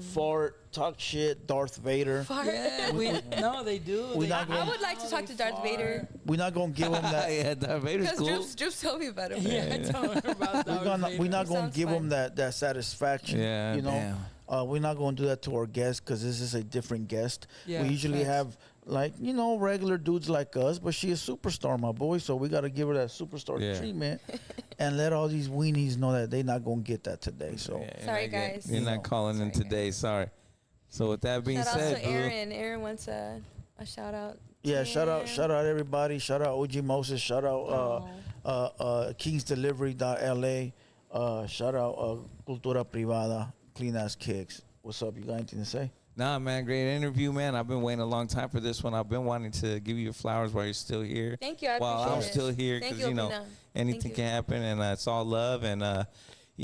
fart, talk shit, Darth Vader. Yeah, no, they do. I would like to talk to Darth Vader. We're not going to give them that. Yeah, Darth Vader's Because cool. Drewps told me about him. Yeah, tell her about Darth We're not going to Sounds give fun. them that satisfaction. Yeah, you know, we're not going to do that to our guests because this is a different guest. Yeah, we usually facts. have regular dudes like us, but she is a superstar, my boy. So we got to give her that superstar treatment and let all these weenies know that they're not going to get that today. So Sorry, guys. You're not calling in today. Sorry. So with that being Shout out said, to Aaron. Aaron wants a shout out. yeah, shout out everybody. Shout out OG Moses. Shout out kingsdelivery.la. Shout out Cultura Privada. Clean ass kicks. What's up? You got anything to say? nah, man, great interview, man. I've been waiting a long time for this one. I've been wanting to give you your flowers while you're still here. Thank you. I while appreciate I'm it. still here, Thank because you, Opina. anything Thank you. can happen, and it's all love, and And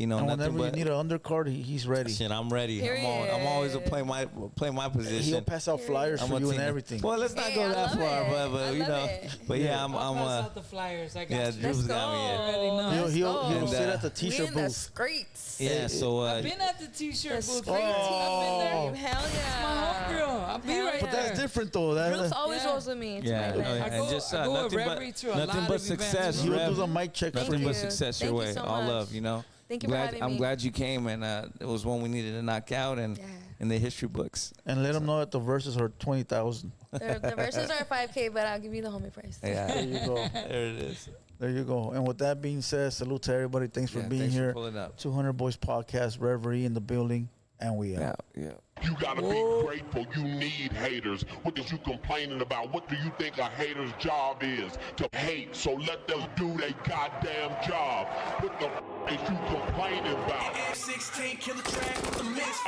nothing whenever you but need an undercard, he's ready. shit. I'm ready. I'm always Period. play my He'll position. pass out flyers I'm for a you and team. everything. Well, let's not Hey, go I that love far, it. but I you love know, it. but yeah, I'm I'll pass out the flyers. I got yeah, you. Drewps got me. Yeah. Already know. He'll And, sit at the We t-shirt in the booth. streets. Yeah, so I've been at the t-shirt The booth. street team. Oh. Hell My yeah. homegirl. I'll be Hell right yeah. But that's different though. Drewps That, always Yeah. rolls with me. It's yeah, my man. I and go- just I go nothing with but Reverie to a nothing lot but of events. success. he'll Rev. do the mic check Thank for Nothing you. but you. success Thank your you way. so All much. love, you know. Thank you for having I'm me. glad you came, and it was one we needed to knock out, and Yeah. in the history books. And let them know that the verses are 20,000. The verses are 5K, but I'll give you the homie price. Yeah, There you go. there it is. There you go. And with that being said, salute to everybody. Thanks for Yeah, being thanks for here. pulling up. 200 Boys Podcast, Reverie in the building, and we out. Yeah. You gotta be grateful. You need haters. What is you complaining about? What do you think a hater's job is? To hate. So let them do their goddamn job. What the is you complaining about? F16 killer track with the mix.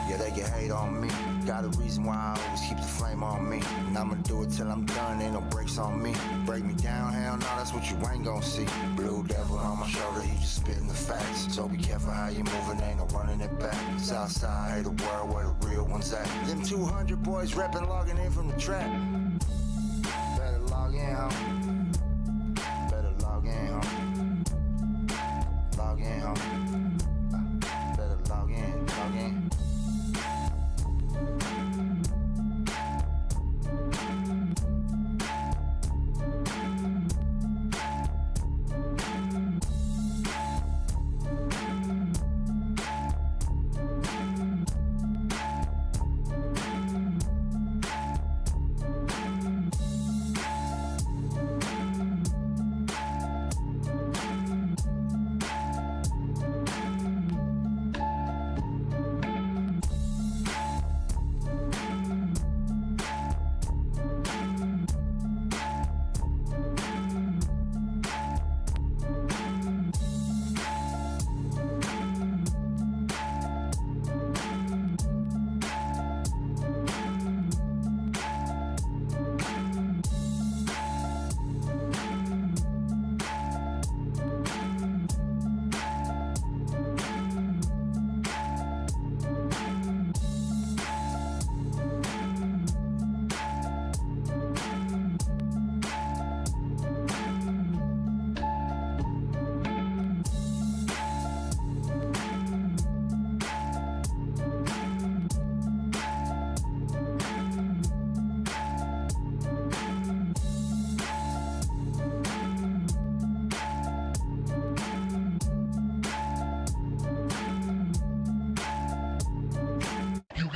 Yeah, they can hate on me. Got a reason why I always keep the flame on me. And I'ma do it till I'm done, ain't no brakes on me. Break me down, hell no, that's what you ain't gon' see. Blue devil on my shoulder, he just spitting the facts. So be careful how you moving, ain't no running it back. Southside, hate the world where the real ones at. Them 200 boys reppin', logging in from the trap. Better log in, homie. Better log in, homie. Log in, homie. Better log in, log in.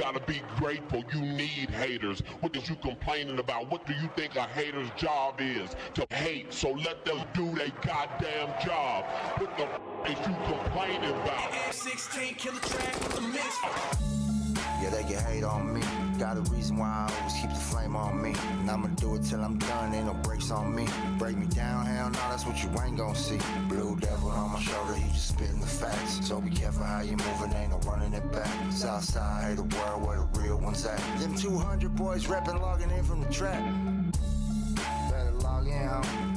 gotta be grateful. You need haters. What is you complaining about? What do you think a hater's job is? To hate. So let them do their goddamn job. What the is you complaining about? F16 killer track with the mix. Yeah, they can hate on me. Got a reason why I always keep the flame on me. And I'ma do it till I'm done, ain't no brakes on me. Break me down, hell no, that's what you ain't gon' see. Blue devil on my shoulder, he just spitting the facts. So be careful how you moving, ain't no running it back. Southside, hate the world where the real ones at. Them 200 boys reppin', logging in from the track. Better log in, homie.